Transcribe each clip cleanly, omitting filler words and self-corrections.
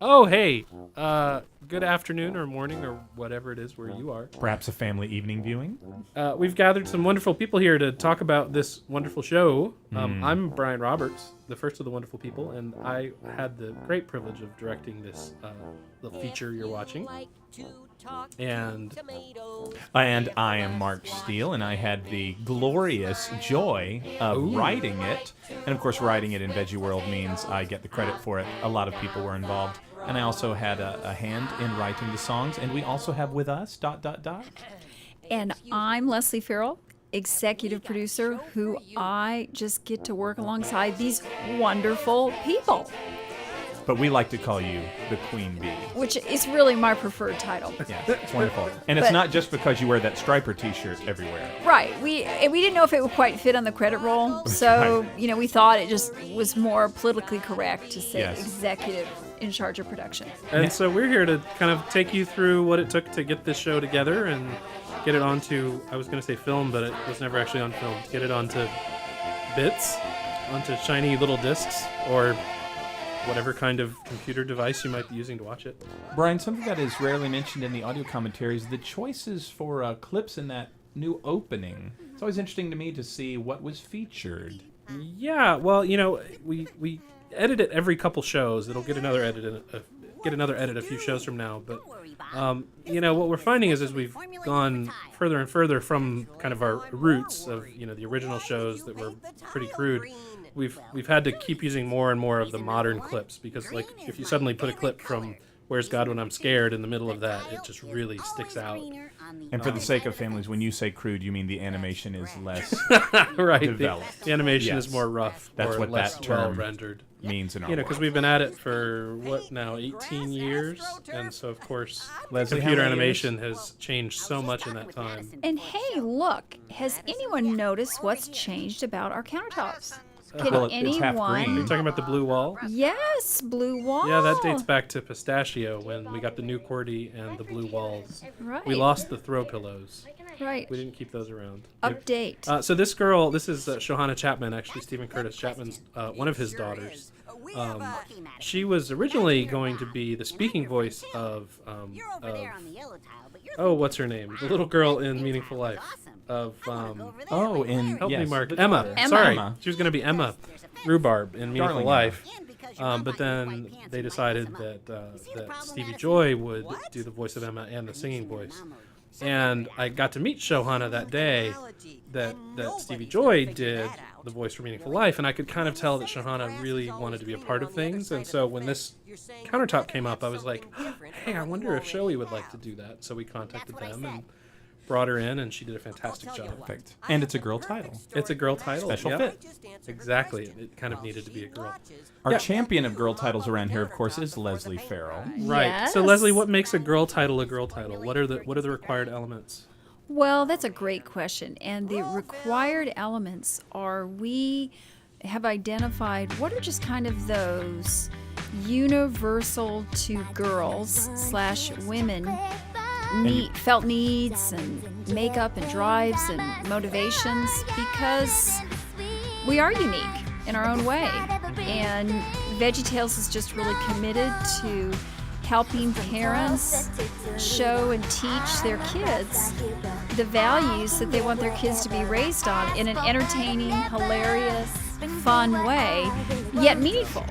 Oh, hey. Good afternoon or morning or whatever it is where you are. Perhaps a family evening viewing? We've gathered some wonderful people here to talk about this wonderful show. I'm Brian Roberts, the first of the wonderful people, and I had the great privilege of directing this little feature you're watching. And And I am Mark Steele, and I had the glorious joy of writing it. And of course, writing it in Veggie World means I get the credit for it. A lot of people were involved. And I also had a hand in writing the songs. And we also have with us, ... And I'm Leslie Farrell, executive producer, who I just get to work alongside these wonderful people, But we like to call you the Queen Bee. which is really my preferred title. Yeah, it's wonderful. And it's But- not just because you wear that striper t-shirt everywhere. Right. We didn't know if it would quite fit on the credit roll, so we thought it just was more politically correct to say Yes. executive in charge of production. so we're here to kind of take you through what it took to get this show together and get it onto, I was going to say film, but it was never actually on film. Get it onto bits, onto shiny little discs, or whatever kind of computer device you might be using to watch it. Brian, something that is rarely mentioned in the audio commentaries, the choices for clips in that new opening. It's always interesting to me to see what was featured. Yeah, well, we edit it every couple shows. It'll get another edit a few shows from now. But what we're finding is as we've gone further and further from kind of our roots of the original shows that were pretty crude, we've had to keep using more and more of the modern clips because like if you suddenly put a clip from Where's God When I'm Scared in the middle of that, it just really sticks out. And for the sake of families, when you say crude, you mean the animation is less Right, developed. the animation Yes. is more rough. That's or what less that term well rendered. means in our Because world. we've been at it for what now, 18 years, and so of course Leslie, how computer many animation has changed so much in that time. And hey, look, has anyone noticed what's changed about our countertops? Can Well, it's half anyone? green. You're talking about the blue wall? Yes, blue wall. Yeah, that dates back to Pistachio when we got the new QWERTY and the blue walls. Right. We lost the throw pillows. Right. We didn't keep those around. Update. So this girl, this is Shohana Chapman, actually Stephen Curtis Chapman's one of his daughters. She was originally going to be the speaking voice of what's her name? The little girl in Meaningful Life. Of Oh, in help me, yes, Mark. the Emma. daughter. Sorry, Emma. she was going to be Emma Rhubarb in Meaningful Darling Life. But then they decided that Stevie Joy would do the voice of Emma and the singing voice. And I got to meet Shohana that day that Stevie Joy did the voice for Meaningful Life, and I could kind of tell that Shohana really wanted to be a part of things. And so when this countertop came up, I was like, hey, I wonder if Shoei would like to do that. So we contacted them and brought her in, and she did a fantastic job. Perfect. And it's a girl title. It's a girl title. Special yep. fit. Exactly. It kind of needed to be a girl. Our champion of girl titles around here, of course, is Leslie Farrell. Right. So Yes. Leslie, what makes a girl title a girl title? What are the required elements? Well, that's a great question. And the required elements are we have identified what are just kind of those universal to girls/women felt needs and makeup and drives and motivations because we are unique in our own way. And VeggieTales is just really committed to helping parents show and teach their kids the values that they want their kids to be raised on in an entertaining, hilarious, fun way, yet meaningful.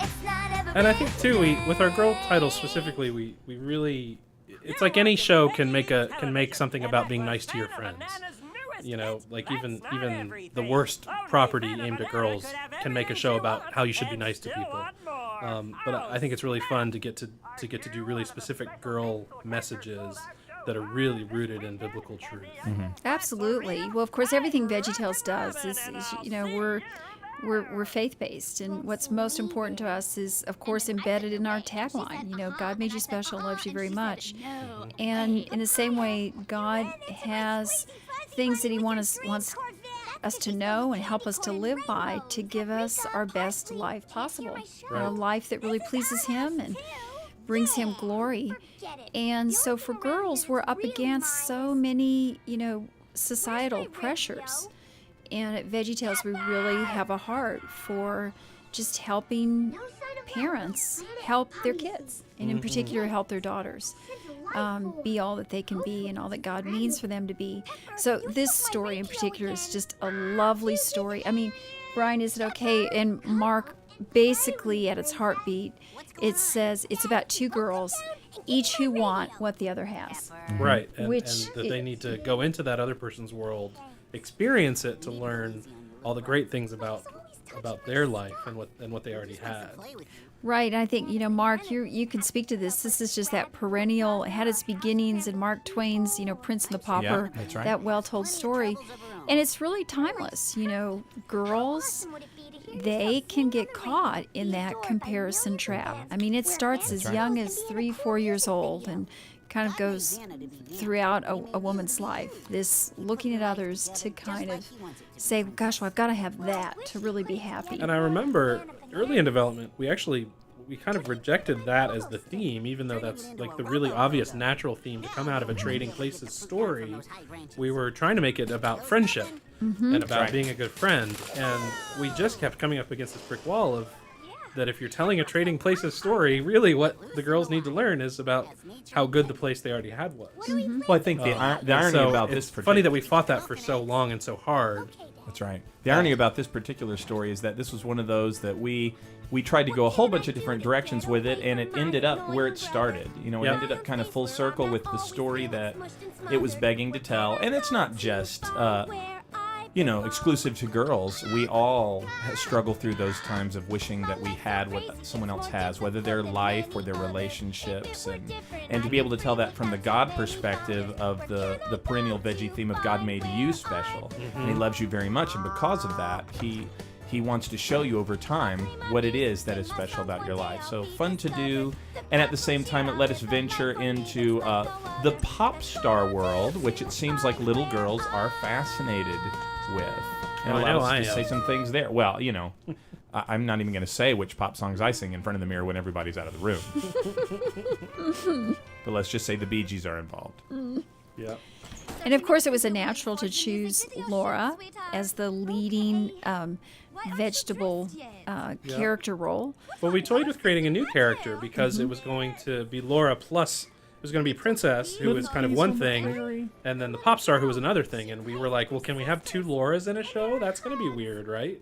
And I think too, with our girl titles specifically, we really, it's like any show can make something about being nice to your friends. Like even the worst property aimed at girls can make a show about how you should be nice to people. But I think it's really fun to get to do really specific girl messages that are really rooted in biblical truth. Absolutely. Well, of course, everything VeggieTales does is we're faith-based, and what's most important to us is, of course, embedded in our tagline. God made you special, loves you very much. And in the same way, God has things that He wants us to know and help us to live by to give us our best life possible. A life that really pleases Him and brings Him glory. And so for girls, we're up against so many, societal pressures. And at VeggieTales, we really have a heart for just helping parents help their kids, and in particular help their daughters be all that they can be and all that God means for them to be. So this story in particular is just a lovely story. I mean, Brian, is it okay? And Mark, basically at its heartbeat, it says it's about two girls, each who want what the other has. Right, and that they need to go into that other person's world, experience it to learn all the great things about their life and what they already had. Right, and I think, Mark, you can speak to this. This is just that perennial, it had its beginnings in Mark Twain's, Prince and the Pauper, that's right. that well-told story. And it's really timeless. Girls, they can get caught in that comparison trap. I mean, it starts as young as 3-4 years old and kind of goes throughout a woman's life. This looking at others to kind of say, gosh, well, I've got to have that to really be happy. And I remember early in development, we kind of rejected that as the theme, even though that's like the really obvious natural theme to come out of a Trading Places story. We were trying to make it about friendship and about being a good friend, and we just kept coming up against this brick wall of that if you're telling a Trading Places story, really what the girls need to learn is about how good the place they already had was. Well, I think the irony about this it's funny that we fought that for so long and so hard. That's right. The irony about this particular story is that this was one of those that we tried to go a whole bunch of different directions with it, and it ended up where it started. It ended up kind of full circle with the story that it was begging to tell. And it's not just exclusive to girls. We all struggle through those times of wishing that we had what someone else has, whether their life or their relationships, and to be able to tell that from the God perspective of the perennial veggie theme of God made you special, and He loves you very much, and because of that, He wants to show you over time what it is that is special about your life. So fun to do, and at the same time, it let us venture into the Popstar world, which it seems like little girls are fascinated with. And it allows us to say some things there. Well, I'm not even going to say which pop songs I sing in front of the mirror when everybody's out of the room. But let's just say the Bee Gees are involved. Yeah. And of course, it was a natural to choose Laura as the leading vegetable character role. Well, we toyed with creating a new character because it was going to be Laura plus it was going to be Princess, who was kind of one thing, and then the Popstar, who was another thing. And we were like, well, can we have two Lauras in a show? That's going to be weird, right?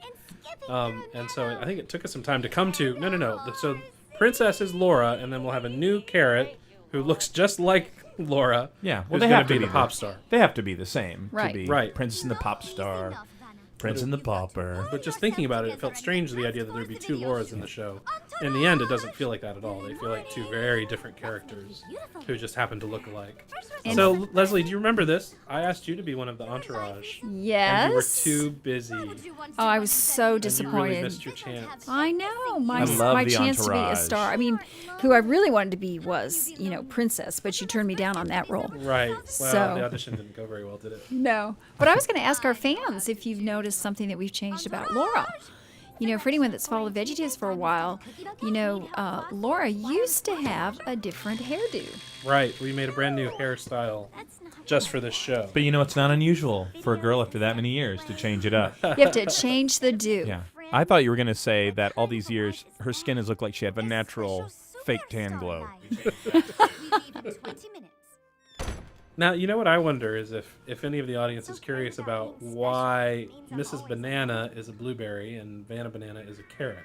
And so I think it took us some time to come to, no. So Princess is Laura, and then we'll have a new carrot who looks just like Laura. Yeah, well, they have to be the Popstar. They have to be the same. Right. To be Right. Princess and the Popstar, Prince and the Pauper. But just thinking about it, it felt strange, the idea that there'd be two Lauras in the show. In the end, it doesn't feel like that at all. They feel like two very different characters who just happen to look alike. So, Leslie, do you remember this? I asked you to be one of the entourage. Yes. And you were too busy. Oh, I was so disappointed. And you really missed your chance. I know. My love the chance to be a entourage. star. I mean, who I really wanted to be was, Princess, but you turned me down on that role. Right. Well, So- the audition didn't go very well, did it? No. But I was going to ask our fans if you've noticed something that we've changed about Laura. For anyone that's followed VeggieTales for a while, Laura used to have a different hairdo. Right. We made a brand new hairstyle just for this show. But it's not unusual for a girl after that many years to change it up. You have to change the do. Yeah. I thought you were going to say that all these years, her skin has looked like she had a natural fake tan glow. Now, you know what I wonder is if any of the audience is curious about why Mrs. Banana is a blueberry and Vanna Banana is a carrot.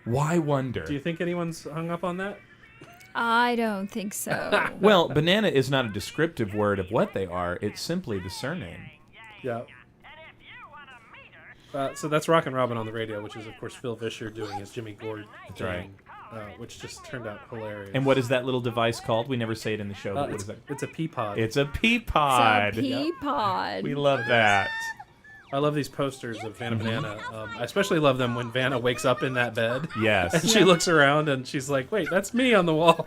Why wonder? Do you think anyone's hung up on that? I don't think so. Well, banana is not a descriptive word of what they are. It's simply the surname. Yeah. So that's Rockin' Robin on the radio, which is, of course, Phil Vischer doing his Jimmy Gord thing, right. Which just turned out hilarious. And what is that little device called? We never say it in the show. But what is that? It's a pea pod. It's a pea pod. It's a pea pod. We love that. I love these posters of Vanna Banana. I especially love them when Vanna wakes up in that bed. Yes. And she looks around and she's like, wait, that's me on the wall.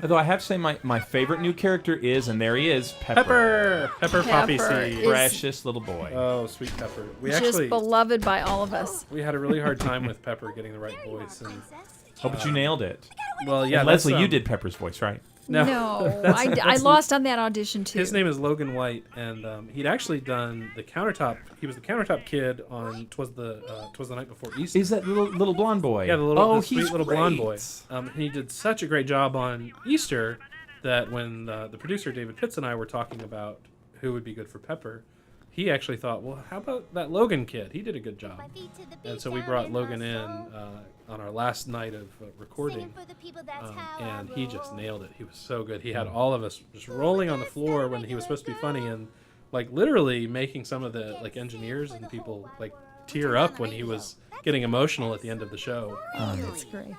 Although I have to say my favorite new character is, and there he is, Pepper. Pepper Poppy Seed. is- Precious little boy. Oh, sweet Pepper. We Just actually beloved by all of us. we had a really hard time with Pepper getting the right voice. And Oh, but you nailed it. well, yeah, And that's, Leslie, you did Pepper's voice, right? No, that's- I that's- lost on that audition too. His name is Logan White, and he'd actually done the countertop. He was the countertop kid on "Twas the Night Before Easter." Is that little blonde boy? Yeah, the sweet he's little blonde boy. great. And he did such a great job on Easter that when the producer David Pitts and I were talking about who would be good for Pepper, he actually thought, well, how about that Logan kid? He did a good job. And so we brought Logan in on our last night of recording, and he just nailed it. He was so good. He had all of us just rolling on the floor when he was supposed to be funny, and like literally making some of the like engineers and people like tear up when he was getting emotional at the end of the show. That's great.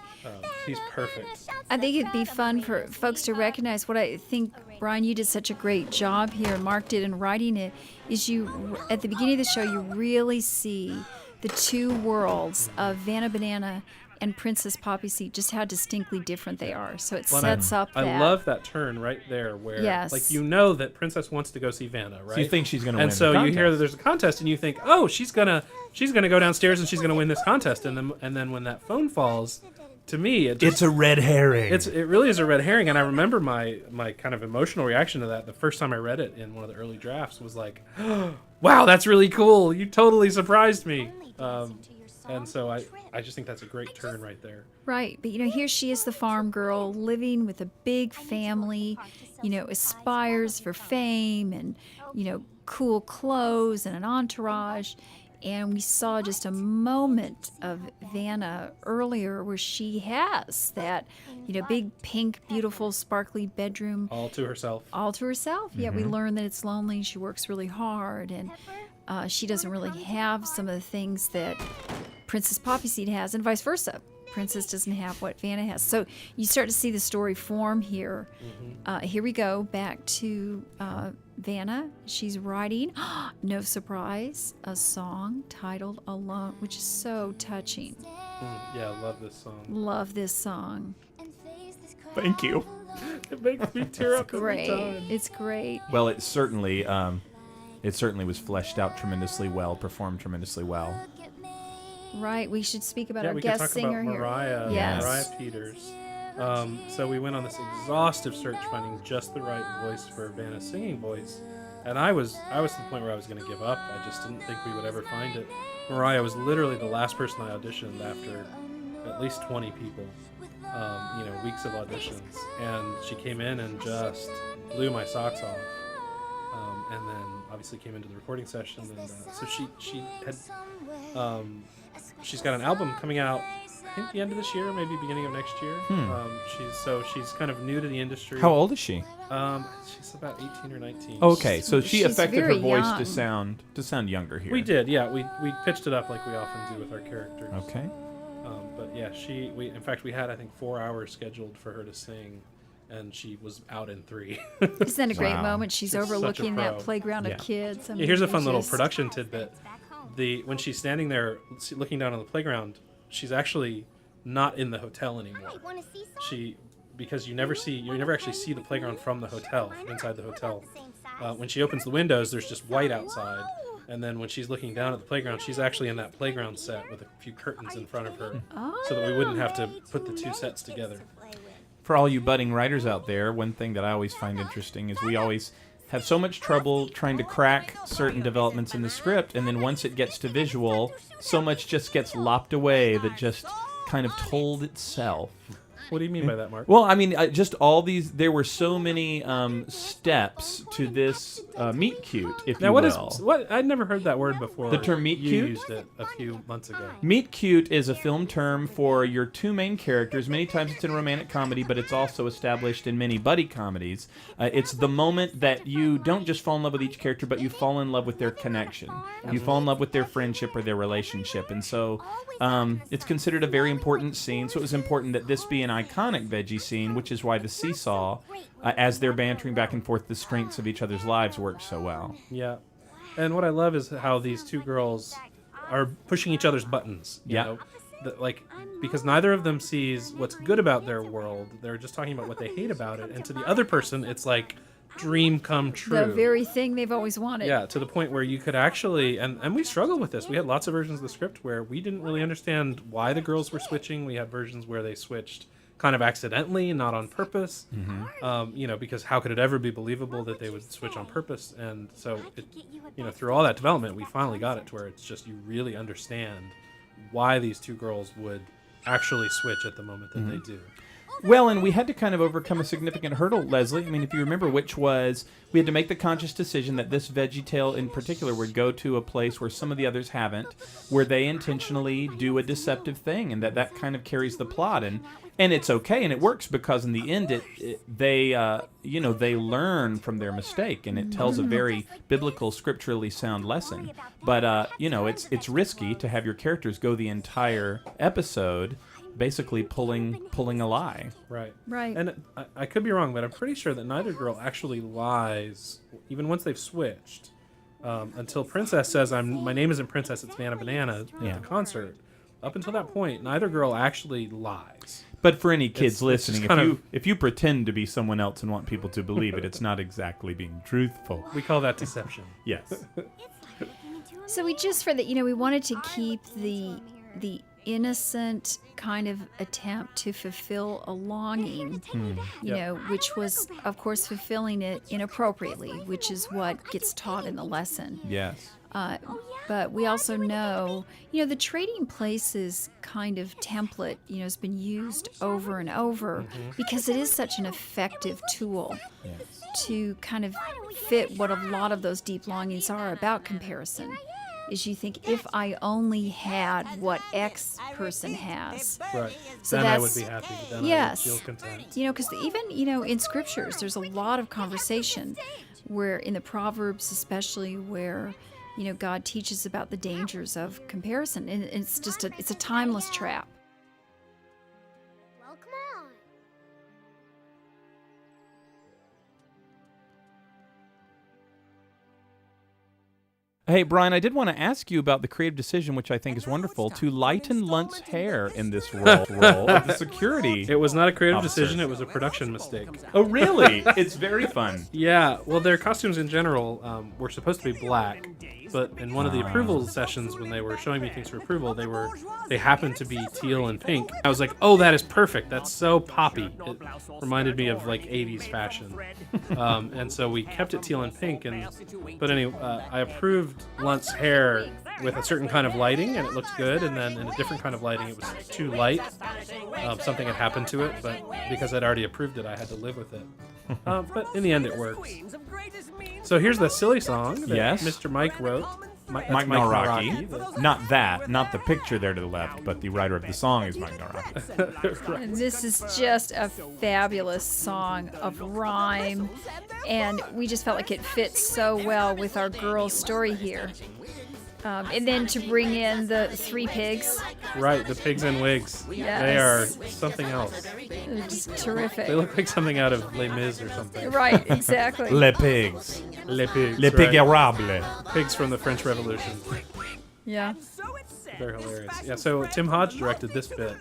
He's perfect. I think it'd be fun for folks to recognize what I think, Brian, you did such a great job here, and Mark did in writing it, is you, at the beginning of the show, you really see the two worlds of Vanna Banana and Princess Poppy Seed, just how distinctly different they are. So it sets up that. I love that turn right there where, Yes. like, you know that Princess wants to go see Vanna, right? So you think she's going to win And so the you hear that contest. there's a contest, and you think, oh, she's gonna go downstairs and she's gonna win this contest, and then when that phone falls, to me, It's a red herring. it really is a red herring. And I remember my kind of emotional reaction to that the first time I read it in one of the early drafts was like, wow, that's really cool. You totally surprised me. And so I just think that's a great turn right there. Right, but here she is, the farm girl, living with a big family, aspires for fame and, cool clothes and an entourage. And we saw just a moment of Vanna earlier where she has that, big, pink, beautiful, sparkly bedroom All to herself. all to herself. Yet we learn that it's lonely. She works really hard, and she doesn't really have some of the things that Princess Poppyseed has, and vice versa. Princess doesn't have what Vanna has. So you start to see the story form here. Here we go back to Vanna. She's writing, no surprise, a song titled Alone, which is so touching. Yeah, I love this song. Love this song. Thank you. It makes me tear up every Great. time. It's great. Well, it certainly was fleshed out tremendously well, performed tremendously well. Right. We should speak about Yeah, our we could guest talk singer about here. Mariah, Yes. Mariah Peters. So we went on this exhaustive search finding just the right voice for Vanna's singing voice. And I was to the point where I was going to give up. I just didn't think we would ever find it. Mariah was literally the last person I auditioned after at least 20 people, weeks of auditions. And she came in and just blew my socks off. And then obviously came into the recording session. And so she had... she's got an album coming out, I think the end of this year, maybe beginning of next year. She's kind of new to the industry. How old is she? She's about 18 or 19. Okay, so she She's affected her very voice young. to sound younger here. We did, yeah. We pitched it up like we often do with our characters. Okay. But yeah, in fact we had I think 4 hours scheduled for her to sing, and she was out in 3. Isn't that a great Wow. moment? She's She's such a overlooking that pro. playground Yeah. of kids. I Yeah, mean, here's a fun it's little just- production tidbit. When she's standing there looking down on the playground, she's actually not in the hotel anymore. Because you never actually see the playground from the hotel, from inside the hotel. When she opens the windows, there's just white outside. And then when she's looking down at the playground, she's actually in that playground set with a few curtains in front of her, so that we wouldn't have to put the two sets together. For all you budding writers out there, one thing that I always find interesting is we always have so much trouble trying to crack certain developments in the script, and then once it gets to visual, so much just gets lopped away that just kind of told itself. What do you mean by that, Mark? Well, I mean, just all these. There were so many steps to this meet cute, if Now, you what will. is what? I'd never heard that word before. The term meet You cute? used it a few months ago. Meet cute is a film term for your two main characters. Many times it's in a romantic comedy, but it's also established in many buddy comedies. It's the moment that you don't just fall in love with each character, but you fall in love with their connection. You fall in love with their friendship or their relationship. And so it's considered a very important scene. So it was important that this be an iconic veggie scene, which is why the seesaw, as they're bantering back and forth the strengths of each other's lives, works so well. Yeah, and what I love is how these two girls are pushing each other's buttons. You Yeah. know? Because neither of them sees what's good about their world. They're just talking about what they hate about it, and to the other person, it's like dream come true. The very thing they've always wanted. Yeah, to the point where you could actually, and we struggled with this. We had lots of versions of the script where we didn't really understand why the girls were switching. We had versions where they switched kind of accidentally, not on purpose. Because how could it ever be believable that they would switch on purpose? And so, through all that development, we finally got it to where it's just you really understand why these two girls would actually switch at the moment that they do. Well, and we had to kind of overcome a significant hurdle, Leslie. I mean, if you remember, which was we had to make the conscious decision that this VeggieTale in particular would go to a place where some of the others haven't, where they intentionally do a deceptive thing, and that kind of carries the plot. And it's okay, and it works because in the end, they learn from their mistake, and it tells a very biblical, scripturally sound lesson. But it's risky to have your characters go the entire episode basically pulling a lie. Right. Right. And I could be wrong, but I'm pretty sure that neither girl actually lies, even once they've switched, until Princess says, my name isn't Princess, it's Vanna Banana at the concert. Up until that point, neither girl actually lies. But for any kids listening, it's if you pretend to be someone else and want people to believe it, it's not exactly being truthful. We call that deception. Yes. So we just we wanted to keep the innocent kind of attempt to fulfill a longing, which was, of course, fulfilling it inappropriately, which is what gets taught in the lesson. Yes. But we also know, the trading places kind of template, has been used over and over because it is such an effective tool to kind of fit what a lot of those deep longings are about comparison. Is you think, if I only had what X person has, Right. So then I would that's- be happy. Then yes. I would feel content. Because even, in scriptures, there's a lot of conversation where in the Proverbs, especially where, God teaches about the dangers of comparison. And it's just it's a timeless trap. Well, come on. Hey, Brian, I did want to ask you about the creative decision, which I think is wonderful, to lighten Lunt's hair in this role of the security. It was not a creative officer. decision, it was a production mistake. Oh, really? It's very fun. Yeah, well, their costumes in general were supposed to be black, but in one of the approval sessions when they were showing me things for approval, they happened to be teal and pink. I was like, oh, that is perfect. That's so poppy. It reminded me of like 80s fashion. And so we kept it teal and pink. But anyway, I approved Lunt's hair with a certain kind of lighting, and it looked good. And then in a different kind of lighting, it was too light. Something had happened to it, but because I'd already approved it, I had to live with it. But in the end, it works. So here's the silly song that Mr. Mike wrote. Mike Naraki. Not the picture there to the left, but the writer of the song is Mike Naraki. And this is just a fabulous song of rhyme, and we just felt like it fits so well with our girl's story here. And then to bring in the three pigs. Right, the pigs in wigs. Yes. They are something else. They're just terrific. They look like something out of Les Mis or something. Right, exactly. Les pigs. Les pigs. Les right. pigs Pigs from the French Revolution. Yeah. They're hilarious. Yeah, so Tim Hodge directed this bit.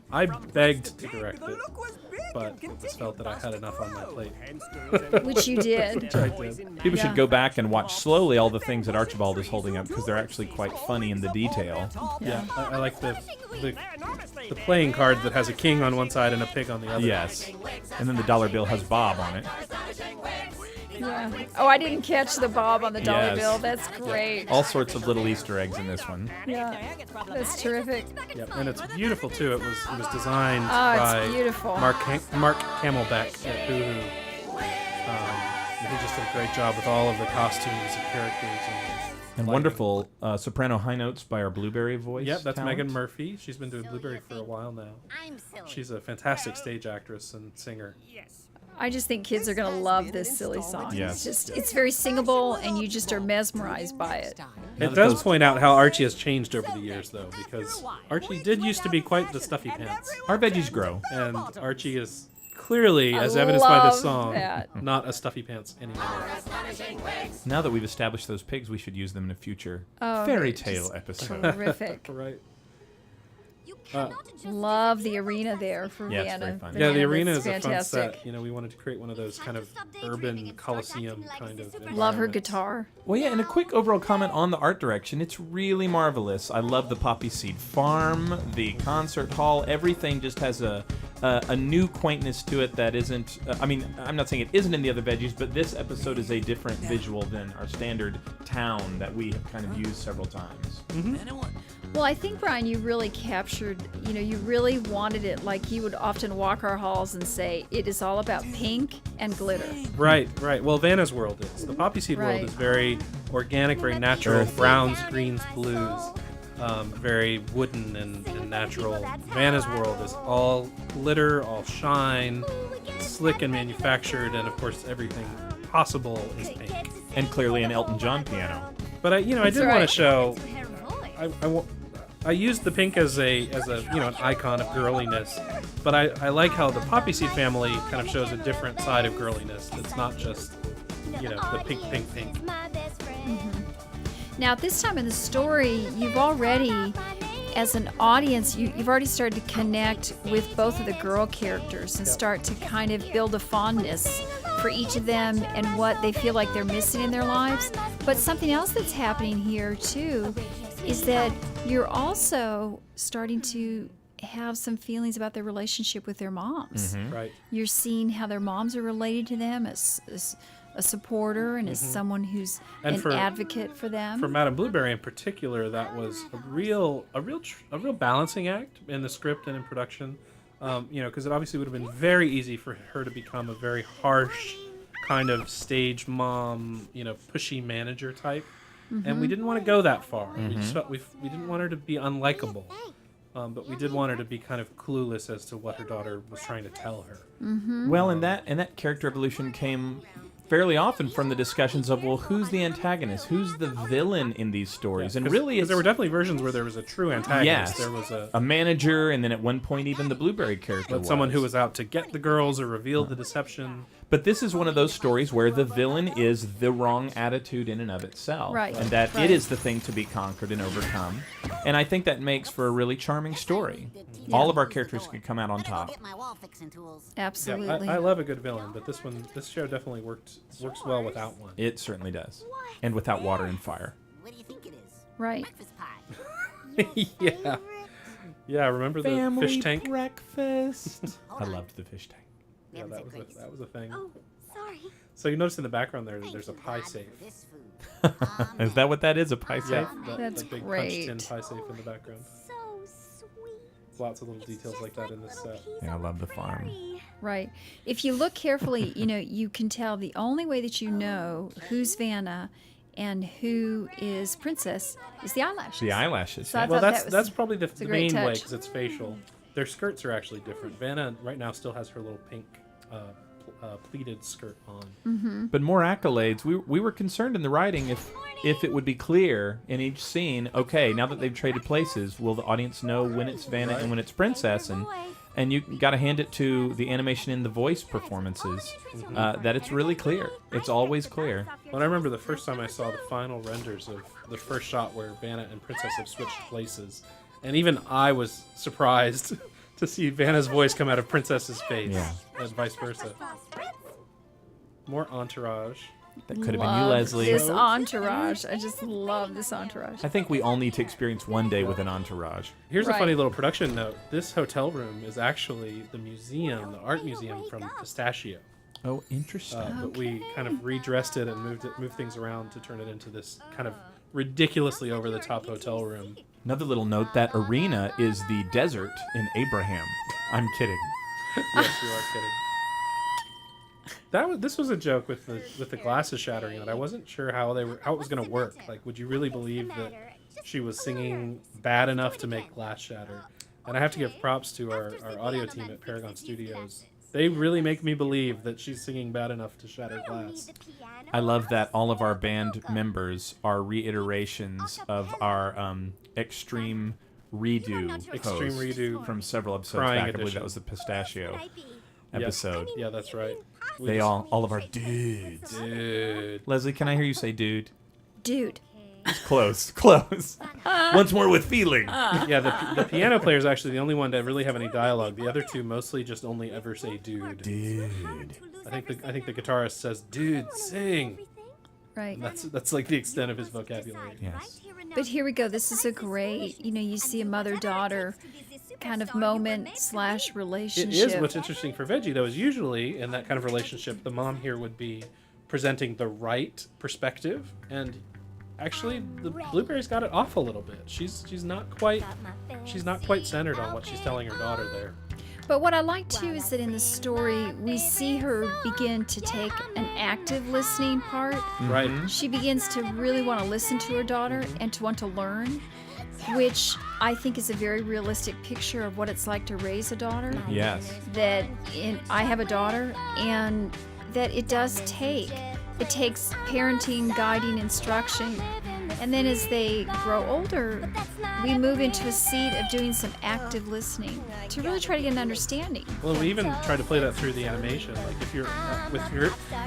I begged to direct it, but just felt that I had enough on my plate. Which you did. I did. People Yeah. should go back and watch slowly all the things that Archibald is holding up because they're actually quite funny in the detail. Yeah, I like the playing card that has a king on one side and a pig on the other. Yes. And then the dollar bill has Bob on it. Yeah. Oh, I didn't catch the bob on the dollar Yes. bill. That's great. All sorts of little Easter eggs in this one. Yeah. That's terrific. Yep, and it's beautiful too. It was designed Oh, it's by beautiful. Mark Camelback at Boohoo. He just did a great job with all of the costumes and characters And lighting. wonderful soprano high notes by our Blueberry voice. Yep, that's talent. Megan Murphy. She's been doing Blueberry for a while now. She's a fantastic stage actress and singer. I just think kids are going to love this silly song. Yes. It's very singable, and you just are mesmerized by it. It does point out how Archie has changed over the years, though, because Archie did used to be quite the stuffy pants, Our veggies grow. and Archie is clearly, I as evidenced by this love song, that. not a stuffy pants anymore. Now that we've established those pigs, we should use them in a future Oh, fairy just tale episode. Terrific. Right. Love the arena there for Yeah, it's Vienna. very fun. Yeah, the Vienna, arena that's is a fun fantastic. set. You know, we wanted to create one of those kind of urban coliseum kind of Love her environments. guitar. Well, yeah, and a quick overall comment on the art direction. It's really marvelous. I love the poppy seed farm, the concert hall. Everything just has a a new quaintness to it that isn't. I mean, I'm not saying it isn't in the other veggies, but this episode is a different visual than our standard town that we have kind of used several times. Well, I think, Brian, you really captured, you really wanted it like you would often walk our halls and say, it is all about pink and glitter. Right. Well, Vanna's world is. The poppy seed world Right. is very organic, very natural, Earthy. browns, greens, blues, very wooden and natural. Vanna's world is all glitter, all shine, slick and manufactured, and of course everything possible is pink. And clearly an Elton John piano. But I did want right. to show. I used the pink as an icon of girliness, but I like how the poppy seed family kind of shows a different side of girliness. It's not just the pink. Now, at this time in the story, you've already, as an audience, you've already started to connect with both of the girl characters and start to kind of build a fondness for each of them and what they feel like they're missing in their lives. But something else that's happening here, too, is that you're also starting to have some feelings about their relationship with their moms. Right. You're seeing how their moms are related to them as a supporter and as someone who's And an advocate for them. For Madame Blueberry in particular, that was a real balancing act in the script and in production. Because it obviously would have been very easy for her to become a very harsh kind of stage mom, pushy manager type. And we didn't want to go that far. We just felt we didn't want her to be unlikable. But we did want her to be kind of clueless as to what her daughter was trying to tell her. Well, and that character evolution came fairly often from the discussions of, well, who's the antagonist? Who's the villain in these stories? And really, there were definitely versions where there was a true antagonist. Yes, There was a manager, and then at one point even the Blueberry character was. someone who was out to get the girls or reveal the deception. But this is one of those stories where the villain is the wrong attitude in and of itself. Right. And that Right. it is the thing to be conquered and overcome. And I think that makes for a really charming story. All of our characters can come out on top. Absolutely. I love a good villain, but this show definitely works well without one. It certainly does. And without water and fire. What do you think it is? Right. Breakfast pie. Yeah, remember the fish tank? breakfast. I loved the fish tank. Yeah, that was a thing. Oh, sorry. So you notice in the background there's a pie safe. This food. Is that what that is? A pie safe? Yeah, That's the big great. punched in pie safe in the background. So sweet. Lots of little details like that in this set. Yeah, I love the farm. Right. If you look carefully, you can tell the only way that you know who's Vanna and who is Princess is the eyelashes. The eyelashes. So I yeah. Well, thought that's probably the a great main way touch. because it's facial. Their skirts are actually different. Vanna right now still has her little pink pleated skirt on. But more accolades. We were concerned in the writing if it would be clear in each scene, okay, now that they've traded places, will the audience know when it's Vanna and when it's Princess? And you got to hand it to the animation and the voice performances that it's really clear. It's always clear. Well, I remember the first time I saw the final renders of the first shot where Vanna and Princess have switched places, and even I was surprised to see Vanna's voice come out of Princess's face, Yeah. and vice versa. More entourage. That could have been you, Love Leslie. This entourage. I just love this entourage. I think we all need to experience one day with an entourage. Here's a Right. funny little production note. This hotel room is actually the museum, the art museum from Pistachio. Oh, interesting. But we kind of redressed it and moved things around to turn it into this kind of ridiculously over-the-top hotel room. Another little note, that arena is the desert in Abraham. I'm kidding. Yes, you are kidding. This was a joke with the glasses shattering that I wasn't sure how it was going to work. Like, would you really believe that she was singing bad enough to make glass shatter? And I have to give props to our audio team at Paragon Studios. They really make me believe that she's singing bad enough to shatter glass. I love that all of our band members are reiterations of our extreme redo Extreme post Redo from several episodes Crying back. I believe edition. that was the Pistachio Yep. episode. Yeah, that's right. They all of our dudes. Dude. Leslie, can I hear you say dude? Dude. Close. Once more with feeling. Yeah, the piano player is actually the only one to really have any dialogue. The other two mostly just only ever say dude. Dude. I think the guitarist says, "Dude, sing." Right. That's like the extent of his vocabulary. Yes. But here we go. This is a great, you see a mother-daughter kind of moment / It relationship. is. What's interesting for Veggie, though, is usually in that kind of relationship, the mom here would be presenting the right perspective, and actually, the Blueberry's got it off a little bit. She's not quite centered on what she's telling her daughter there. But what I like too is that in the story, we see her begin to take an active listening part. Right. She begins to really want to listen to her daughter and to want to learn, which I think is a very realistic picture of what it's like to raise a daughter. Yes. I have a daughter, and that it takes parenting, guiding, instruction. And then as they grow older, we move into a seat of doing some active listening to really try to get an understanding. Well, we even try to play that through the animation. Like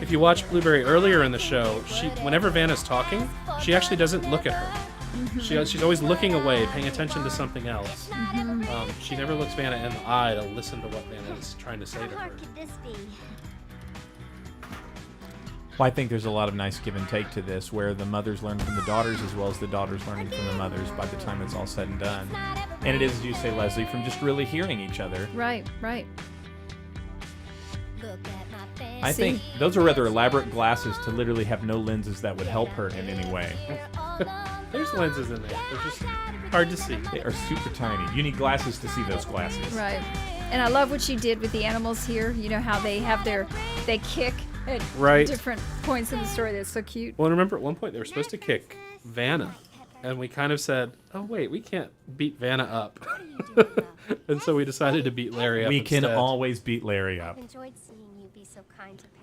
if you watch Blueberry earlier in the show, whenever Vanna's talking, she actually doesn't look at her. She's always looking away, paying attention to something else. She never looks Vanna in the eye to listen to what Vanna is trying to say to her. Well, I think there's a lot of nice give and take to this, where the mothers learn from the daughters as well as the daughters learning from the mothers by the time it's all said and done. And it is, as you say, Leslie, from just really hearing each other. Right. I think those are rather elaborate glasses to literally have no lenses that would help her in any way. There's lenses in there. They're just hard to see. They are super tiny. You need glasses to see those glasses. Right. And I love what you did with the animals here. You know how they kick at different points in the story. That's so cute. Well, remember at one point they were supposed to kick Vanna, and we kind of said, "Oh wait, we can't beat Vanna up," and so we decided to beat Larry up. We can instead. always beat Larry up.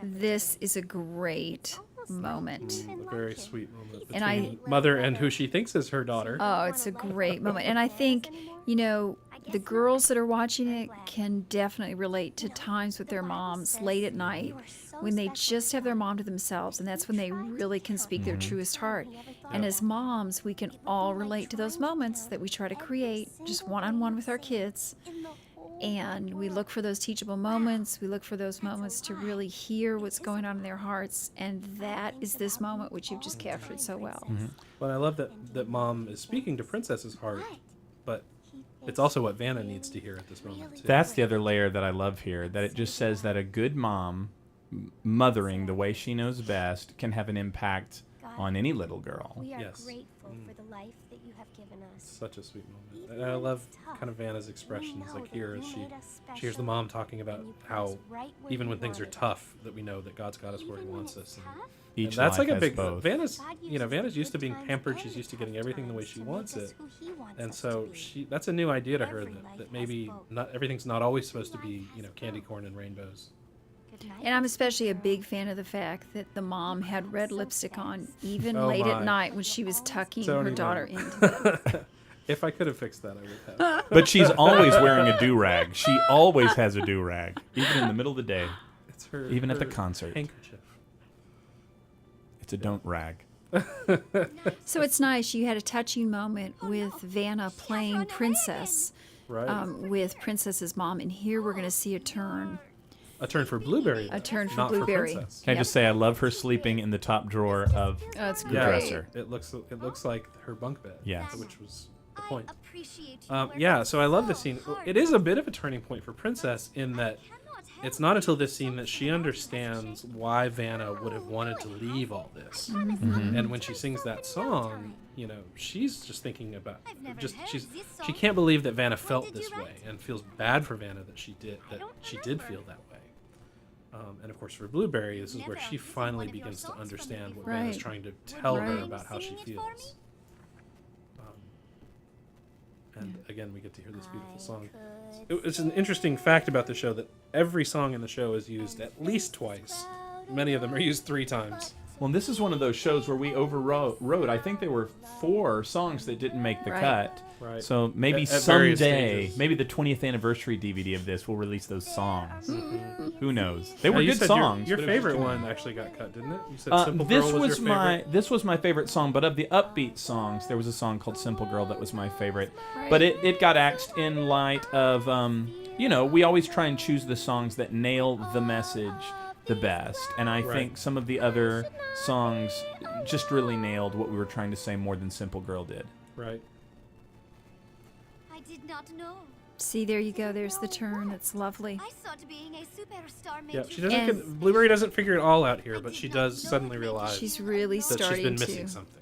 This is a great moment. A very sweet moment And between mother and who she thinks is her daughter. Oh, it's a great moment. And I think, the girls that are watching it can definitely relate to times with their moms late at night when they just have their mom to themselves, and that's when they really can speak their truest heart. And as moms, we can all relate to those moments that we try to create just one-on-one with our kids. And we look for those teachable moments. We look for those moments to really hear what's going on in their hearts. And that is this moment which you've just captured so well. But I love that mom is speaking to Princess's heart, but it's also what Vanna needs to hear at this moment, too. That's the other layer that I love here, that it just says that a good mom, mothering the way she knows best, can have an impact on any little girl. We are Yes. grateful for the life that you have given us. Such a sweet moment. And I love kind of Vanna's expressions, like here as she hears the mom talking about how even when things are tough, that we know that God's got us where He wants us. And Each that's life like a has big both. Vanna's used to being pampered. She's used to getting everything the way she wants it, and so that's a new idea to her that maybe not everything's not always supposed to be candy corn and rainbows. And I'm especially a big fan of the fact that the mom had red lipstick on even Oh late my. at night when she was tucking Don't her even. daughter into bed. If I could have fixed that, I would have. But she's always wearing a do-rag. She always has a do-rag, even in the middle of the day, It's her. even at the her concert. handkerchief. It's a don't rag. So it's nice. You had a touching moment with Vanna playing Princess Right. with Princess's mom. And here we're going to see a turn. A turn for Blueberry. A turn for not Blueberry. For Princess. Can I Yep. just say I love her sleeping in the top drawer of Oh, it's the great. dresser. It looks like her bunk bed. Yes. Which was the point. Appreciate So I love this scene. It is a bit of a turning point for Princess in that it's not until this scene that she understands why Vanna would have wanted to leave all this. And when she sings that song, she's just thinking about she can't believe that Vanna felt this way and feels bad for Vanna that she did feel that way. And of course for Blueberry, this is where she finally begins to understand what Vanna's Right. trying to tell her Right. about how she feels. And again, we get to hear this beautiful song. It's an interesting fact about the show that every song in the show is used at least twice. Many of them are used 3 times. Well, this is one of those shows where we overwrote. I think there were 4 songs that didn't make the Right. cut. Right. So maybe At various someday, stages. maybe the 20th anniversary DVD of this will release those songs. Who knows? They Now, were you good said songs. Your but it was favorite just- one actually got cut, didn't it? You said Simple this Girl was your favorite. this was my favorite song, but of the upbeat songs, there was a song called "Simple Girl" that was my favorite. Right. But it got axed in light of we always try and choose the songs that nail the message the best, and I think some of the other songs just really nailed what we were trying to say more than "Simple Girl" did. Right. I did not know. See, there you go. There's the turn. It's lovely. I thought being a superstar made Yeah, you she doesn't. And- Blueberry doesn't figure it all out here, but she does suddenly realize She's really that she's starting been to. missing something.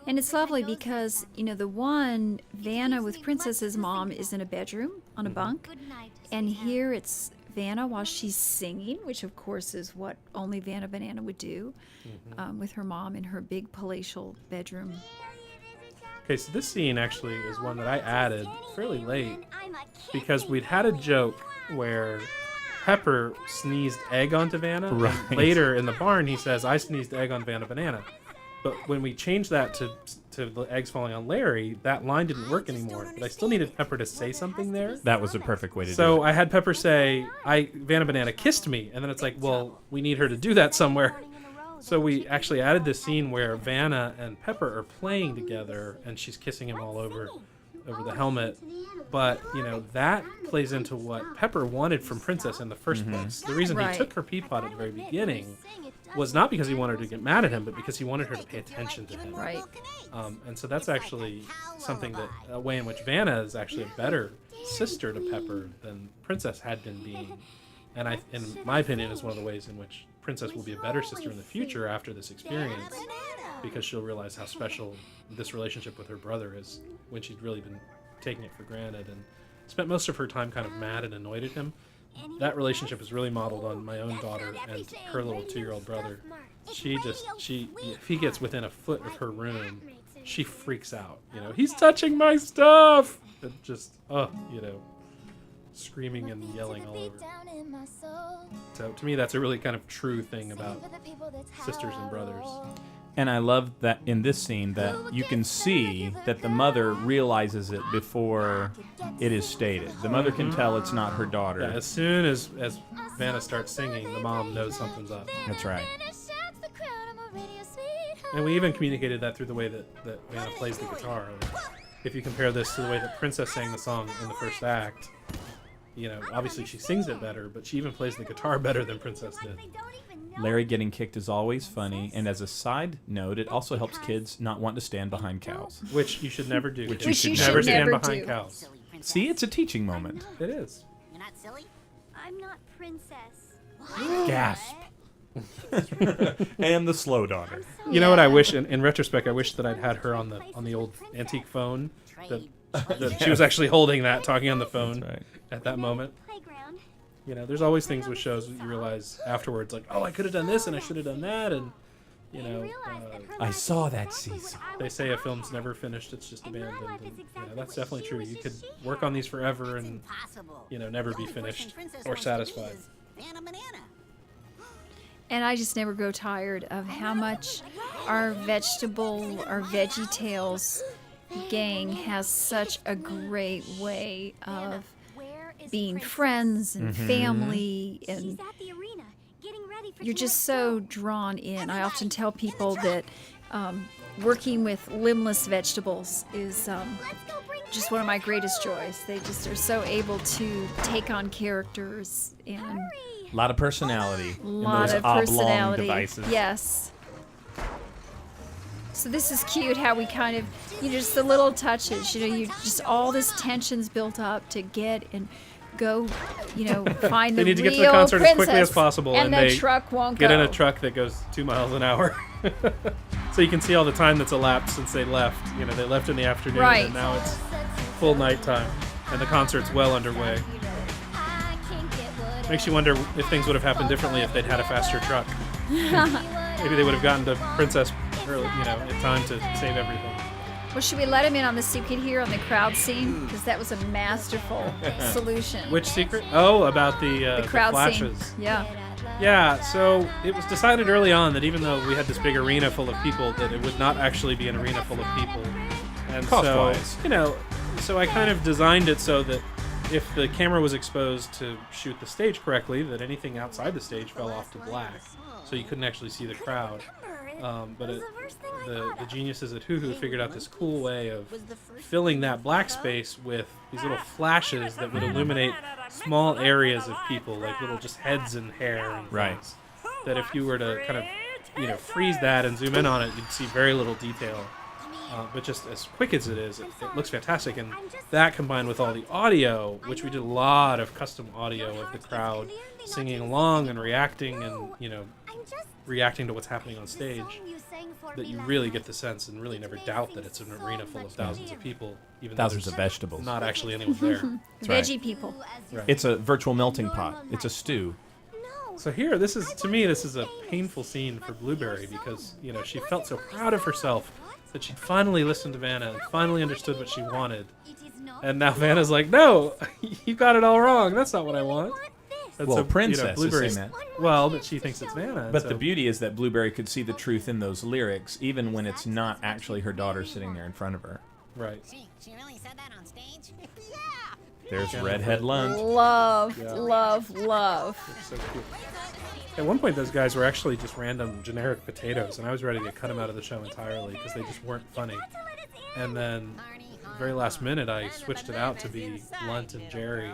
And it's lovely because, the one, Vanna with Princess's mom is in a bedroom on a bunk. Good night, And here it's Vanna while she's singing, which of course is what only Vanna Banana would do, with her mom in her big palatial bedroom. Okay, so this scene actually is one that I added fairly late because we'd had a joke where Pepper sneezed egg onto Vanna. Right. And later in the barn, he says, "I sneezed egg on Vanna Banana." But when we changed that to the eggs falling on Larry, that line didn't work anymore. But I still needed Pepper to say something there. That was a perfect way to do So it. I had Pepper say, Vanna Banana kissed me. And then it's like, well, we need her to do that somewhere. So we actually added this scene where Vanna and Pepper are playing together and she's kissing him all over the helmet. But, that plays into what Pepper wanted from Princess in the first place. The reason Right. he took her peapod at the very beginning was not because he wanted her to get mad at him, but because he wanted her to pay attention to him. Right. And so that's actually something that, a way in which Vanna is actually a better sister to Pepper than Princess had been being. And in my opinion, is one of the ways in which Princess will be a better sister in the future after this experience, because she'll realize how special this relationship with her brother is when she'd really been taking it for granted and spent most of her time kind of mad and annoyed at him. That relationship is really modeled on my own daughter and her little 2-year-old brother. If he gets within a foot of her room, she freaks out. He's touching my stuff! And just, screaming and yelling all over. So to me, that's a really kind of true thing about sisters and brothers. And I love that in this scene that you can see that the mother realizes it before it is stated. The mother can tell it's not her daughter. Yeah, as soon as Vanna starts singing, the mom knows something's up. That's right. And we even communicated that through the way that Vanna plays the guitar. If you compare this to the way that Princess sang the song in the first act, obviously she sings it better, but she even plays the guitar better than Princess did. Larry getting kicked is always funny, and as a side note, it also helps kids not want to stand behind cows. Which you should never do. Which kids. you should should never stand never behind do. cows. See, it's a teaching moment. It is. You're not silly? I'm not Princess. Gasp. And the slow daughter. You know what I wish? In retrospect, I wish that I'd had her on the old antique phone. That she was actually holding that, talking on the phone That's right. at that moment. Playground. There's always things with shows that you realize afterwards, like, oh, I could have done this and I should have done that, and I saw that season. they say a film's never finished; it's just abandoned. And, that's definitely true. You could work on these forever and Impossible. never be finished or satisfied. Vanna Banana. And I just never grow tired of how much our VeggieTales gang has such a great way of Where is being Princess? friends and family, She's and at the arena, getting ready for you're just tonight's so show. drawn in. I often tell people that working with limbless vegetables is just one of my greatest joys. They just are so able to take on characters and A lot of personality a in lot those of oblong personality. devices. Yes. So this is cute how we kind of, just the little touches, you just all this tension's built up to get and go, find They the need to get to the real concert as quickly princess, as possible, and and the they truck won't Get go. in a truck that goes 2 miles an hour. So you can see all the time that's elapsed since they left. They left in the afternoon, Right. and now it's full nighttime, and the concert's well underway. Makes you wonder if things would have happened differently if they'd had a faster truck. Maybe they would have gotten to Princess early, in time to save everything. Well, should we let him in on the secret here on the crowd scene? Because that was a masterful solution. Which secret? Oh, about the crowd flashes. scene. Yeah. Yeah, so it was decided early on that even though we had this big arena full of people, that it would not actually be an arena full of people. And Cost-wise. so I kind of designed it so that if the camera was exposed to shoot the stage correctly, that anything outside the stage fell off to black, so you couldn't actually see the crowd. But the geniuses at Hoo Hoo figured out this cool way of filling that black space with these little flashes that would illuminate small areas of people, like little just heads and hair and things. Right. That if you were to kind of, freeze that and zoom in on it, you'd see very little detail. But just as quick as it is, it looks fantastic. And that combined with all the audio, which we did a lot of custom audio of the crowd singing along and reacting and, reacting to what's happening on stage, that you really get the sense and really never doubt that it's an arena full of thousands of people, even Thousands though of there's vegetables. not actually anyone there. Veggie people. Right. It's a virtual melting pot. It's a stew. So here, this is a painful scene for Blueberry because, she felt so proud of herself that she'd finally listened to Vanna and finally understood what she wanted. And now Vanna's like, no, you got it all wrong. That's not what I want. And Well, so, Princess is Blueberry's, saying that. Well, but she thinks it's Vanna. But so, the beauty is that Blueberry could see the truth in those lyrics, even when it's not actually her daughter sitting there in front of her. Right. She really said that on stage? There's Redhead Lunch. Love, Yeah. love. So cute. At one point, those guys were actually just random generic potatoes, and I was ready to cut them out of the show entirely because they just weren't funny. And then, very last minute, I switched it out to be Lunt and Jerry,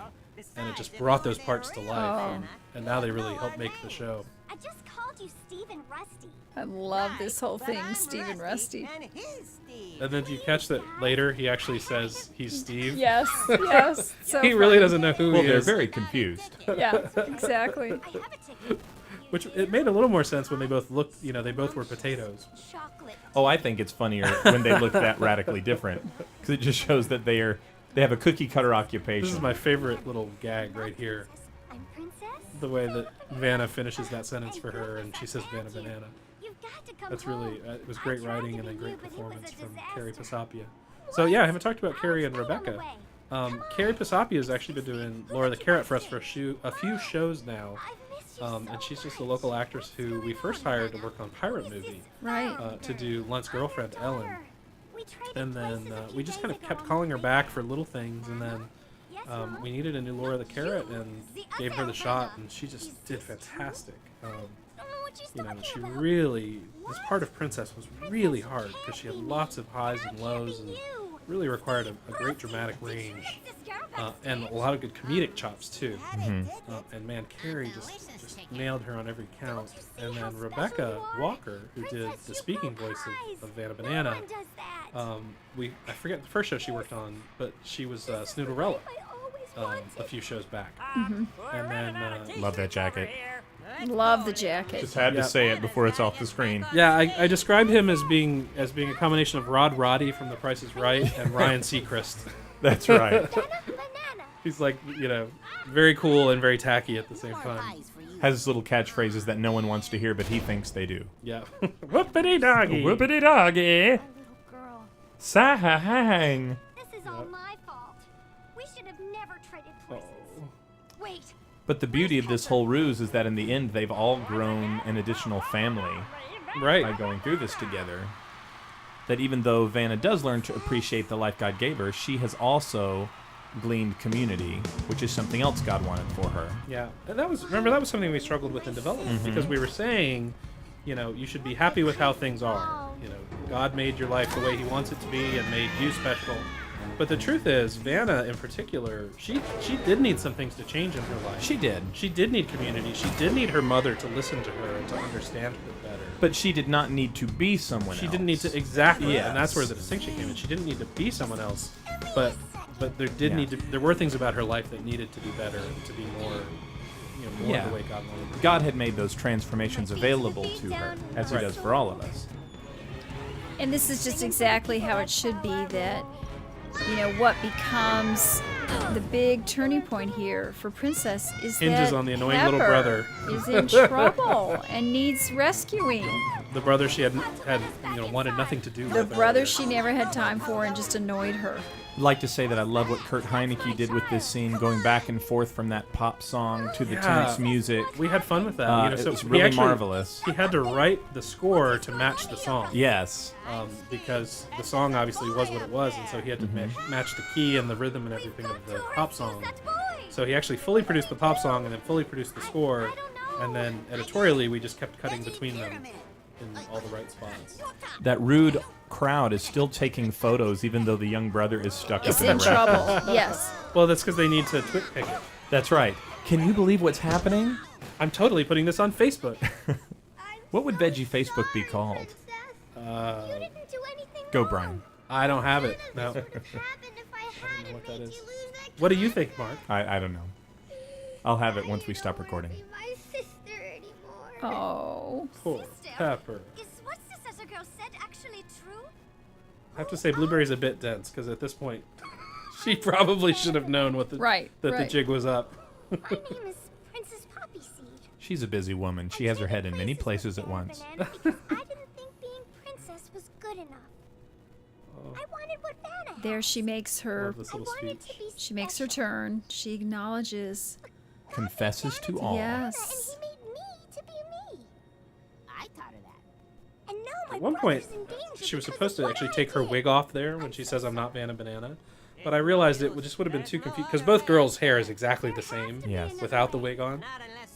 and it just brought those parts to life. And now they really help make the show. I just called you Steve and Rusty. I love this whole thing, Steve and Rusty. And then do you catch that later he actually says he's Steve? Yes. So He really funny. doesn't know who Well, he they're is. very confused. Yeah, exactly. I have a ticket. Which it made a little more sense when they both looked, they both were potatoes. Chocolate. Oh, I think it's funnier when they look that radically different, because it just shows that they have a cookie cutter occupation. This is my favorite little gag right here. I'm Princess. The way that Vanna finishes that sentence for her, and she says Vanna Banana. You've got to come That's home. really, it was great I tried writing to and a be great you, but it was performance a from disaster. Carrie Pasapia. So yeah, I haven't talked about Carrie and I'll stay on the Rebecca. way. Carrie Pasapia has actually been doing Laura the Carrot for us for a few shows now. I've missed you And so she's just a much. local actress who we first hired to work on Pirate Movie, Right. to do Lunt's girlfriend, Ellen. We traded And then places a few we just kind of days kept ago. calling her back for little things, and then Yes, Mom? we needed a new Laura the Carrot and gave her the shot, and she just did fantastic. I don't know what she's talking She about. really, this part of Princess was really hard because she had lots of highs and lows and really required a great dramatic range and a lot of good comedic chops too. And man, Carrie just nailed her on every count. And then Rebecca Walker, who did the speaking voice of Vanna Banana, No one does that. I forget the first show she worked on, but she was Snoodlerella I always a few shows back. Mm-hmm. And then Love that jacket. Love the jacket. Just had Yeah. to say it before it's off the screen. yeah, I described him as being a combination of Rod Roddy from The Price is Right and Ryan Seacrest. That's right. banana. He's like, very cool and very tacky at the same time. Has his little catchphrases that no one wants to hear, but he thinks they do. Yeah. Whoopity doggy. Whoopity doggy. Little girl. Sang. This is all my fault. We should have never traded places. Wait. But the beauty of this whole ruse is that in the end, they've all grown an additional family by Right. going through this together. That even though Vanna does learn to appreciate the life God gave her, she has also gleaned community, which is something else God wanted for her. Yeah. And that was something we struggled with in development because we were saying, you should be happy with how things are. God made your life the way He wants it to be and made you special. But the truth is, Vanna in particular, she did need some things to change in her life. She did. She did need community. She did need her mother to listen to her and to understand her better. But she did not need to be someone else. She didn't need to exactly, Yes. and that's where the distinction came in. She didn't need to be someone else, but there did Yeah. need to. There were things about her life that needed to be better, and to be more, more Yeah. the way God wanted. Her. God had made those transformations available to her, as He Right. does for all of us. And this is just exactly how it should be, that what becomes the big turning point here for Princess is Hinges that on the annoying little Pepper brother. is in trouble and needs rescuing. The brother she had wanted nothing to do The with. brother earlier. she never had time for and just annoyed her. I'd like to say that I love what Kurt Heineke did with this scene, going back and forth from that pop song to the Yeah. tense music. We had fun with that. It So was he really actually- marvelous. He had to write the score to match the song. Yes. Because the song obviously was what it was, and so he had to match the key and the rhythm and everything of the pop song. So he actually fully produced the pop song and then fully produced the score, and then editorially we just kept cutting between them in all the right spots. That rude crowd is still taking photos, even though the young brother is stuck Is up in in the rack. trouble. Yes. Well, that's because they need to twit pick it. That's right. Can you believe what's happening? I'm totally putting this on Facebook. What would Veggie Facebook be called? You didn't do anything Go, Brian. I don't have it. No. What would happen if I had know it? what that Made is. you lose that What do you think, Mark? I don't know. I'll have it once we I stop don't wanna recording. be my sister anymore. Oh. Poor Pepper. Is what this other girl said actually true? I have to say, Blueberry's a bit dense because at this point, she probably should have known what the the jig was up. My name is Princess Poppy Seed. She's a busy woman. She has her head in many places at once. Because I didn't think being princess was good enough. I wanted what Vanna had. There she makes her. Love this I little wanted speech. to be She makes her special. turn. She acknowledges. Confesses to all. Yes. And he made me to be me. I taught her that. And now my At one point, brother's in danger she was because supposed of to what actually I take her did. wig off there when she says, "I'm not Vanna Banana." But I realized it just would have been too confusing because both girls' hair is exactly the same Yes. without the wig on.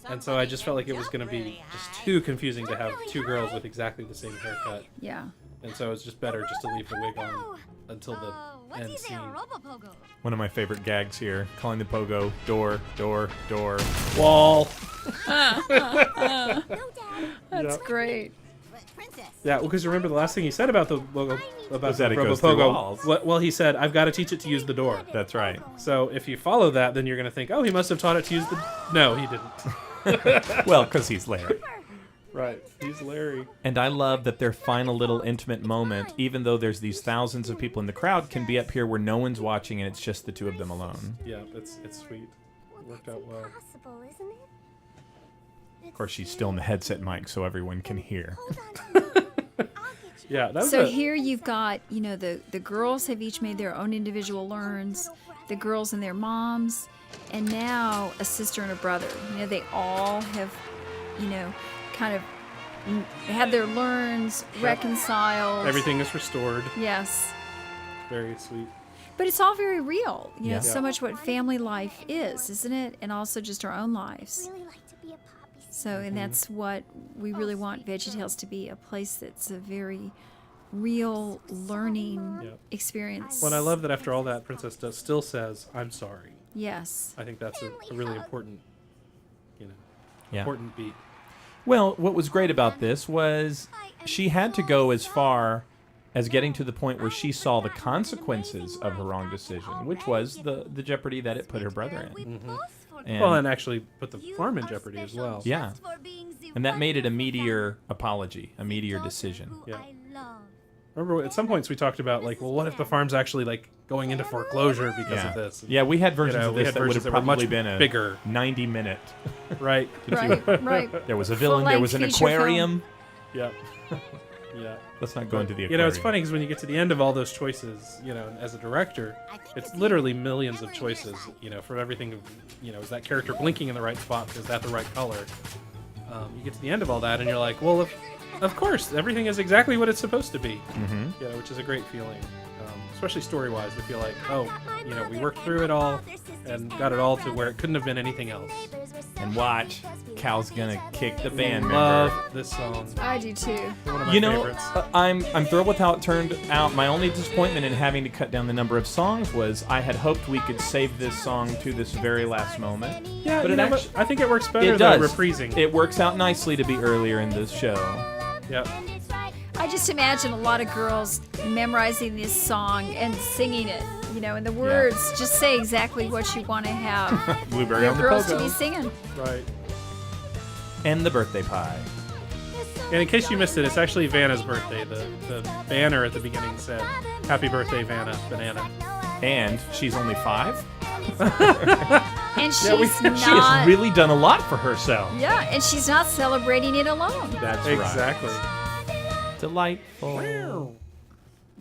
And so I just felt like it was going to be just too confusing to have two girls with exactly the same haircut. Yeah. And so it's just better just to leave the wig on until the end scene. One of my favorite gags here. Calling the pogo. Door, door, door. Wall. No, Dad. That's Yep. great. Princess. Yeah, because remember the last thing he said about the about Was the that it goes through Robopogo. walls. Well, he said, "I've got to teach it to use the door." That's right. So if you follow that, then you're going to think, "Oh, he must have taught it to use the." No, he didn't. Well, because he's Larry. Right, he's Larry. And I love that their final little intimate moment, even though there's these thousands of people in the crowd, can be up here where no one's watching and it's just the two of them alone. Yeah, it's sweet. Worked out well. Impossible, isn't it? Of course, she's still in the headset mic so everyone can hear. Hold on to me. I'll get you. Yeah, that was So a, here you've got, the girls have each made their own individual learns, the girls and their moms, and now a sister and a brother. They all have, kind of had their learns reconciled. everything is restored. Yes. Very sweet. But it's all very real. Yeah. It's so much what family life is, isn't it? And also just our own lives. Really like to be a poppy seed. So, and that's what we really want VeggieTales to be, a place that's a very real learning Yep. experience. Well, and I love that after all that, Princess still says, "I'm sorry." Yes. I think that's a really important, Yeah. important beat. Well, what was great about this was she had to go as far as getting to the point where she saw the consequences of her wrong decision, which was the jeopardy that it put her brother in. And, Well, and actually put the farm in jeopardy as well. yeah, and that made it a meteor apology, a meteor decision. Yeah. Remember, at some points we talked about, like, well, what if the farm's actually, like, going into foreclosure because Yeah. of this? Yeah, we had versions know, of we this had that would versions have that were probably much been a bigger. 90-minute. Right. Right. There was a villain, there was an Full-length feature aquarium. Yep. Yeah. Let's not go into the aquarium. It's funny because when you get to the end of all those choices, as a director, it's literally millions of choices, from everything, is that character blinking in the right spot? Is that the right color? You get to the end of all that and you're like, well, of course, everything is exactly what it's supposed to be, which is a great feeling, especially story-wise, to feel like, we worked through it all and got it all to where it couldn't have been anything else. And watch, Cal's gonna kick the band member. Love this song. I do too. One of my You know, favorites. I'm thrilled with how it turned out. My only disappointment in having to cut down the number of songs was I had hoped we could save this song to this very last moment. Yeah, but it I think it works better it than does. reprising. It works out nicely to be earlier in this show. Yep. I just imagine a lot of girls memorizing this song and singing it, and the words just say exactly what you want to have Blueberry your on the girls to pogo. be singing. Right. And the birthday pie. And in case you missed it, it's actually Vanna's birthday. The banner at the beginning said, "Happy birthday, Vanna, Banana." And she's only 5? And she's She not. has really done a lot for herself. Yeah, and she's not celebrating it alone. That's Exactly. right. Delightful.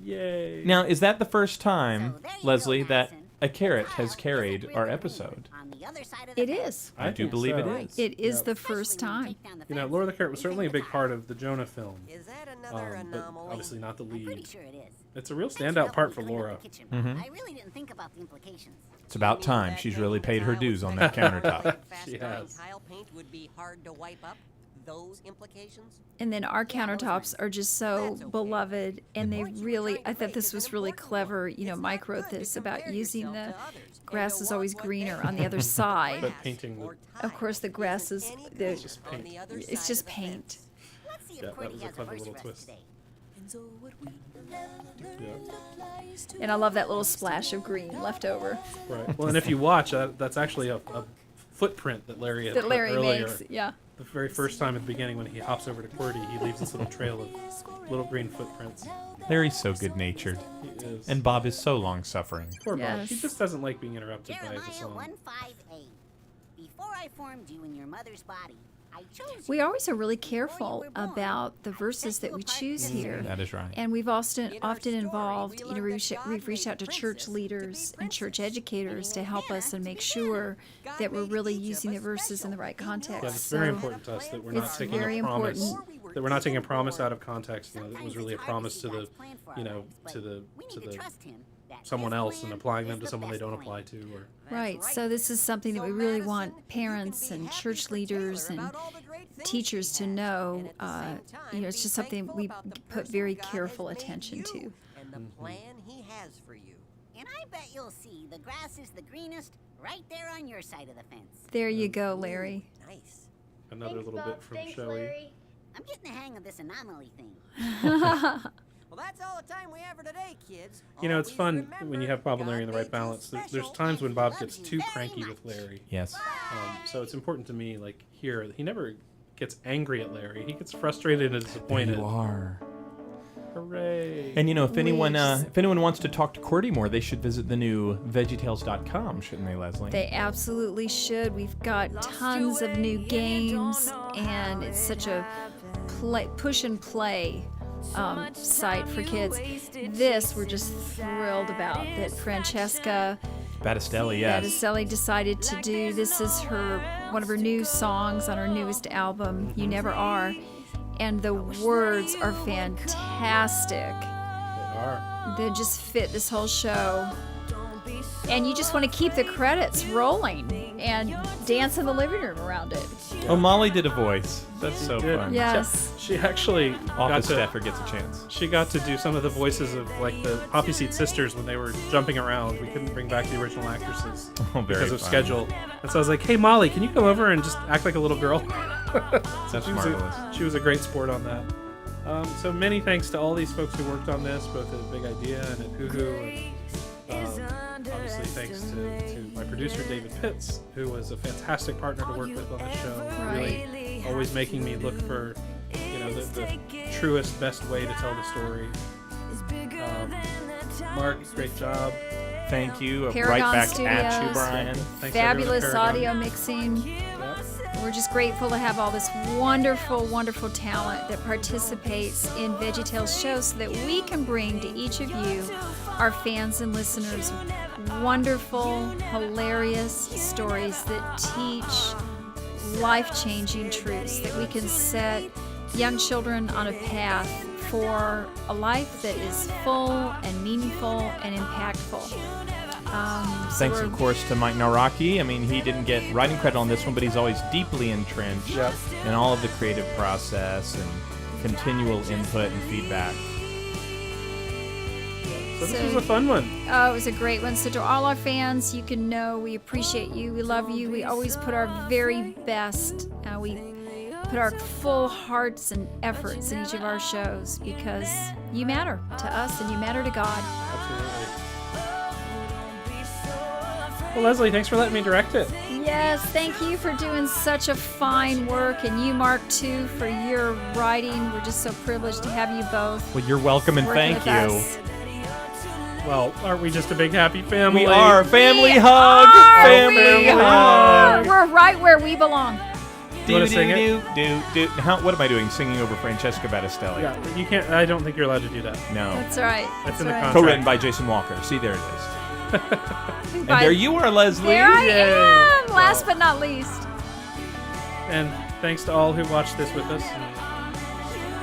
Yay. Now, is that the first time, So there you Leslie, go, that Madison. a carrot has carried our episode? On the other side of the It fence. is. I do think believe so. it is. It is Yep. the first Especially when you time. take down the fence. Laura the Carrot was You certainly a think big part of the Jonah film, Is that another but anomaly? obviously not the I'm pretty lead. sure it is. It's a real Thanks for standout helping part me for clean up Laura. the kitchen. Mhm. I really didn't think about the implications. It's about time. She's really paid her dues on that countertop. She Fast-drying has. tile paint would be hard to wipe up. Those implications? And then our countertops are just so beloved, and they really, I thought this was really clever. Mike wrote this about using the grass is always greener on the other side. But painting the Of course, the grass is, It's just paint. it's just paint. Let's see if Yeah, that Courtney was a has a clever verse little for us twist. today. And so what we Yeah. And I love that little splash of green left over Right. Well, and if you watch, that's actually a footprint that Larry had that put Larry earlier. makes. Yeah. The very first time at the beginning when he hops over to QWERTY, he leaves this little trail of little green footprints. Larry's so good-natured. He is. And Bob is so long-suffering. Poor Bob. Yes. He just doesn't like being interrupted by the Jeremiah song. 158. Before I formed you in your mother's body, I chose We you. always are really careful about the verses that we choose here. That is right. And we've often involved, we've reached out to church leaders and church educators to help us and make sure that we're really using the verses in the right context. Yeah, it's very important to us that we're not it's taking very a promise. important. That we're not taking a promise out of context. You know, that was really a promise to the, to the someone else and applying them to someone they don't apply to. Or Right. So this is something that we really want parents and church leaders and teachers to know. It's just something we put very careful attention to. And the plan he has for you. And I bet you'll see the grass is the greenest right there on your side of the fence. There you go, Larry. Nice. another little bit from Shelley. I'm getting the hang of this anomaly thing. Well, that's all the time we have for today, kids. You know, it's Always fun remember, when you have Bob and Larry in the right God made you balance. There's special times when and Bob he gets loves too you very cranky much. with Larry. Yes. So it's important to me, like here, he never gets angry at Larry. He gets frustrated and disappointed. You are. Hooray! And you know, if anyone Weeps. wants to talk to QWERTY more, they should visit the new VeggieTales.com, shouldn't they, Leslie? They absolutely should. We've got tons of new games, and it's such a push and play site for kids. This we're just thrilled about that Francesca Battistelli, yes. Battistelli decided to do. This is one of her new songs on her newest album, You Never Are, and the words are fantastic. They are. They just fit this whole show. And you just want to keep the credits rolling and dance in the living room around it. Oh, Molly did a voice. That's so did. fun. Yes. She actually got Office to, staffer gets a chance. she got to do some of the voices of like the Poppy Seed Sisters when they were jumping around. We couldn't bring back the original actresses Oh, very because of fun. schedule. And so I was like, hey, Molly, can you come over and just act like a little girl? That's she was marvelous. she was a great sport on that. So many thanks to all these folks who worked on this, both at Big Idea and at Hoo Hoo. And obviously thanks to my producer, David Pitts, who was a fantastic partner to work with on this show. Really always making me look for the truest, best way to tell the story. Mark, great job. Thank you. Paragon right back Studios. at you, Brian. Thanks to everyone at Fabulous Paragon. audio mixing. Yep. We're just grateful to have all this wonderful, wonderful talent that participates in VeggieTales shows so that we can bring to each of you, our fans and listeners, wonderful, hilarious stories that teach life-changing truths, that we can set young children on a path for a life that is full and meaningful and impactful. Thanks, we're- of course, to Mike Naraki. I mean, he didn't get writing credit on this one, but he's always deeply entrenched Yep. in all of the creative process and continual input and feedback. So this was a fun one. Oh, it was a great one. So to all our fans, you can know we appreciate you. We love you. We always put our very best. We put our full hearts and efforts in each of our shows because you matter to us and you matter to God. Absolutely. Well, Leslie, thanks for letting me direct it. Yes, thank you for doing such a fine work, and you, Mark, too, for your writing. We're just so privileged to have you both. Well, you're welcome and working thank with you. us. Well, aren't we just a big happy family? We are. Family We hug. are, Family we hug. are. We're right where we belong. You wanna sing it? What am I doing? Singing over Francesca Battistelli? Yeah, but you can't. I don't think you're allowed to do that. No. That's right. That's in the right. contract. Co-written by Jason Walker. See, there it is. And Bye. there you are, Leslie. There I Yay. am. Last but not least. And thanks to all who watched this with us. And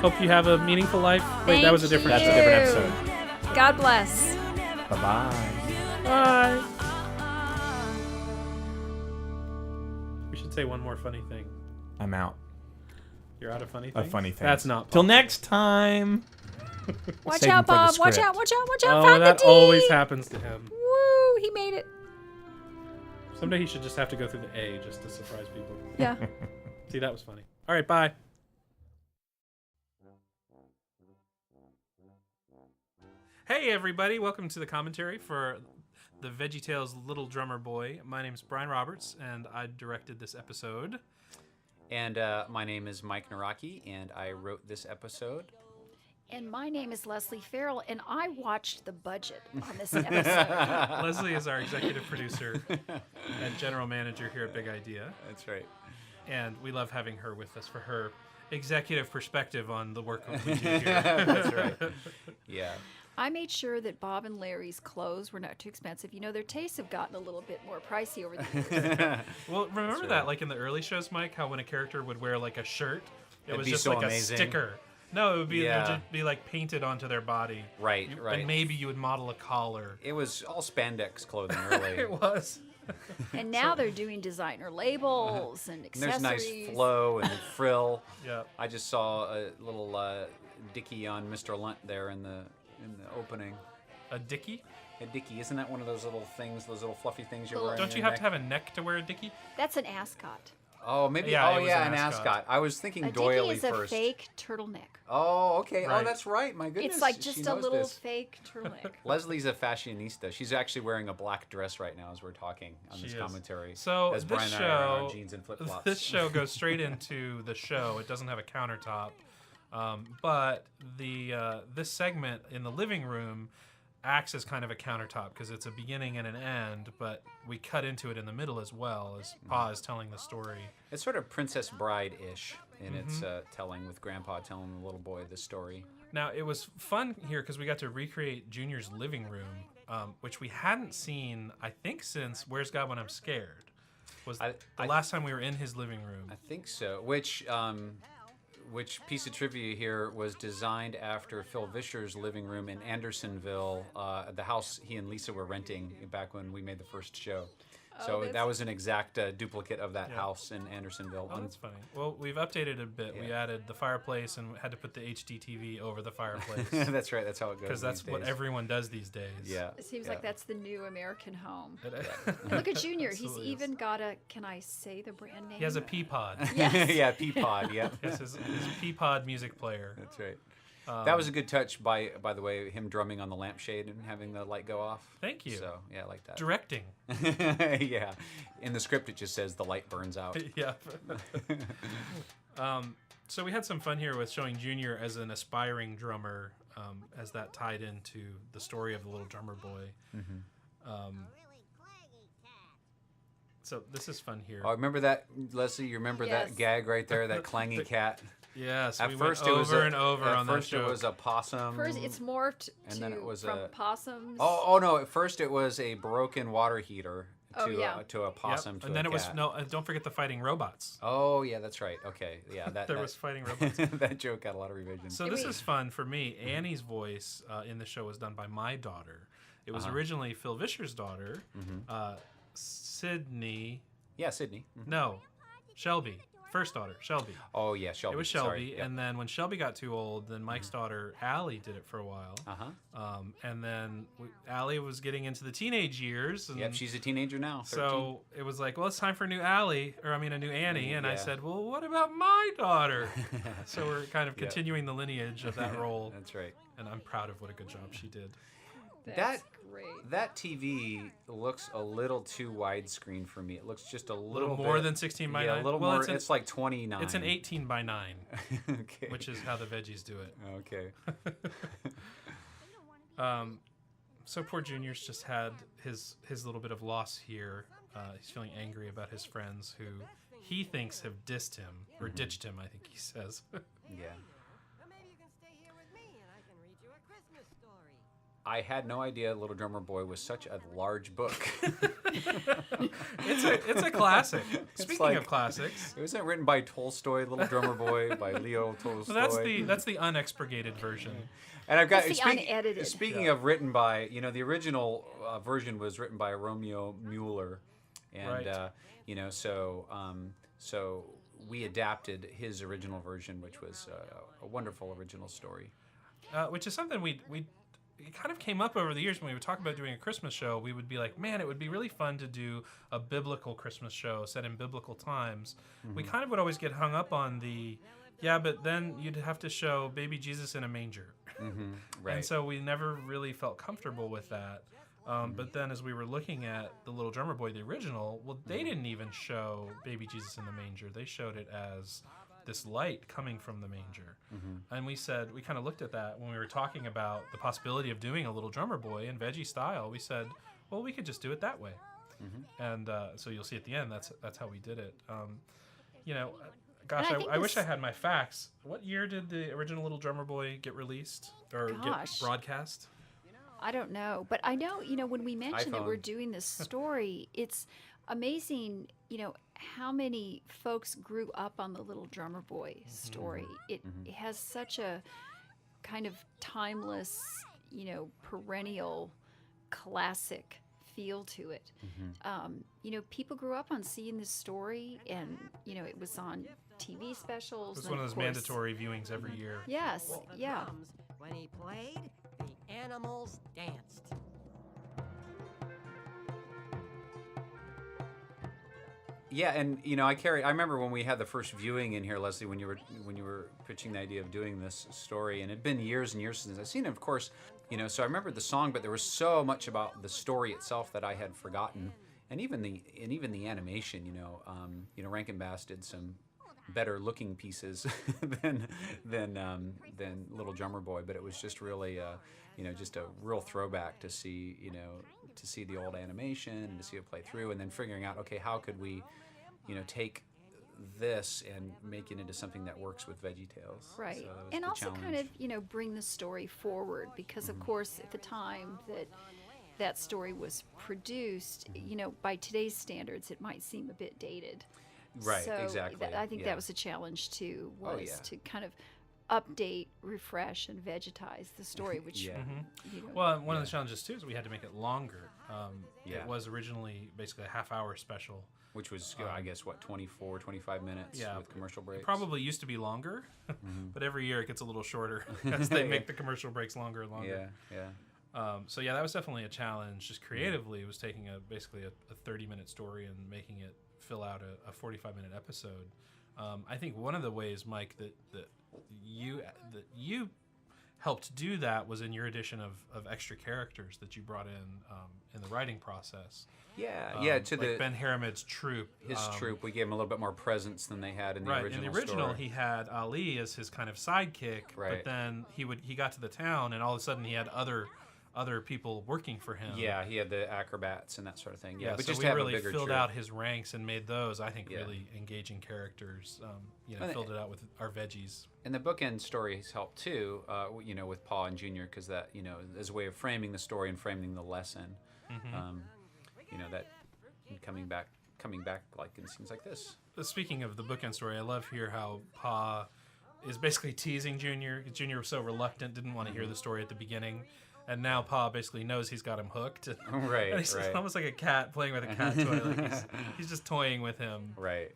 hope you have a meaningful life. Wait, that was a different That's show. a different episode. God bless. Bye-bye. Bye. We should say one more funny thing. I'm out. You're out of funny A things? funny thing. That's not Till possible. next time. Watch Save him out, for the Bob. Watch script. out, watch out, watch out. Oh, Found that the D. always happens to him. Woo, he made it. Someday he should just have to go through the A just to surprise people. Yeah. See, that was funny. All right, bye. Hey, everybody. Welcome to the commentary for the VeggieTales Little Drummer Boy. My name is Brian Roberts, and I directed this episode. And my name is Mike Naraki, and I wrote this episode. And my name is Leslie Farrell, and I watched the budget on this episode. Leslie is our executive producer and general manager here at Big Idea. That's right. And we love having her with us for her executive perspective on the work that we do here. That's right. Yeah. I made sure that Bob and Larry's clothes were not too expensive. You know, their tastes have gotten a little bit more pricey over the years. Well, remember right. that, like in the early shows, Mike, how when a character would wear like a shirt, it It'd was be just so like amazing. a sticker. No, it would be, Yeah. it would just be like painted onto their body. Right, right. And maybe you would model a collar. It was all spandex clothing, really. It was. And now they're doing designer labels and And there's accessories. nice flow and frill. Yeah. I just saw a little dicky on Mr. Lunt there in the opening. A dickie? A dicky, isn't that one of those little things, those little fluffy things you're wearing? Don't you have to have a neck to wear a dickie? That's an ascot. Oh, maybe. Yeah, it oh, was yeah, an an ascot. ascot. I was thinking A doily dickie is first. a fake turtleneck. Oh, okay. Right. Oh, that's right. My goodness. It's like she just a knows little this. fake turtleneck. Leslie's a fashionista. She's actually wearing a black dress right now as we're talking on She this is. commentary. So as this Brian and I are in our show, jeans and flip flops. this show goes straight into the show. It doesn't have a countertop, but the this segment in the living room acts as kind of a countertop because it's a beginning and an end, but we cut into it in the middle as well as Pa is telling the story. It's sort of Princess Bride-ish in its telling, with Grandpa telling the little boy the story. Now, it was fun here because we got to recreate Junior's living room, which we hadn't seen, I think, since Where's God When I'm Scared. Was the last time we were in his living room. I think so. Which piece of trivia here was designed after Phil Vischer's living room in Andersonville, the house he and Lisa were renting back when we made the first show. So that was an exact duplicate of that house in Andersonville. Oh, that's funny. Well, we've updated a bit. We added the fireplace and had to put the HD TV over the fireplace. That's right. That's how it goes. Because that's these what days. everyone does these days. Yeah. It seems like that's the new American home. It- And look at Junior. He's Absolutely is. even got a, can I say the brand name? He has a Peapod. Yeah, Peapod. Yeah. Yes, his Peapod music player. That's right. That was a good touch, by the way, him drumming on the lampshade and having the light go off. Thank you. So, yeah, I like that. Directing. Yeah. In the script, it just says the light burns out. Yeah. So we had some fun here with showing Junior as an aspiring drummer, as that tied into the story of the little drummer boy. So this is fun here. Oh, remember that, Leslie? You remember Yes. that gag right there, that clangy cat? Yes, At we first, went it was over and over on that first it joke. was a possum. First, it's morphed And then it was from a- possums. Oh no! At first, it was a broken water heater to Oh, yeah. to a Yep. possum to And a then it was cat. don't forget the fighting robots. Oh yeah, that's right. Okay, yeah, that There that, was fighting robots. that joke got a lot of revisions. So this Wait. is fun for me. Annie's voice in the show was done by my daughter. It was originally Phil Vischer's daughter, Sydney. Yeah, Sydney. Mhm. No, Shelby. First daughter, Shelby. Oh yeah, Shelby. It was Sorry. Shelby, Yep. and then when Shelby got too old, then Mike's daughter Allie did it for a while. And then Allie was getting into the teenage years. And Yep, she's a teenager now. 13. so it was like, well, it's time for a new Annie. And I Yeah. said, well, what about my daughter? So we're kind of continuing the lineage of that role, That's right. and I'm proud of what a good job she did. That's great. That TV looks a little too widescreen for me. It looks just a A little little more bit- than 16 by 9. Yeah, a little well, more. It's, It's like 29. it's an 18 by 9, Okay. which is how the veggies do it. Okay. So poor Junior's just had his little bit of loss here. He's feeling angry about his friends who he thinks have dissed him or ditched him, I think he says. Yeah. Or maybe you can stay here with me and I can read you a Christmas story. I had no idea Little Drummer Boy was such a large book. It's a classic. Speaking like- of classics, It wasn't written by Tolstoy, Little Drummer Boy, by Leo Tolstoy. well, that's the unexpurgated version. And I've got It's the unedited. Speaking of written by, the original version was written by Romeo Mueller, and Right. so we adapted his original version, which was a wonderful original story. Which is something we it kind of came up over the years when we would talk about doing a Christmas show. We would be like, man, it would be really fun to do a biblical Christmas show set in biblical times. We kind of would always get hung up on the Yeah, but then you'd have to show baby Jesus in a manger. Right. And so we never really felt comfortable with that. But then as we were looking at The Little Drummer Boy, the original, well, they didn't even show baby Jesus in the manger. They showed it as this light coming from the manger. And we kind of looked at that when we were talking about the possibility of doing a Little Drummer Boy in veggie style. We said, well, we could just do it that way. And so you'll see at the end, that's how we did it. Gosh, I wish I had my facts. What year did the original Little Drummer Boy get released or get broadcast? I don't know, but I know, when we mentioned that we're iPhone. doing this story, it's amazing, how many folks grew up on the Little Drummer Boy story. It has such a kind of timeless, perennial classic feel to it. People grew up on seeing this story, and, it was on TV specials. It was and one of those course- mandatory viewings every year. Yes, yeah. When he played, the animals danced. Yeah, and I remember when we had the first viewing in here, Leslie, when you were pitching the idea of doing this story, and it'd been years and years since I've seen it, of course, so I remembered the song, but there was so much about the story itself that I had forgotten, and even the animation, Rankin Bass did some better looking pieces than Little Drummer Boy, but it was just really just a real throwback to see the old animation and to see it play through, and then figuring out, okay, how could we take this and make it into something that works with VeggieTales. Right. So that was And the also challenge. kind of, bring the story forward because, of course, at the time that story was produced, by today's standards, it might seem a bit dated. Right, So exactly. I think yeah. that was a challenge, too, was yeah. to kind of update, refresh, and vegetize the story, which, Yeah. Well, one of the challenges, too, is we had to make it longer. Yeah. It was originally basically a half-hour special. Which was, I guess, 24, 25 minutes Yeah. with commercial breaks. It probably used to be longer, but every year it gets a little shorter as they make the commercial breaks longer and longer. Yeah. So that was definitely a challenge. Just creatively, it was taking basically a 30-minute story and making it fill out a 45-minute episode. I think one of the ways, Mike, that you helped do that was in your addition of extra characters that you brought in the writing process. Yeah, to like the Ben Haramid's troupe. his troupe, we gave him a little bit more presence than they had in the Right. original In the original, story. he had Ali as his kind of sidekick, Right. but then he got to the town, and all of a sudden he had other people working for him. Yeah, he had the acrobats and that sort of thing. Yeah, but so just we to have really a bigger filled troupe. out his ranks and made those, I think, Yeah. really engaging characters. And Filled it out with our veggies. And the bookend stories helped too, with Paul and Junior, because that, as a way of framing the story and framing the lesson. That coming back like in scenes like this. Speaking of the bookend story, I love here how Pa is basically teasing Junior. Junior was so reluctant, didn't want to hear the story at the beginning. And now Pa basically knows he's got him hooked. Right, And he's right. almost like a cat playing with a cat toy. Like he's just toying with him. Right.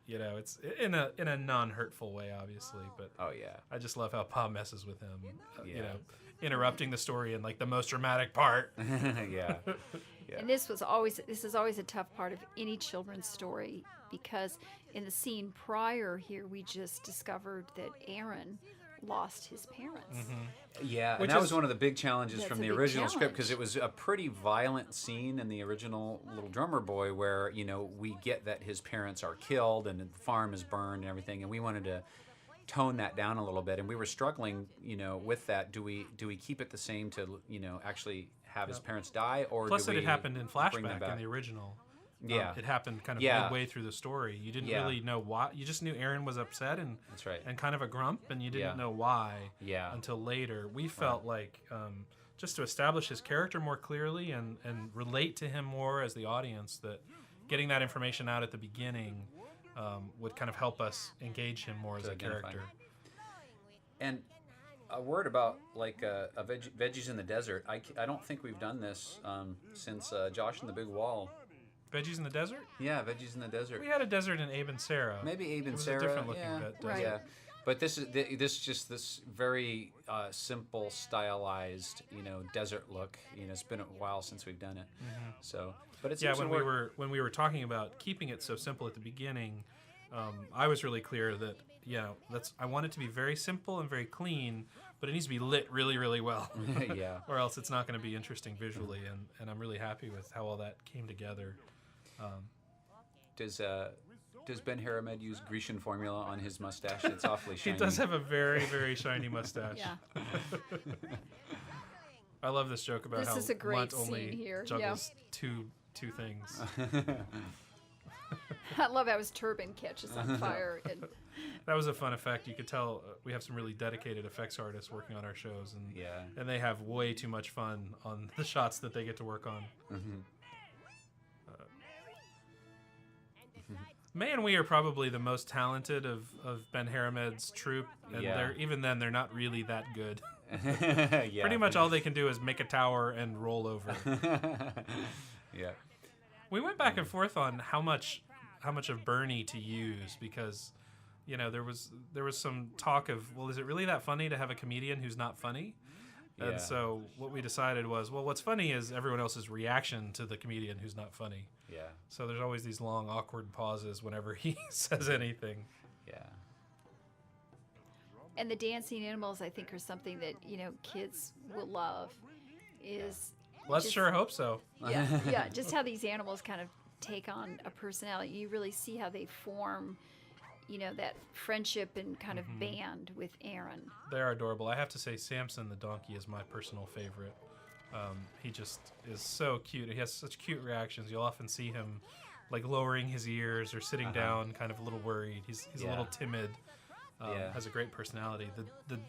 It's in a non-hurtful way, obviously, but Oh yeah. I just love how Pa messes with him. Yeah. Interrupting the story in like the most dramatic part. Yeah. And this is always a tough part of any children's story because in the scene prior here, we just discovered that Aaron lost his parents. Yeah, Which and that is- was one of the big challenges That's from a the big original script, because challenge. it was a pretty violent scene in the original Little Drummer Boy where, we get that his parents are killed and the farm is burned and everything, and we wanted to tone that down a little bit, and we were struggling, with that. Do we keep it the same to, actually have his parents die, or Plus, do that we it happened in bring them flashback back? in the original. Yeah. It happened kind of Yeah. midway through the story. You didn't Yeah. really know why. You just knew Aaron was upset and That's right. and kind of a grump, and you didn't Yeah. know why Yeah. until later. We felt like just to establish his character more clearly and relate to him more as the audience, that getting that information out at the beginning would kind of help us engage him more as To a identify. character. And a word about veggies in the desert. I don't think we've done this since Josh and the Big Wall. Veggies in the desert? Yeah, veggies in the desert. We had a desert in Abe and Sarah. Maybe Abe It and was Sarah. a different looking yeah. desert. Right. Yeah, but this is just this very simple, stylized, desert look. It's been a while since we've done it. So, but it's Yeah, when we were talking about keeping it so simple at the beginning, I was really clear that I want it to be very simple and very clean, but it needs to be lit really, really well. Yeah. Or else it's not going to be interesting visually, and I'm really happy with how all that came together. Does Ben Haramed use Grecian formula on his mustache? It's awfully He shiny. does have a very, very shiny mustache. Yeah. I love this joke about This how is a great Lunt scene only here, juggles two things. I love how his turban catches on fire. That was a fun effect. You could tell we have some really dedicated effects artists working on our shows, and they have way too much fun on the shots that they get to work on. May and we are probably the most talented of Ben Haramed's troupe, and even then they're not really that good. Yeah. Pretty much all they can do is make a tower and roll over. Yeah. We went back and forth on how much of Bernie to use, because there was some talk of, well, is it really that funny to have a comedian who's not funny? Yeah. And so what we decided was, well, what's funny is everyone else's reaction to the comedian who's not funny. Yeah. So there's always these long, awkward pauses whenever he says anything. Yeah. And the dancing animals, I think, are something that kids will love. Let's just- sure hope so. Yeah, just how these animals kind of take on a personality. You really see how they form, that friendship and kind of band with Aaron. They're adorable. I have to say, Samson the donkey is my personal favorite. He just is so cute. He has such cute reactions. You'll often see him like lowering his ears or sitting down, kind of a little worried. He's a little timid. Has a great personality. The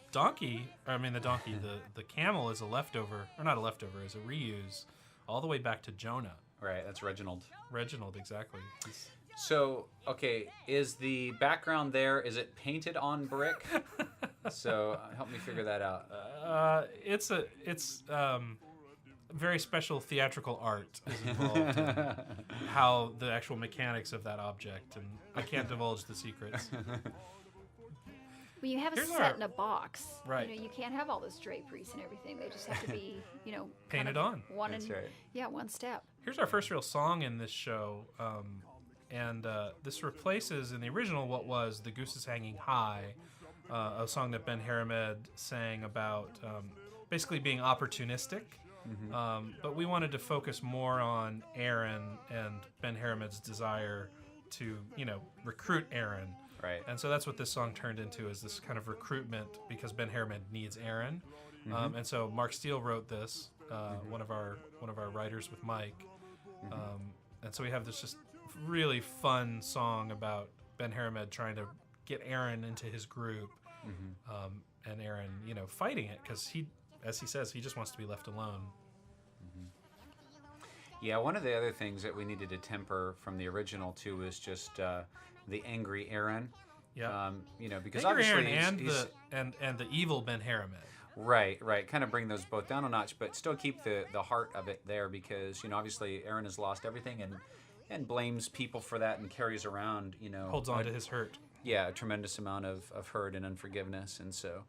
camel is a leftover, or not a leftover, is a reuse, all the way back to Jonah. Right, that's Reginald. Reginald, exactly. So, okay, is the background there, is it painted on brick? So, help me figure that out. It's very special theatrical art is involved in how the actual mechanics of that object, and I can't divulge the secrets. Well, you have Here's a set in a box. Right. You can't have all those draperies and everything. They just have to be, Painted kind of on. That's right. Yeah, one step. Here's our first real song in this show, and this replaces in the original what was "The Goose is Hanging High," a song that Ben Haramed sang about basically being opportunistic. But we wanted to focus more on Aaron and Ben Haramed's desire to, recruit Aaron. Right. And so that's what this song turned into, is this kind of recruitment because Ben Haramed needs Aaron. And so Mark Steele wrote this, one of our writers with Mike. And so we have this just really fun song about Ben Haramed trying to get Aaron into his group, and Aaron, fighting it because he, as he says, he just wants to be left alone. Yeah, one of the other things that we needed to temper from the original too was just the angry Aaron. Yeah. Because Angry obviously Aaron he's and the evil Ben Haramed. Right. Kind of bring those both down a notch, but still keep the heart of it there because obviously Aaron has lost everything and blames people for that and carries around Holds on to his hurt. Yeah, a tremendous amount of hurt and unforgiveness, and so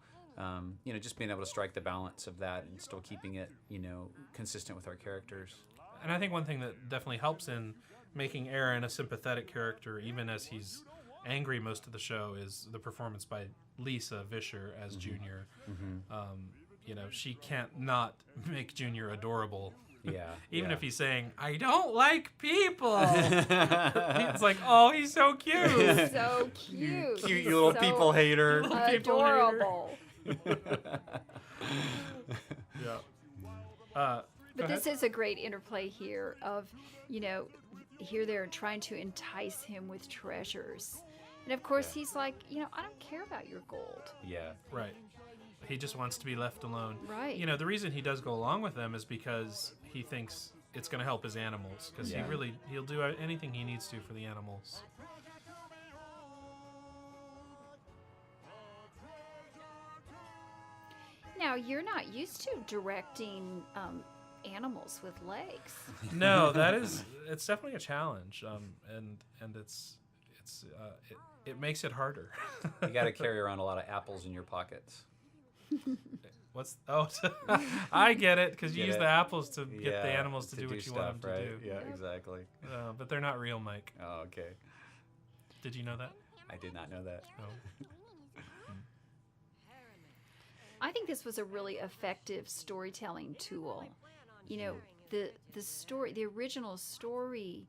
just being able to strike the balance of that and still keeping it consistent with our characters. And I think one thing that definitely helps in making Aaron a sympathetic character, even as he's angry most of the show, is the performance by Lisa Vischer as Junior. She can't not make Junior adorable. Yeah. Even if he's saying, "I don't like people," it's like, oh, he's so cute. He's so cute. Cute He's little so people hater. Adorable. Yeah. But this is a great interplay here of, here they're trying to entice him with treasures. And of course he's like, I don't care about your gold. Yeah. Right. He just wants to be left alone. Right. The reason he does go along with them is because he thinks it's going to help his animals. Because he'll do anything he needs to for the animals. Now, you're not used to directing animals with legs. No, it's definitely a challenge. And it makes it harder. You got to carry around a lot of apples in your pockets. I get it, because you Get use it? the apples to get the animals to do what you stuff, want them right? to do. Yeah, exactly. But they're not real, Mike. Oh, okay. Did you know that? I did not know that. No. I think this was a really effective storytelling tool. You know, the original story,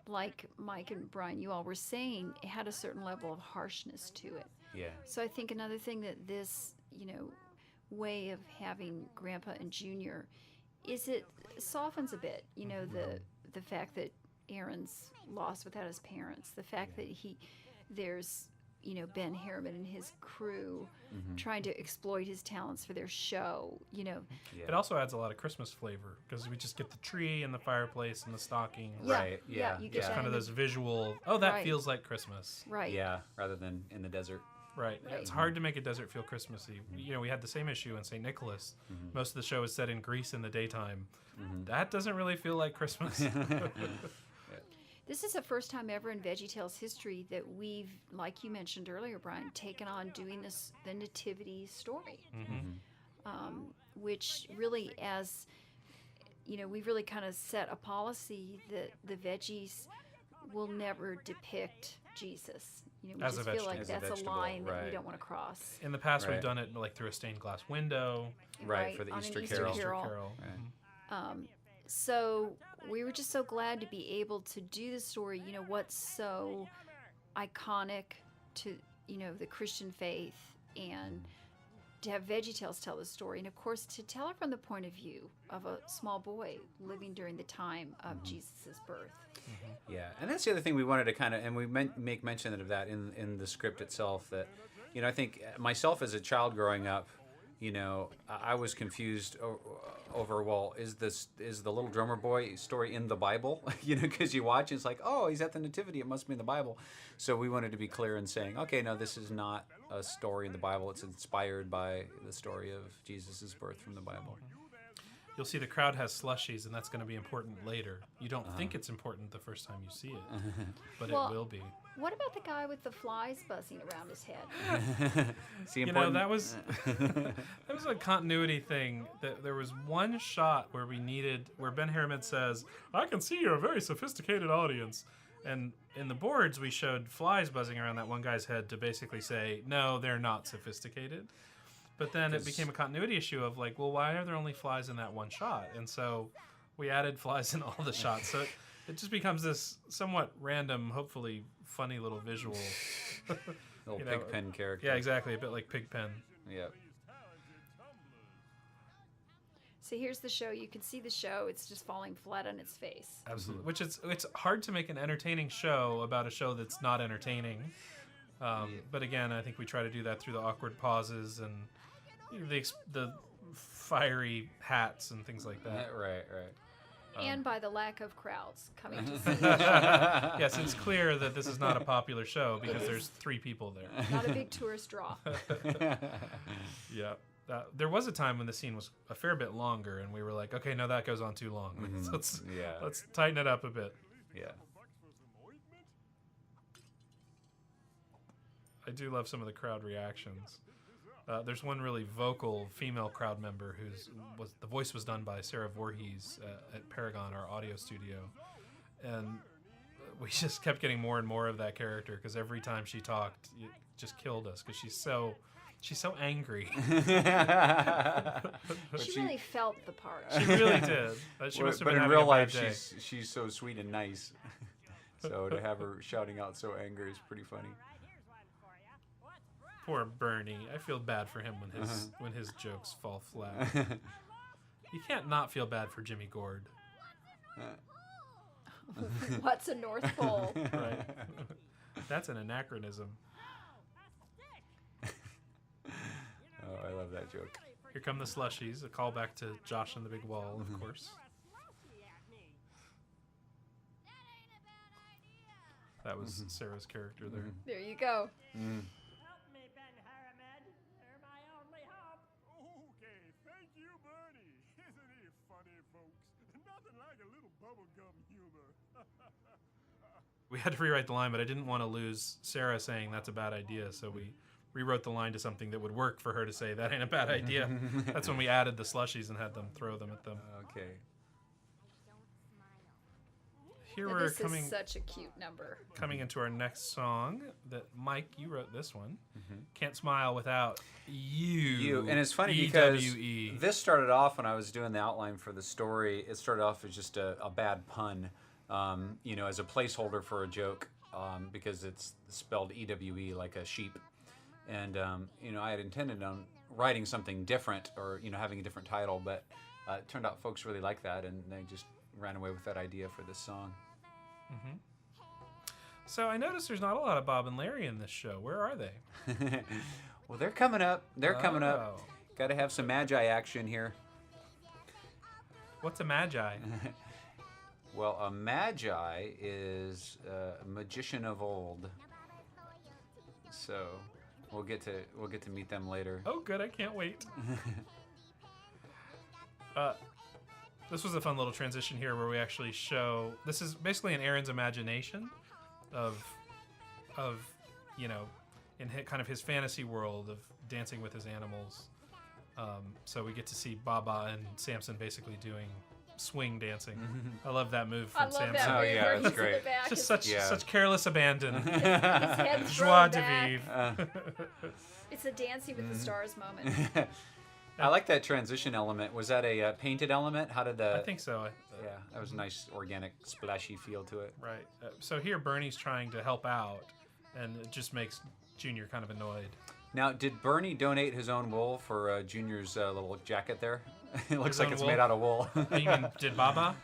like Mike and Brian, you all were saying, it had a certain level of harshness to it. Yeah. So I think another thing that this, way of having Grandpa and Junior is it softens a bit. You know, the fact that Aaron's lost without his parents, the fact that there's Ben Harriman and his crew trying to exploit his talents for their show. It also adds a lot of Christmas flavor because we just get the tree and the fireplace and the stocking. Right. Yeah. You get Just that kind of in those visual. Oh, that Right. feels like Christmas. right. Yeah. Rather than in the desert. Right. It's hard to make a desert feel Christmassy. We had the same issue in St. Nicholas. Most of the show is set in Greece in the daytime. That doesn't really feel like Christmas. This is the first time ever in VeggieTales history that we've, like you mentioned earlier, Brian, taken on doing the nativity story, which really, we've really kind of set a policy that the veggies will never depict Jesus. We As a just feel like vegetable. As a that's a vegetable, line that we right. don't want to cross. In the past, we've Right. done it like through a stained glass window. Right, for the on an Easter Easter Carol. Carol. Right. So we were just so glad to be able to do the story, what's so iconic to, the Christian faith, and to have VeggieTales tell the story. And of course, to tell it from the point of view of a small boy living during the time of Jesus' birth. Yeah, and that's the other thing we wanted to kind of, and we make mention of that in the script itself. That, I think myself as a child growing up, I was confused over, well, is the little drummer boy story in the Bible? Because you watch, it's like, oh, he's at the nativity, it must be in the Bible. So we wanted to be clear in saying, okay, no, this is not a story in the Bible. It's inspired by the story of Jesus' birth from the Bible. You'll see the crowd has slushies, and that's going to be important later. You don't think it's important the first time you see it, but Well, it will be. What about the guy with the flies buzzing around his head? See, That was a continuity thing. That there was one shot where where Ben Harriman says, "I can see you're a very sophisticated audience," and in the boards we showed flies buzzing around that one guy's head to basically say, "No, they're not sophisticated." But then it became a continuity issue of like, well, why are there only flies in that one shot? And so we added flies in all the shots. So it just becomes this somewhat random, hopefully funny little visual. little Pigpen character. Yeah, exactly. A bit like Pigpen. Yep. So here's the show. You can see the show. It's just falling flat on its face. Absolutely. Which it's hard to make an entertaining show about a show that's not entertaining. But again, I think we try to do that through the awkward pauses and the fiery hats and things like that. Right. And by the lack of crowds coming to see the show. Yes, it's clear that this is not a popular show because there's 3 people there. Not a big tourist draw. Yeah. There was a time when the scene was a fair bit longer, and we were like, okay, no, that goes on too long. Let's tighten it up a bit. Yeah. I do love some of the crowd reactions. There's one really vocal female crowd member the voice was done by Sarah Voorhees at Paragon, our audio studio, and we just kept getting more and more of that character because every time she talked, it just killed us because she's so angry. She really felt the part. She really did. She must have But been in having real a bad life, day. she's so sweet and nice. So to have her shouting out so angry is pretty funny. Poor Bernie. I feel bad for him when his jokes fall flat. You can't not feel bad for Jimmy Gord. What's a North Pole? Right. That's an anachronism. Oh, I love that joke. Here come the slushies, a callback to Josh and the Big Wall, of course. That was Sarah's character there. There you go. Help me, Ben Harriman. You're my only hope. Okay, thank you, Bernie. Isn't he funny, folks? Nothing like a little bubblegum humor. We had to rewrite the line, but I didn't want to lose Sarah saying that's a bad idea, so we rewrote the line to something that would work for her to say that ain't a bad idea. That's when we added the slushies and had them throw them at them. Okay. here Yeah, we're this coming is such a cute number. into our next song. That Mike, you wrote this one. Can't smile without you. And it's funny because E-W-E. this started off when I was doing the outline for the story. It started off as just a bad pun, as a placeholder for a joke, because it's spelled E-W-E like a sheep. And, I had intended on writing something different or, having a different title, but it turned out folks really liked that, and they just ran away with that idea for this song. So I noticed there's not a lot of Bob and Larry in this show. Where are they? Well, they're coming up. They're coming Oh. up. Got to have some magi action here. What's a magi? Well, a magi is a magician of old. So we'll get to meet them later. Oh, good. I can't wait. This was a fun little transition here where we actually show. This is basically an Aaron's imagination of in kind of his fantasy world of dancing with his animals. So we get to see Baba and Samson basically doing swing dancing. I love that move from I love Samson. that Oh, move yeah, where that's he's in great. the back. Just his such careless abandon. head's Joie thrown de back. vivre. It's a Dancing with the Stars moment. I like that transition element. Was that a painted element? How did the? I think so. Yeah, that was a nice organic, splashy feel to it. Right. So here Bernie's trying to help out, and it just makes Junior kind of annoyed. Now, did Bernie donate his own wool for Junior's little jacket there? It looks His like own it's wool? made out of wool. Oh, you mean did Baba?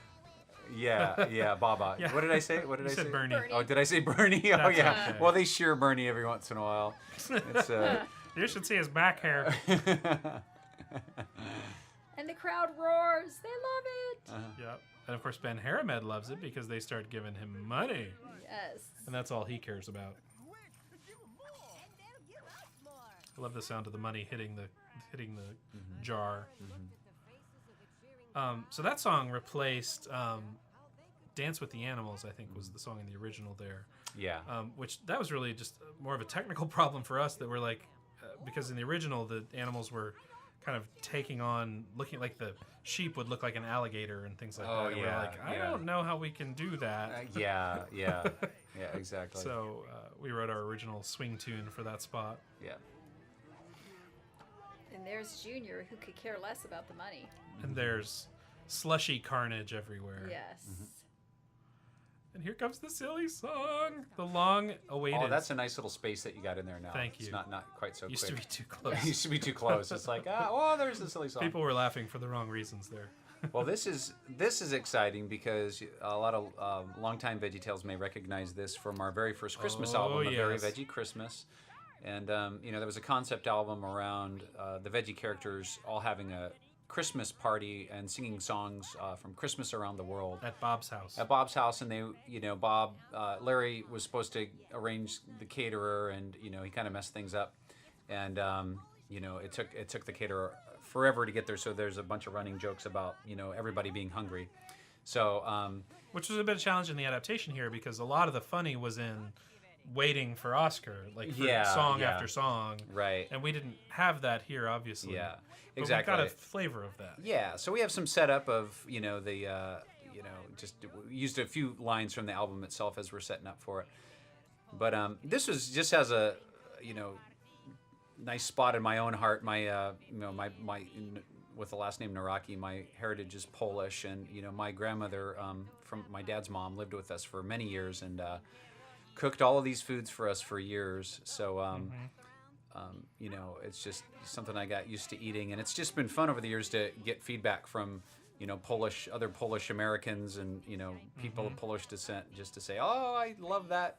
yeah, Baba. Yeah. What did I say? What did You I said say? Bernie. Bernie. Oh, did I say Bernie? Oh, That's yeah. okay. Well, they shear Bernie every once in a while. It's You should see his back hair. And the crowd roars. They love it. Yep. And of course Ben Haramed loves it because they start giving him money, Yes. and that's all he cares about. I love the sound of the money hitting the jar. So that song replaced "Dance with the Animals." I think was the song in the original there. yeah. Which that was really just more of a technical problem for us that we're like, because in the original the animals were kind of taking on, looking like the sheep would look like an alligator and things like Oh, that. And yeah, we're like, I yeah. don't know how we can do that. Yeah, exactly. So we wrote our original swing tune for that spot. yeah. And there's Junior, who could care less about the money. And there's slushy carnage everywhere. Yes. And here comes the silly song, the long awaited. Oh, that's a nice little space that you got in there now. Thank It's you. not quite so used quick. to be too close. It used to be too close. It's like, there's the silly song. People were laughing for the wrong reasons there. Well, this is exciting because a lot of longtime VeggieTales may recognize this from our very first Christmas album, A Very yes. Veggie Christmas. And, there was a concept album around the veggie characters all having a Christmas party and singing songs from Christmas around the world. At Bob's house. At Bob's house, and they, Larry was supposed to arrange the caterer, and he kind of messed things up, and it took the caterer forever to get there. So there's a bunch of running jokes about everybody being hungry. So Which was a bit of a challenge in the adaptation here because a lot of the funny was in waiting for Oscar, like for song after song. Right. And we didn't have that here, obviously. Yeah, But exactly. we got a flavor of that. Yeah, so we have some setup of just we used a few lines from the album itself as we're setting up for it. But this was just as a nice spot in my own heart. My with the last name Naraki, my heritage is Polish, and my grandmother from my dad's mom lived with us for many years and cooked all of these foods for us for years. So it's just something I got used to eating, and it's just been fun over the years to get feedback from other Polish Americans and people of Polish descent, just to say, oh, I love that.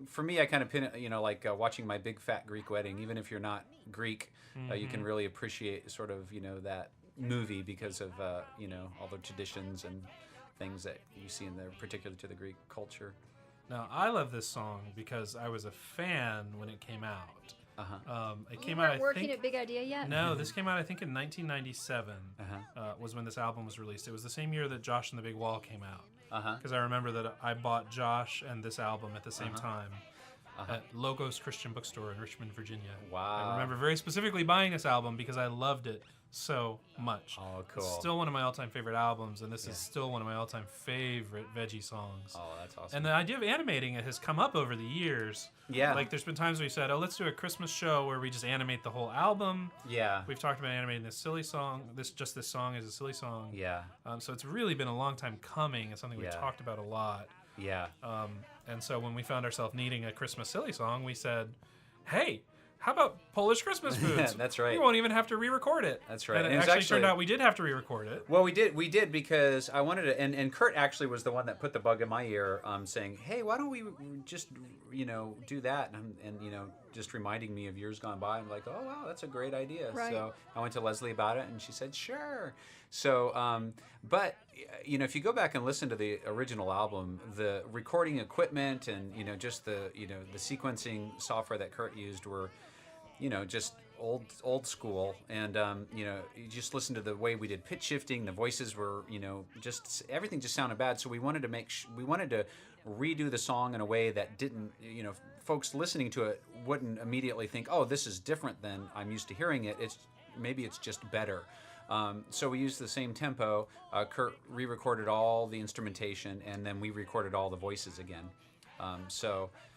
For me, I kind of pin it, like watching My Big Fat Greek Wedding. Even if you're not Greek, you can really appreciate sort of that movie because of all the traditions and things that you see in there, particular to the Greek culture. Now, I love this song because I was a fan when it came out. It You came weren't out, I working think. at Big Idea yet? No, this came out, I think, in 1997 was when this album was released. It was the same year that Josh and the Big Wall came out. Because I remember that I bought Josh and this album at the same time. at Logos Christian Bookstore in Richmond, Virginia. Wow. I remember very specifically buying this album because I loved it so much. Oh, cool. It's still one of my all-time favorite albums, and this is still one of my all-time favorite Veggie songs. Oh, that's awesome. And the idea of animating it has come up over the years. Yeah. Like, there's been times we said, oh, let's do a Christmas show where we just animate the whole album. Yeah. We've talked about animating this silly song. This song is a silly song. Yeah. So it's really been a long time coming. It's something we've talked about a lot. Yeah. And so when we found ourselves needing a Christmas silly song, we said, hey, how about Polish Christmas foods? That's right. We won't even have to re-record it. That's right. And it And it was actually turned out we did have to re-record it. Well, we did because I wanted to, and Kurt actually was the one that put the bug in my ear, saying, "Hey, why don't we just, do that?" And just reminding me of years gone by. I'm like, "Oh wow, that's a great idea." Right. So I went to Leslie about it, and she said, "Sure." So, but if you go back and listen to the original album, the recording equipment and just the the sequencing software that Kurt used were, just old school, and you just listen to the way we did pitch shifting. The voices were, just everything just sounded bad. So we wanted to we wanted to redo the song in a way that didn't, folks listening to it wouldn't immediately think, oh, this is different than I'm used to hearing it. Maybe it's just better. So we used the same tempo. Kurt re-recorded all the instrumentation, and then we recorded all the voices again.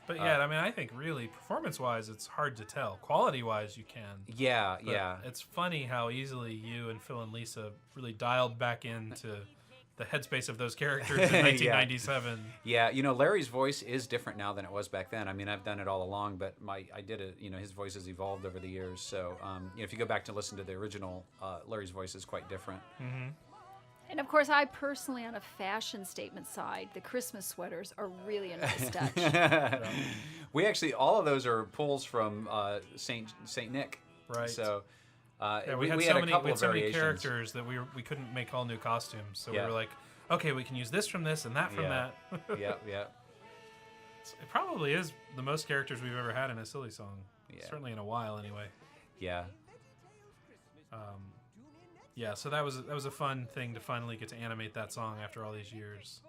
But yeah, I mean, I think really performance-wise, it's hard to tell. Quality-wise, you can. Yeah, But yeah. It's funny how easily you and Phil and Lisa really dialed back into the headspace of those characters in 1997. Yeah, Larry's voice is different now than it was back then. I mean, I've done it all along, but I did it. His voice has evolved over the years. So, if you go back to listen to the original, Larry's voice is quite different. Mm-hmm. And of course, I personally, on a fashion statement side, the Christmas sweaters are really a nice touch. We actually, all of those are pulls from Saint Nick. Right. So we had had so a couple of many variations. characters that we couldn't make all new costumes. So Yeah. we were like, okay, we can use this from this and that from that. Yeah. It probably is the most characters we've ever had in a silly song. Yeah. Certainly in a while, anyway. Yeah. Yeah, so that was a fun thing to finally get to animate that song after all these years.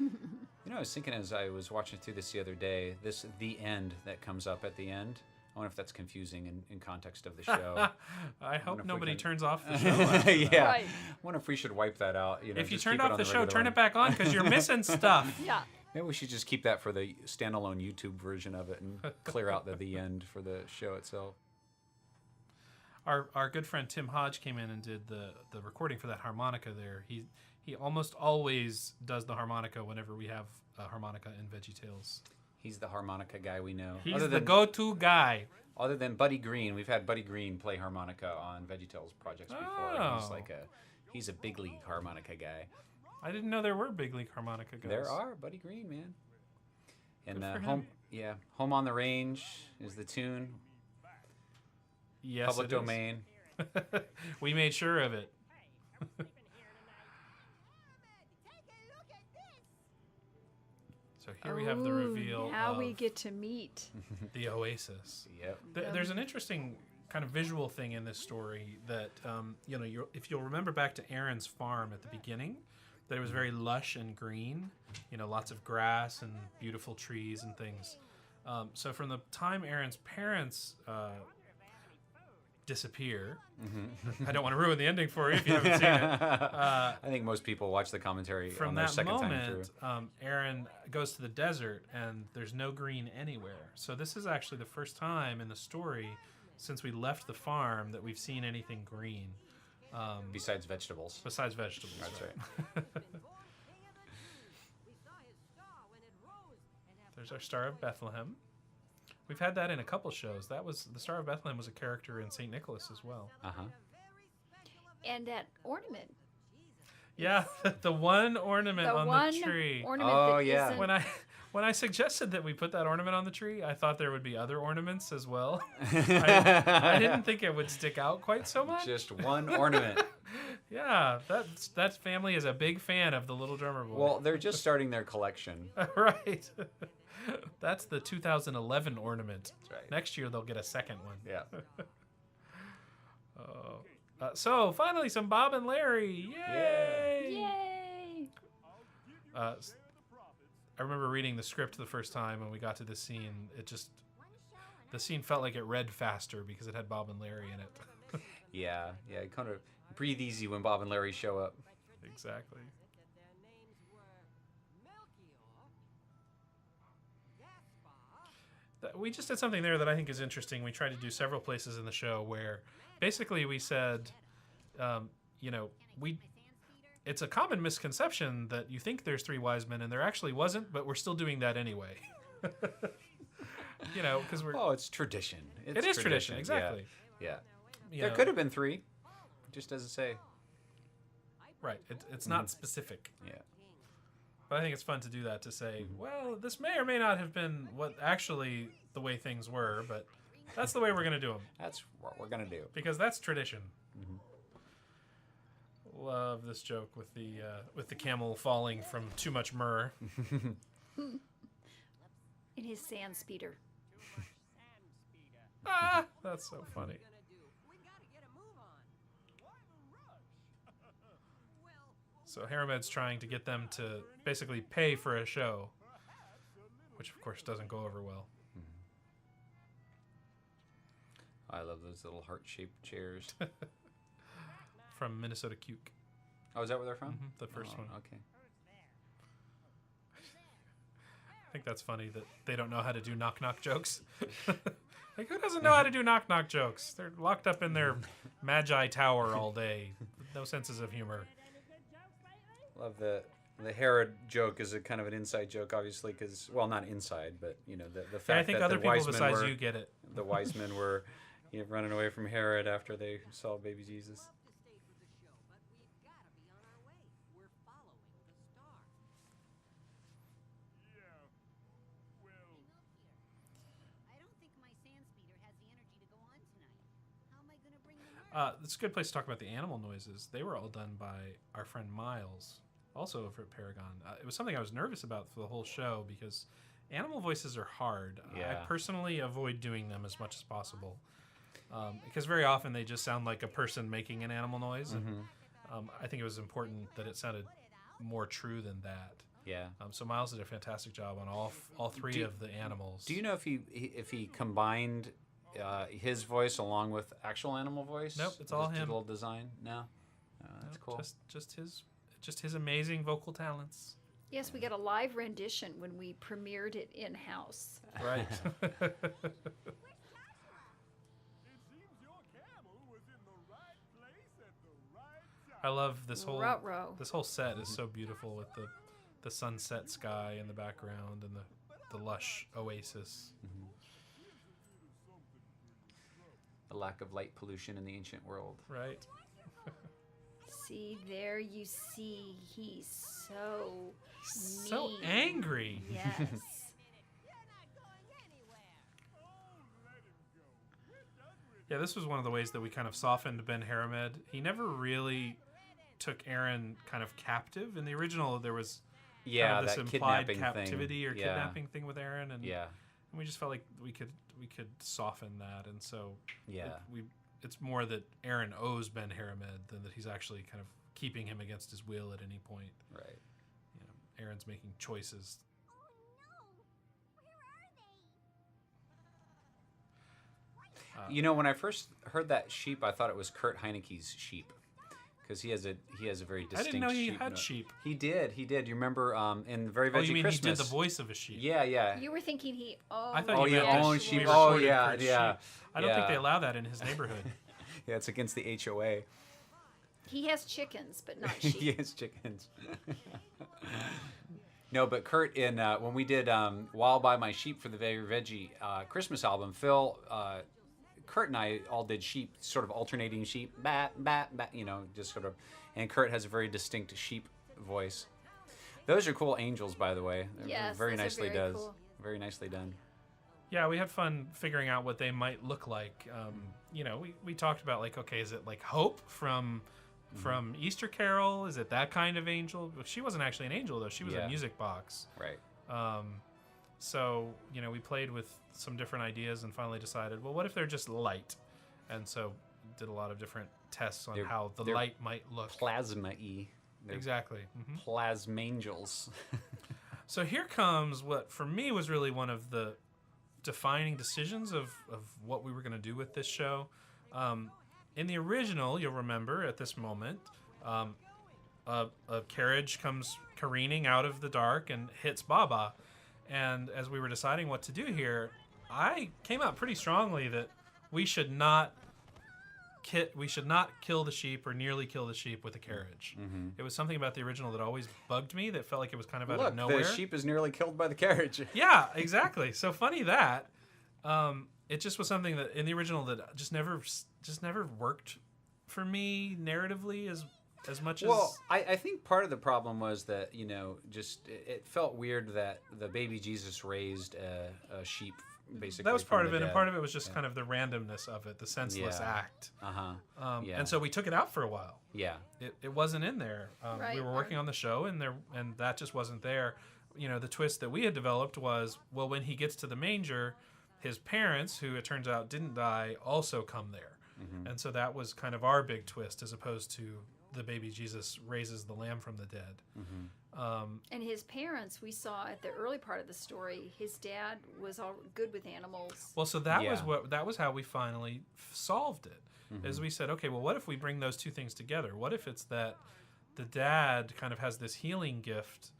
I was thinking as I was watching through this the other day, the end that comes up at the end. I wonder if that's confusing in context of the show. I hope if we nobody can- turns off the show. After that. Yeah. Right. I wonder if we should wipe that out. If you just turned keep it off on the show, regular turn one. it back on because you're missing stuff. Yeah. Maybe we should just keep that for the standalone YouTube version of it and clear out the end for the show itself. Our good friend Tim Hodge came in and did the recording for that harmonica there. He almost always does the harmonica whenever we have a harmonica in VeggieTales. He's the harmonica guy we know. He's the go-to guy. Other than Buddy Green, we've had Buddy Green play harmonica on VeggieTales projects before. Oh. He's a big league harmonica guy. I didn't know there were big league harmonica guys. There are Buddy Green, man. And Good for home, Home on the Range is the tune. Yes, Public it is. domain. We made sure of it. So here we have the Ooh, if now we get to meet. the Oasis. Yep. There's an interesting kind of visual thing in this story that if you'll remember back to Aaron's farm at the beginning, that it was very lush and green, lots of grass and beautiful trees and things. So from the time Aaron's parents disappear, I don't want to ruin the ending for you if you haven't seen it. I think most people watch the commentary From on their that second time through. moment, Aaron goes to the desert and there's no green anywhere. So this is actually the first time in the story since we left the farm that we've seen anything green. Besides vegetables. Besides vegetables. That's right. There's our Star of Bethlehem. We've had that in a couple shows. That was the Star of Bethlehem was a character in St. Nicholas as well. Uh-huh. And that ornament. Yeah, the one ornament on the tree. Ornament Oh, that yeah. isn't- When I suggested that we put that ornament on the tree, I thought there would be other ornaments as well. I didn't think it would stick out quite so much. Just one ornament. Yeah, that family is a big fan of the Little Drummer Boy. Well, they're just starting their collection. Right. That's the 2011 ornament. That's right. Next year they'll get a second one. Yeah. So finally, some Bob and Larry. Yay! Yay! I remember reading the script the first time when we got to this scene. The scene felt like it read faster because it had Bob and Larry in it. Yeah, kind of breathe easy when Bob and Larry show up. Exactly. We just did something there that I think is interesting. We tried to do several places in the show where basically we said, it's a common misconception that you think there's 3 wise men and there actually wasn't, but we're still doing that anyway. Because we're... Oh, it's tradition. It is tradition, exactly. Yeah. There could have been 3. Just doesn't say. Right. It's not specific. Yeah. But I think it's fun to do that, to say, well, this may or may not have been what actually the way things were, but that's the way we're going to do them. That's what we're going to do. Because that's tradition. Love this joke with the camel falling from too much myrrh. In his sand speeder. That's so funny. So Haramed's trying to get them to basically pay for a show, which of course doesn't go over well. I love those little heart-shaped chairs. From Minnesota Cuke. Oh, is that where they're from? The first one. Okay. I think that's funny that they don't know how to do knock-knock jokes. Like, who doesn't know how to do knock-knock jokes? They're locked up in their Magi Tower all day with no senses of humor. Love the Herod joke is a kind of an inside joke, obviously, because, well, not inside, but, the fact I think that other the people wise men besides were, you get it. The wise men were running away from Herod after they saw baby Jesus. It's a good place to talk about the animal noises. They were all done by our friend Miles, also over at Paragon. It was something I was nervous about for the whole show because animal voices are hard. Yeah. I personally avoid doing them as much as possible because very often they just sound like a person making an animal noise. And I think it was important that it sounded more true than that. Yeah. So Miles did a fantastic job on all 3 of the animals. Do you know if he combined his voice along with actual animal voice? Nope, it's all just him. A little design? No. That's cool. Just his amazing vocal talents. Yes, we got a live rendition when we premiered it in-house. Right. I love this whole Ruh-roh. this whole set is so beautiful with the sunset sky in the background and the lush oasis. The lack of light pollution in the ancient world. Right. See, there you see, he's so So mean. angry. Yes. Yeah, this was one of the ways that we kind of softened Ben Haramed. He never really took Aaron kind of captive. In the original, there was kind of this that implied kidnapping captivity thing. or kidnapping thing with Aaron, and Yeah. and we just felt like we could soften that, and so Yeah. it's more that Aaron owes Ben Haramed than that he's actually kind of keeping him against his will at any point. Right. Aaron's making choices. When I first heard that sheep, I thought it was Kurt Heineke's sheep, because he has a very distinct. I didn't know he sheep had note. sheep. He did. You remember in Very Veggie Oh, you mean Christmas? he did the voice of a sheep? Yeah. You were thinking he owned. I thought Oh, you yeah, meant own that sheep. we Oh, recorded yeah, Kurt's yeah. sheep. I don't think Yeah. they allow that in his neighborhood. Yeah, it's against the HOA. He has chickens, but not He sheep. has chickens. No, but Kurt, in when we did "While By My Sheep" for the Very Veggie Christmas album, Phil, Kurt and I all did sheep, sort of alternating sheep, bat, bat, bat, just sort of. And Kurt has a very distinct sheep voice. Those are cool angels, by the way. They're Yes, very those are nicely very does. cool. Very nicely done. Yeah, we had fun figuring out what they might look like. We talked about like, okay, is it like Hope from Easter Carol? Is it that kind of angel? She wasn't actually an angel though. She was Yeah. a music box. Right. So we played with some different ideas and finally decided, well, what if they're just light? And so did a lot of different tests on how the light might look. Plasma-y. They're Exactly. Plasmangels. So here comes what for me was really one of the defining decisions of what we were going to do with this show. In the original, you'll remember at this moment, a carriage comes careening out of the dark and hits Baba. And as we were deciding what to do here, I came out pretty strongly that we should not kill the sheep or nearly kill the sheep with a carriage. Mm-hmm. It was something about the original that always bugged me, that felt like it was kind of out Look, of nowhere. the sheep is nearly killed by the carriage. Yeah, exactly. So funny that it just was something that in the original that just never worked for me narratively as much as. Well, I think part of the problem was that just it felt weird that the baby Jesus raised a sheep. Basically, that was part of it, dead. and part of it was just kind of the randomness of it, the senseless act. Yeah. And so we took it out for a while. Yeah. It wasn't in there. Right. We were working on the show, and that just wasn't there. The twist that we had developed was, well, when he gets to the manger, his parents, who it turns out didn't die, also come there. Mm-hmm. And so that was kind of our big twist, as opposed to the baby Jesus raises the lamb from the dead. Mm-hmm. And his parents, we saw at the early part of the story, his dad was all good with animals. Well, so that was how we finally solved it. Mm-hmm. Is we said, okay, well, what if we bring those two things together? What if it's that the dad kind of has this healing gift,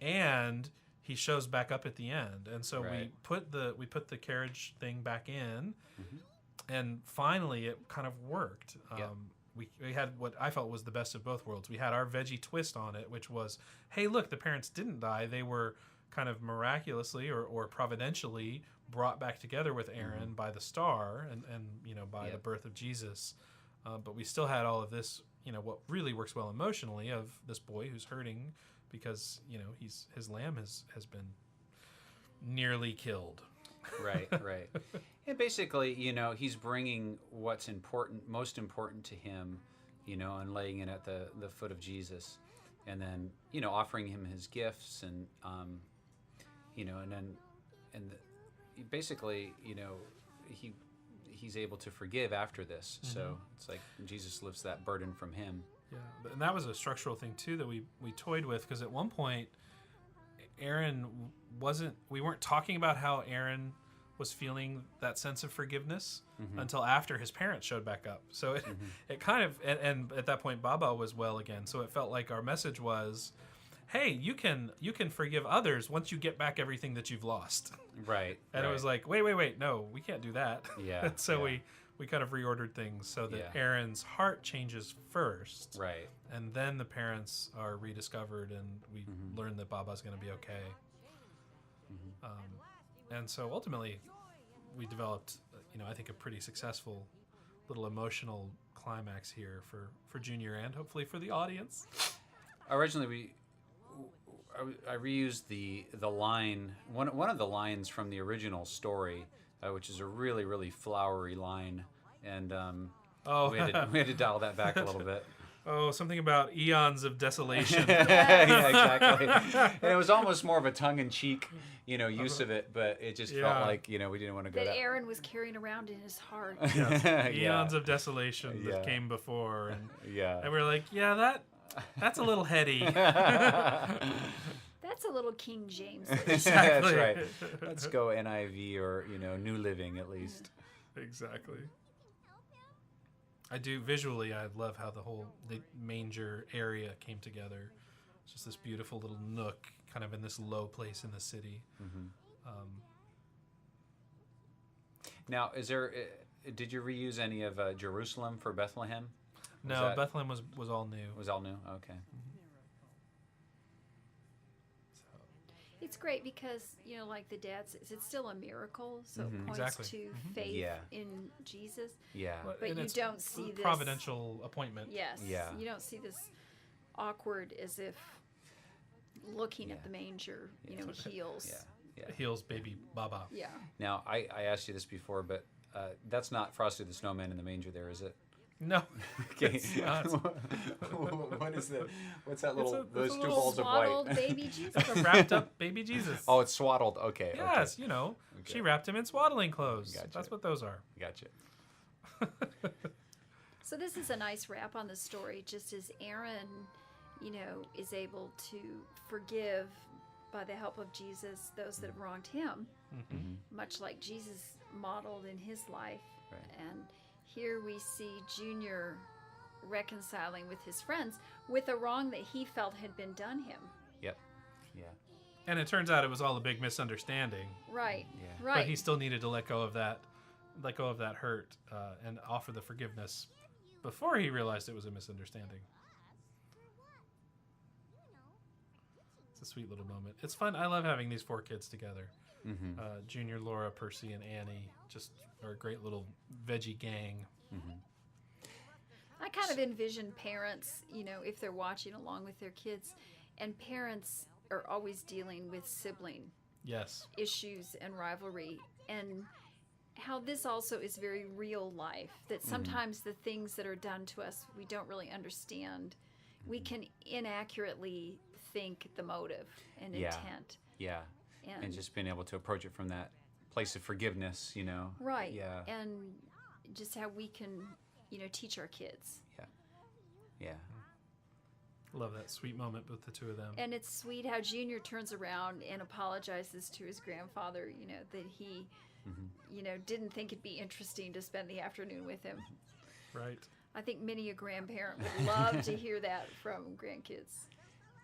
and he shows back up at the end, and so we put the carriage thing back in, and finally it kind of worked. We had what I felt was the best of both worlds. We had our veggie twist on it, which was, hey, look, the parents didn't die. They were kind of miraculously or providentially brought back together with Aaron by the star and by the birth of Jesus. But we still had all of this, what really works well emotionally, of this boy who's hurting because, his lamb has been nearly killed. Right. And basically, he's bringing what's most important to him, and laying it at the foot of Jesus, and then, offering him his gifts, and, basically, he's able to forgive after this. Mm-hmm. So it's like Jesus lifts that burden from him. Yeah, and that was a structural thing too that we toyed with, because at one point, we weren't talking about how Aaron was feeling that sense of forgiveness until after his parents showed back up. So it kind of, and at that point Baba was well again. So it felt like our message was, hey, you can forgive others once you get back everything that you've lost. Right. And it was like, wait, no, we can't do that. Yeah. So we kind of reordered things so that Aaron's heart changes first. Right. And then the parents are rediscovered, and we learn that Baba's going to be okay. And so ultimately, we developed, I think a pretty successful little emotional climax here for Junior and hopefully for the audience. Originally, I reused the line, one of the lines from the original story, which is a really, really flowery line, and we had to dial that back a little bit. Oh, something about eons of desolation. Yeah, exactly. And it was almost more of a tongue-in-cheek, use of it, but it just felt like, we didn't want to go that that. Aaron was carrying around in his heart. Yes. Eons of desolation that came before, and and we're like, that's a little heady. That's a little King James. Exactly. That's right. Let's go NIV or New Living at least. Exactly. I do visually. I love how the manger area came together. It's just this beautiful little nook, kind of in this low place in the city. Now, did you reuse any of Jerusalem for Bethlehem? No, Bethlehem was all new. Was all new. Okay. It's great because, like the dad says, it's still a miracle, so it points to faith in Jesus. Yeah. But you don't see this providential appointment. Yes. Yeah. You don't see this awkward, as if looking at the manger, heals. Yeah. Heals baby Baba. Yeah. Now, I asked you this before, but that's not Frosty the Snowman in the manger there, is it? No. Okay. It's not. What's that little, It's those a two little balls of swaddled white? baby Jesus. It's a wrapped up baby Jesus. Oh, it's swaddled. Okay. Yes, Okay. She wrapped him in swaddling clothes. Gotcha. That's what those are. Gotcha. So this is a nice wrap on the story, just as Aaron, is able to forgive by the help of Jesus, those that have wronged him, much like Jesus modeled in his life. Right. And here we see Junior reconciling with his friends with a wrong that he felt had been done him. Yep. Yeah. And it turns out it was all a big misunderstanding. Right. Yeah. Right. But he still needed to let go of that hurt and offer the forgiveness before he realized it was a misunderstanding. It's a sweet little moment. It's fun. I love having these 4 kids together. Junior, Laura, Percy, and Annie just are a great little veggie gang. I kind of envision parents, if they're watching along with their kids, and parents are always dealing with sibling Yes. issues and rivalry, and how this also is very real life, that sometimes the things that are done to us we don't really understand. We can inaccurately think the motive and intent. Yeah. And just being able to approach it from that place of forgiveness, Right. Yeah. And just how we can, teach our kids. Yeah. Love that sweet moment with the 2 of them. And it's sweet how Junior turns around and apologizes to his grandfather, that he, didn't think it'd be interesting to spend the afternoon with him. Right. I think many a grandparent would love to hear that from grandkids.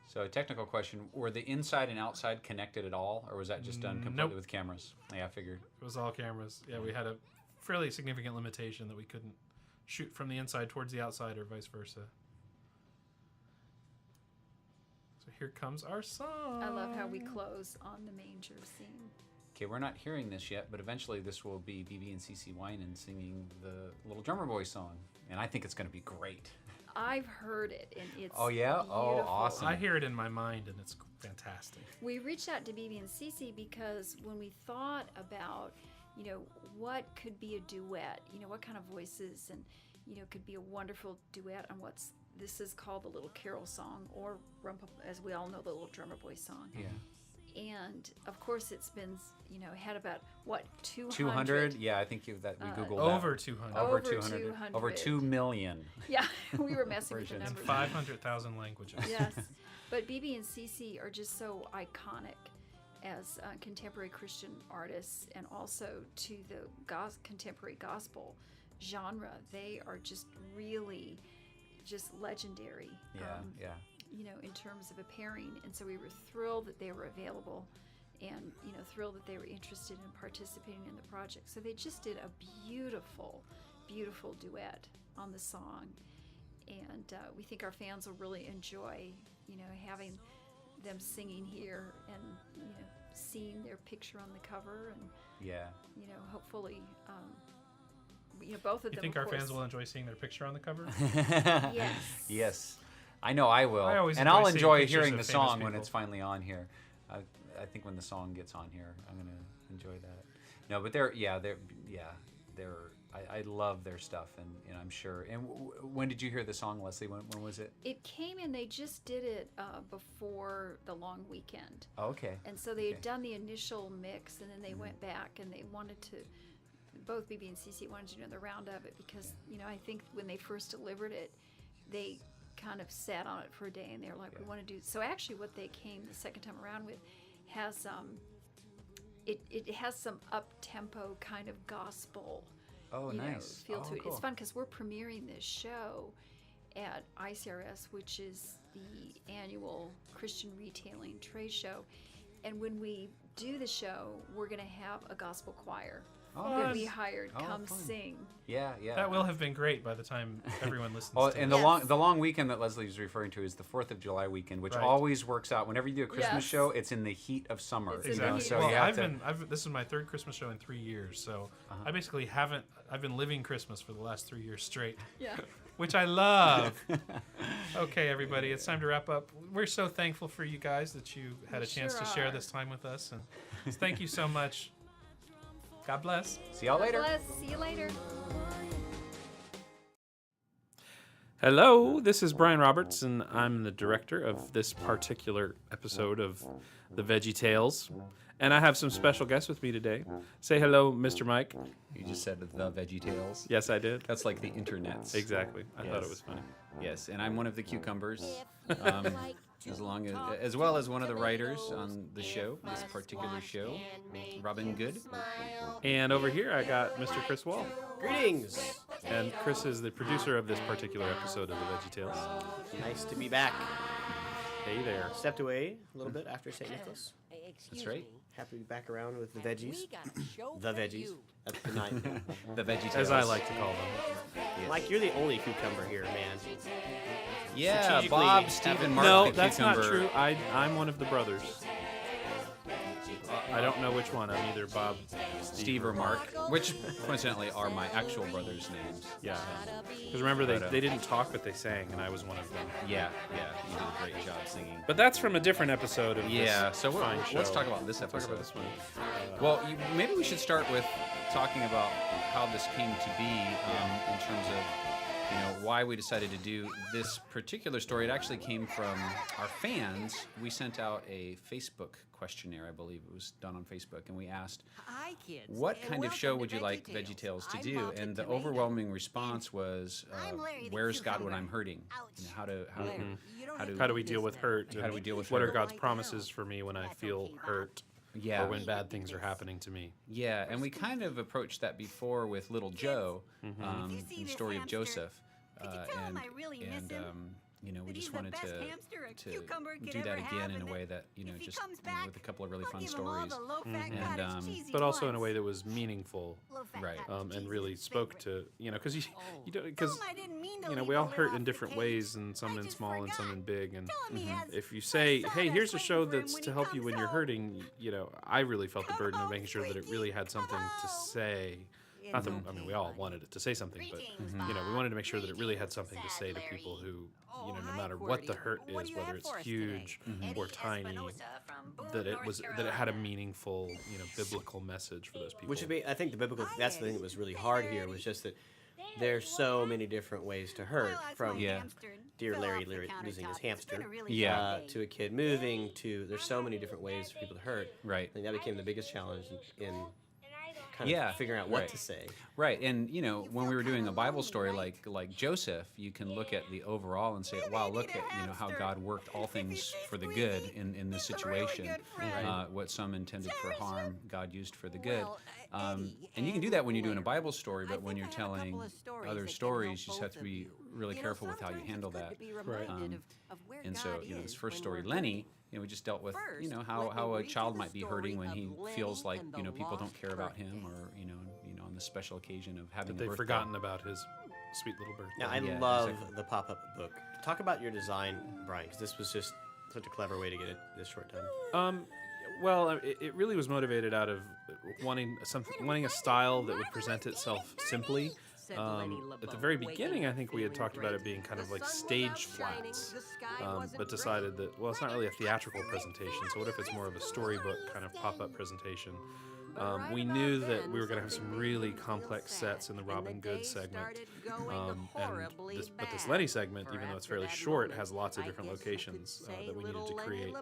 So a technical question, were the inside and outside connected at all, or was that just done completely Nope. with cameras? Yeah, I figured. It was all cameras. Yeah, we had a fairly significant limitation that we couldn't shoot from the inside towards the outside or vice versa. So here comes our song. I love how we close on the manger scene. Okay, we're not hearing this yet, but eventually this will be BB and CeCe Winan singing the Little Drummer Boy song, and I think it's going to be great. I've heard it, and it's Oh, yeah? Oh, beautiful. awesome. I hear it in my mind, and it's fantastic. We reached out to BB and CeCe because when we thought about, what could be a duet, what kind of voices, and, could be a wonderful duet on this is called the Little Carol song, or as we all know, the Little Drummer Boy song. Yeah. And of course, it's been, had about 200? 200? Yeah, I think we Googled Over that. 200. Over Over 200. 200. Over 2 million. Yeah, we were messing with the Versions. In numbers. 500,000 languages. Yes, but BB and CeCe are just so iconic as contemporary Christian artists, and also to the contemporary gospel genre. They are just really just legendary. Yeah. In terms of a pairing, and so we were thrilled that they were available, and thrilled that they were interested in participating in the project. So they just did a beautiful duet on the song, and we think our fans will really enjoy having them singing here, and seeing their picture on the cover, and Yeah. hopefully both of them. You think of our fans course. will enjoy seeing their picture on the cover? Yes. Yes. I know I will. I always and enjoy I'll seeing enjoy pictures hearing of the famous song when people. it's finally on here. I think when the song gets on here, I'm going to enjoy that. No, but I love their stuff, and I'm sure. And when did you hear the song, Leslie? When was it? It came in. They just did it before the long weekend. Oh, okay. And so they had Okay. done the initial mix, and then they went back, and they wanted to, both BB and CeCe wanted to do another round of it, because, I think when they first delivered it, they kind of sat on it for a day, and they were like, we want to do, so actually what they came the second time around with has, it has some up-tempo kind of gospel, Oh, nice. feel Oh, to it. cool. It's fun because we're premiering this show at ICRS, which is the annual Christian retailing trade show. And when we do the show, we're going to have a gospel choir that we hired come fun. sing. Yeah. That will have been great by the time everyone listens Well, to and it. the long weekend that Leslie is referring to is the 4th of July weekend, which Right. always works out. Whenever you do a Christmas Yes. show, it's in the heat of summer. It's in the You know? heat So of you Well, have to. this is my 3rd Christmas show in 3 years, so I basically I've been living Christmas for the last 3 years straight, Yeah. which I love. Okay, everybody, it's time to wrap up. We're so thankful for you guys that you had a chance sure to share are. this time with us, and thank you so much. God bless. See y'all later. Bless. See you later. Hello, this is Brian Roberts, and I'm the director of this particular episode of the VeggieTales. And I have some special guests with me today. Say hello, Mr. Mike. You just said the VeggieTales. Yes, I did. That's like the internets. Exactly. I thought it Yes. was funny. Yes, and I'm one of the cucumbers. If you like as well as one of the writers on the show, this particular show, Robin Good. And over here, I got Mr. Chris Wall. Greetings. And Chris is the producer of this particular episode of the VeggieTales. Nice to be back. Hey there. Stepped away a little bit after St. Nicholas. That's right. Happy to be back around with the veggies. The veggies. That's the night. The VeggieTales. As I like to call them. Yes. Mike, you're the only cucumber here, man. Yeah, Strategically Bob, Stephen, Mark. No, the that's not cucumber. true. I'm one of the brothers. I don't know which one. I'm either Bob, Steve, or Mark, which coincidentally are my actual brothers' names. Yeah. Because remember, they didn't talk, but they sang, and I was one of them. Yeah, you did a great job singing. But that's from a different episode of Yeah, this so fine show. let's talk about this episode. Talk about this one. Well, maybe we should start with talking about how this came to be in terms of why we decided to do this particular story. It actually came from our fans. We sent out a Facebook questionnaire, I believe it was done on Facebook, and we asked, Hi, kids. what and kind of show welcome would to you like VeggieTales. VeggieTales to I'm do? Malted And the Tomato. overwhelming response was, I'm Larry the where's God when cucumber. I'm hurting? Ouch. How do How do we deal with hurt? How do we deal with What are hurt? God's promises for me when I feel hurt? Yeah. Or when bad things are happening to me? Yeah, and we kind of approached that before with Little Joe, you see the this story of hamster? Joseph. Could you tell him I really miss him? We That just he's the wanted best to hamster a cucumber could do that ever again have, in a and way then that if he just comes back, with a couple of really I'll fun give him all stories. the low-fat And, cottage cheese he But also in a wants. way that was meaningful, Low-fat Right. cottage cheese and is really his spoke favorite. to because you don't Tell because him I didn't mean to we leave all the lid hurt off in the different cake. ways, and some I in just small and some forgot. in big. And Tell him he has if you say, fresh "Hey, here's a sawdust show waiting for him that's when to he help you comes when you're home. hurting," I really felt the Come burden of home, making sure that it sweetie. really had something Come to home. say. Not that we all wanted it to say something, but Greetings, we wanted to make sure that it really had something to say to Larry. people who, Oh, no hi, matter what the Qwerty. hurt What do is, you whether have it's for us huge Eddie or tiny, Espinosa from Boone, that it North was that it Carolina. had a meaningful, biblical message for those people. Which would be, I think the biblical, that's the thing that was really hard here, was just that there's so many different ways to hurt, Well, that's from my Yeah. hamster. dear Fell Larry off the losing his countertop. It's been hamster, a really Yeah. bad day. to a kid moving, to, there's so many different ways for people to hurt. Right. I think that became the biggest challenge in kind of Yeah, figuring out what right. to say. Right, and when we were doing a Bible story like Joseph, you can look at the overall and say, "Wow, look at how God worked all things for the good in this situation. What some intended for harm, God used for the good." And you can do that when you're doing a Bible story, but when you're telling other stories, you just have to be really careful with how you handle that. Right. And so, this first story, Lenny, we just dealt with, how a child might be hurting when he feels like, people don't care about him, or, on the special occasion of having a they've birthday. forgotten about his sweet little birthday. Now, I Yeah, love exactly. the pop-up book. Talk about your design, Brian, because this was just such a clever way to get it this short done. Well, it really was motivated out of wanting a style that would present itself simply. At the very beginning, I think we had talked about it being kind of like stage flats, but decided that, well, it's not really a theatrical presentation, so what if it's more of a storybook kind of pop-up presentation? We knew that we were going to have some really complex sets in the Robin Good segment, but this Lenny segment, even though it's fairly short, has lots of different locations that we needed to create.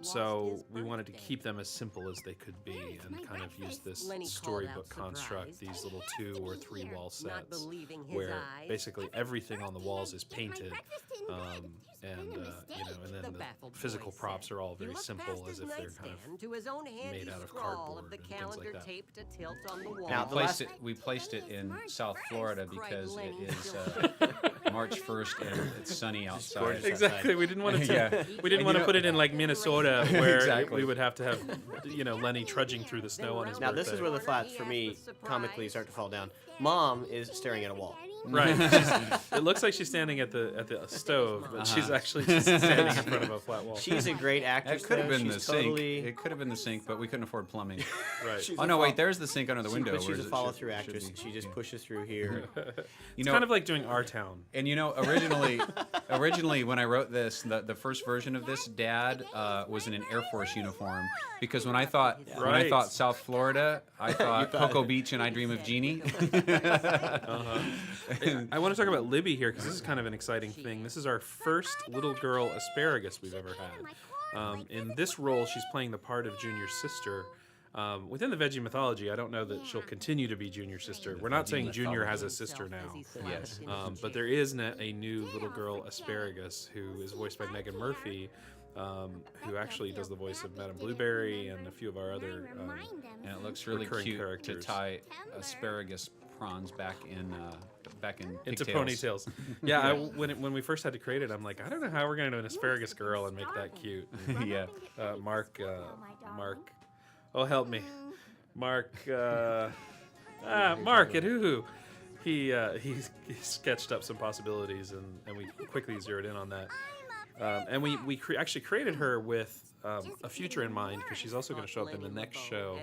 So we wanted to keep them as simple as they could be, and kind of use this storybook construct, these little 2 or 3 wall sets, where basically everything on the walls is painted, and then the physical props are all very simple, as if they're kind of made out of cardboard and things like that. Now, We placed it in South Florida because it is March 1st and it's sunny outside. gorgeous. Exactly. We didn't want to. Yeah. We didn't want to put it in like Minnesota, where Exactly. we would have to have, Lenny trudging through the snow on his Now, birthday. this is where the flats, for me, comically start to fall down. Mom is staring at a wall. Right. It looks like she's standing at the stove, but she's actually just standing in front of a flat wall. She's a great actress. It could have though. been the She's totally, sink. It could have been the sink, but we couldn't afford plumbing. Right. She's Oh a no, fol- wait, there's the sink under the window. But she's whereas a it follow-through should actress. be. She just pushes through here. It's kind of like doing Our Town. And originally when I wrote this, the first version of this, Dad was in an Air Force uniform, because when I thought Right. South Florida, I thought Cocoa Beach and I Dream of Jeannie. I want to talk about Libby here, because this is kind of an exciting thing. This is our first little girl asparagus we've ever had. In this role, she's playing the part of Junior's sister, Within the Veggie mythology, I don't know that she'll continue to be Junior's sister. We're not saying Junior has a sister now. Yes. But there is a new little girl, Asparagus, who is voiced by Megan Murphy, who actually does the voice of Madame Blueberry and a few of our other And it looks really recurring cute characters. to tie asparagus prawns back in into pigtails. ponytails. Yeah, when we first had to create it, I'm like, I don't know how we're going to do an asparagus girl and make that cute. Yeah. Mark, oh help me, Mark at Hoo-Hoo. He sketched up some possibilities, and we quickly zeroed in on that. And we actually created her with a future in mind, because she's also going to show up in the next show,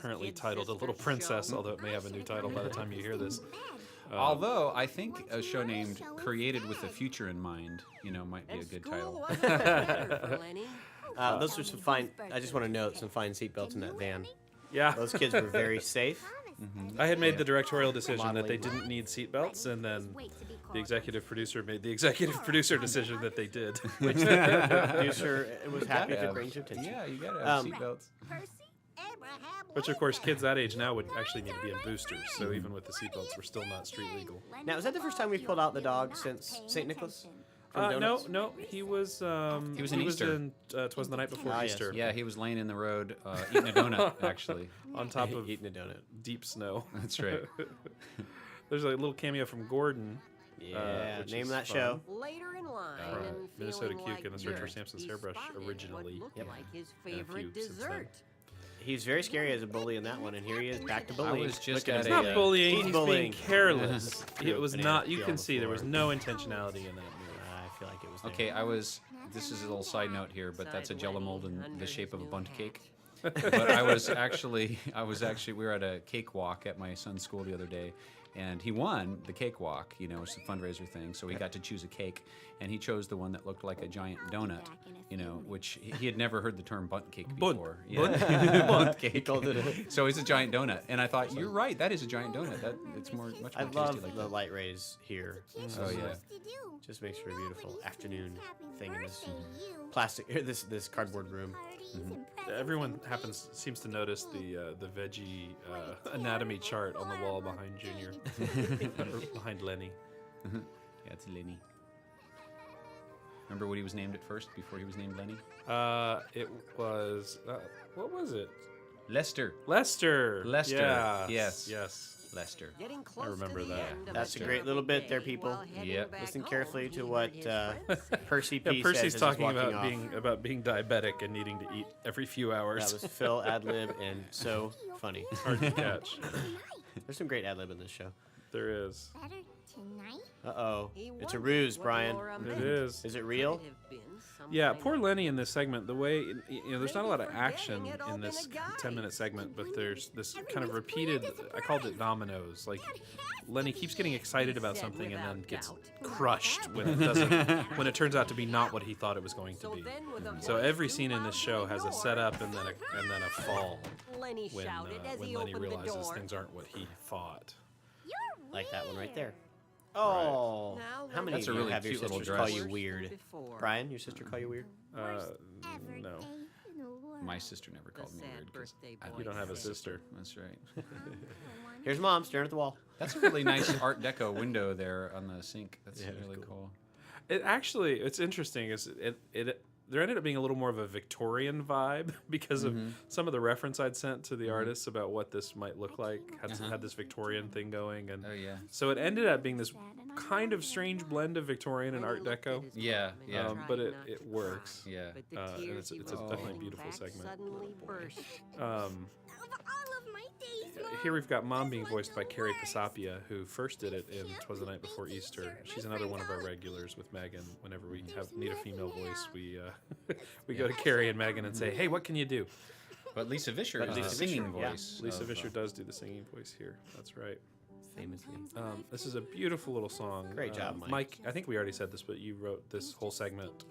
currently titled A Little Princess, although it may have a new title by the time you hear this. Although I think a show named Created with a Future in Mind, might be a good title. Those are some fine. I just want to note some fine seatbelts in that van. Yeah, Those kids were very safe. I had made the directorial decision that they didn't need seatbelts, and then the executive producer made the executive producer decision that they did. Which the producer was happy to bring to attention. Yeah, you gotta have seatbelts. Which, of course, kids that age now would actually need to be in boosters. So even with the seatbelts, we're still not street legal. Now, is that the first time we've pulled out the dog since St. Nicholas? From Donuts? No, he was in Easter. 'Twas the night before Yes. Easter. Yeah, he was laying in the road eating a donut, actually. On top of Eating a donut. deep snow. That's right. There's a little cameo from Gordon. Yeah, which name is of that fun. show. Later in line, and Minnesota feeling Cuke like and the Search for dirt, Samson's he Hairbrush spotted originally. What looked like his And a favorite few since then. dessert. He's very scary as a bully in that one, and here he is back to bullying. I was just Look at at him. a, It's not bullying. He's He's bullying. being careless. It was Banana not. You peel can on the see there was floor. no intentionality in that movie. I feel like it was there. Okay, this is a little side note here, but that's a Jello mold in the shape of a bundt cake. But I was actually, we were at a cake walk at my son's school the other day, and he won the cake walk. It's a fundraiser thing, so he got to choose a cake, and he chose the one that looked like a giant donut. Which he had never heard the term bundt cake before. Bundt cake. So it's a giant donut, and I thought, you're right, that is a giant donut. It's much more I tasty love like the that. light rays here. Oh yeah. Just makes for a beautiful afternoon thing in this plastic, this cardboard room. Everyone seems to notice the veggie anatomy chart on the wall behind Junior, or behind Lenny. Yeah, it's Lenny. Remember what he was named at first before he was named Lenny? It was what was it? Lester. Lester. Lester. Yes. Yes. Lester. Getting close remember to the that. end of That's a the great little bit there, day people. while heading Yep. back Listen home carefully to toward what his Percy Yeah, P Percy's says as he's talking walking off. about being diabetic and needing to eat every few hours. That was Phil ad lib and so funny. Hard to catch. There's some great ad lib in this show. There is. Better tonight? Uh-oh. He It's a wondered ruse, what Brian. Laura It meant. is. Is it real? Could have been Yeah, something poor Lenny in this segment. The way there's not a lot of Maybe action forgetting it all in this been a guy. 10-minute segment, but there's this kind of repeated. I called it dominoes. Like Lenny keeps getting excited about Said something and then without gets doubt. crushed when it doesn't. When it turns out to be not what he thought it was going to So be. then with a So voice every too scene in this loud show to has a ignore, setup and then a fall Lenny when shouted as he Lenny opened the realizes door. things aren't what he thought. Like that one right there. Oh. Now How many That's a of you really have your cute little sisters call dress. you weird? Before. Brian, your sister call you weird? No, My sister never called me sad weird 'cause birthday I boy you don't have a said. sister. That's right. Here's Mom staring at the wall. That's a really nice Art Deco window there on the sink. That's Yeah, it's really cool. cool. It actually, it's interesting. Is there ended up being a little more of a Victorian vibe because of some of the reference I'd sent to the artists about what this might look like. Had this Victorian thing going, and Oh yeah. so it ended up being this kind of strange blend of Victorian and Art Deco. Yeah, yeah. But it works. Yeah. But the And tears it's he a was definitely holding beautiful back segment. Suddenly burst. Of all of my days, Mom. Here we've got Mom being voiced by Carrie Pisapia, who first did it in 'Twas the Night Before Easter. She's another one of our regulars with Megan. Whenever we need a female voice, we we go to Carrie and Megan and say, "Hey, what can you do?" But Lisa Vischer But is Lisa the singing Vischer, yeah. voice. Lisa of, Vischer does do the singing voice here. That's right. Famously. This is a beautiful little song. Great job, Mike. Mike, I think we already said this, but you wrote this whole segment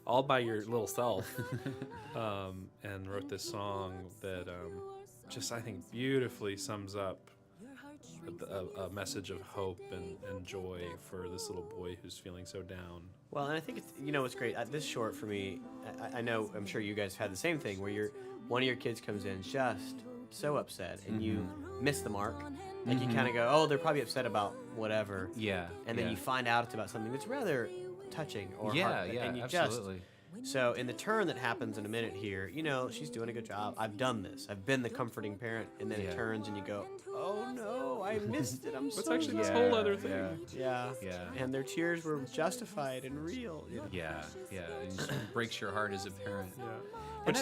all by your little self, and wrote this song that just, I think, beautifully sums up a message of hope and joy for this little boy who's feeling so down. Well, and I think it's what's great. This short for me, I know I'm sure you guys had the same thing where you're one of your kids comes in just so upset, and you miss the mark. Like you kind of go, oh, they're probably upset about whatever. Yeah. And then you find out it's about something that's rather touching or Yeah, heart, yeah, and you absolutely. So in the turn that happens in a minute here, she's doing a good job. I've done this. I've been the comforting parent, and then it turns and you go, oh no, I missed it. I'm What's sorry. actually this whole other thing? Yeah. Yeah. And their tears were justified and real. Yeah, yeah. It just breaks your heart as a parent. Yeah. Which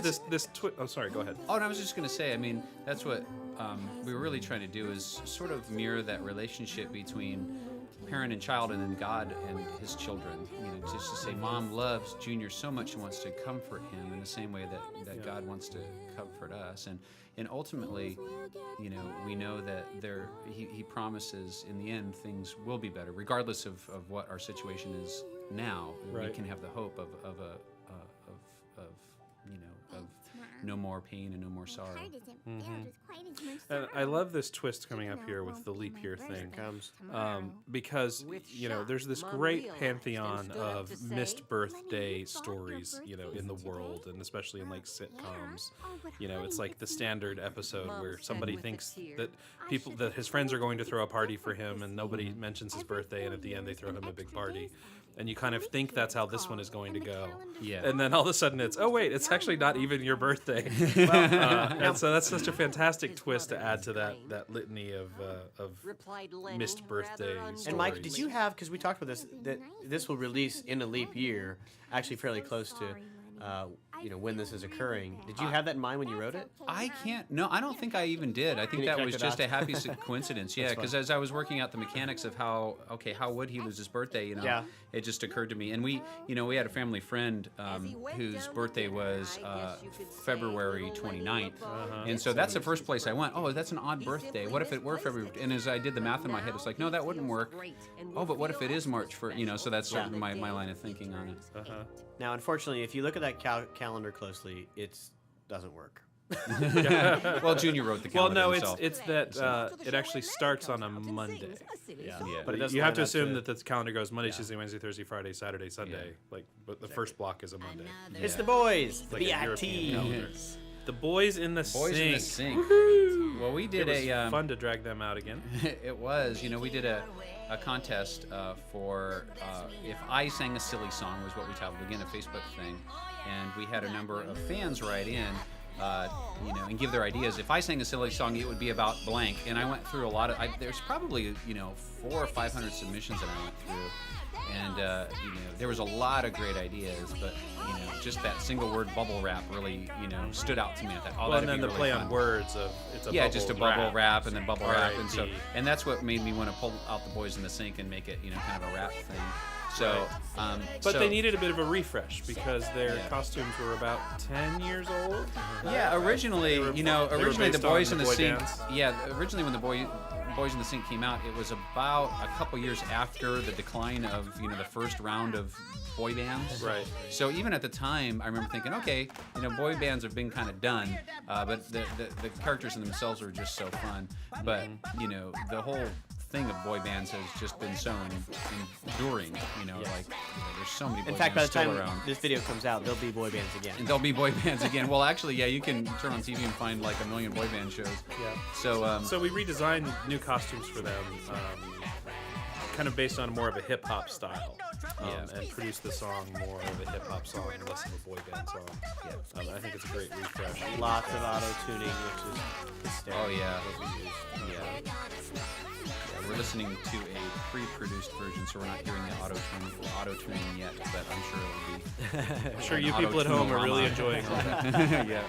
oh, sorry, go ahead. Oh, and I was just going to say, I mean, that's what we were really trying to do is sort of mirror that relationship between parent and child and then God and his children. Just to say Mom loves Junior so much and wants to comfort him in the same way that God wants to comfort us. And ultimately, we know that he promises in the end things will be better, regardless of what our situation is now. Right. We can have the hope of no more pain and no more sorrow. And I love this twist coming up here with the leap year thing, because there's this great pantheon of missed birthday stories, in the world, and especially in like sitcoms. It's like the standard episode where somebody thinks that his friends are going to throw a party for him, and nobody mentions his birthday, and at the end they throw him a big party. And you kind of think that's how this one is going to go. Yeah. And then all of a sudden it's, oh wait, it's actually not even your birthday. And so that's such a fantastic twist to add to that litany of missed birthday stories. And Mike, did you have, because we talked about this, that this will release in a leap year, actually fairly close to when this is occurring. Did you have that in mind when you wrote it? I don't think I even did. I think that was just a happy coincidence. Yeah, because as I was working out the mechanics of how would he lose his birthday, it just occurred to me. And we had a family friend whose birthday was February 29th. And so that's the first place I went, oh, that's an odd birthday. What if it were February? And as I did the math in my head, it's like, no, that wouldn't work. Oh, but what if it is March 1st? So that's sort of my line of thinking on it. Now, unfortunately, if you look at that calendar closely, it doesn't work. Well, Junior wrote the calendar himself. It's that it actually starts on a Monday. Yeah. But it doesn't you have to line up assume that the calendar goes Monday, Tuesday, Wednesday, Thursday, Friday, Saturday, Sunday. But the first block is a Monday. It's the boys. Like The a European BIT. calendar. The boys in the sink. Woohoo! Well, we did it was fun to drag them out again. It was. We did a contest for if I sang a silly song was what we titled, again, a Facebook thing, and we had a number of fans write in, and give their ideas. If I sang a silly song, it would be about blank. And I went through a lot of. There's probably 400 or 500 submissions that I went through, and there was a lot of great ideas, but just that single word bubble wrap really stood out to me. I thought, oh, and then the really play fun. on words of it's a yeah, bubble just a bubble wrap and then bubble wrap, and that's what made me want to pull out the boys in the sink and make it kind of a rap thing. So, but they needed a bit of a refresh because their costumes were about 10 years old. Yeah, originally, originally the Boys in the Sink. Bands. Yeah, originally when the Boys in the Sink came out, it was about a couple years after the decline of the first round of boy bands. Right. So even at the time, I remember thinking, okay, boy bands have been kind of done, but the characters in themselves were just so fun. But the whole thing of boy bands has just been so enduring. There's so many boy In fact, by the bands still time around. this video comes out, there'll be boy bands again. And there'll be boy bands again. Well, actually, yeah, you can turn on TV and find like a million boy band shows. Yeah. So we redesigned new costumes for them, kind of based on more of a hip hop style, and produced the song more of a hip hop song and less of a boy band song. Yeah. I think it's a great refresh. Lots of auto tuning, which is hysterical. Oh yeah. What we used. Yeah. We're listening to a pre-produced version, so we're not hearing the auto-tuning yet, but I'm sure it'll be. I'm sure you people at home are really enjoying all that. Yeah.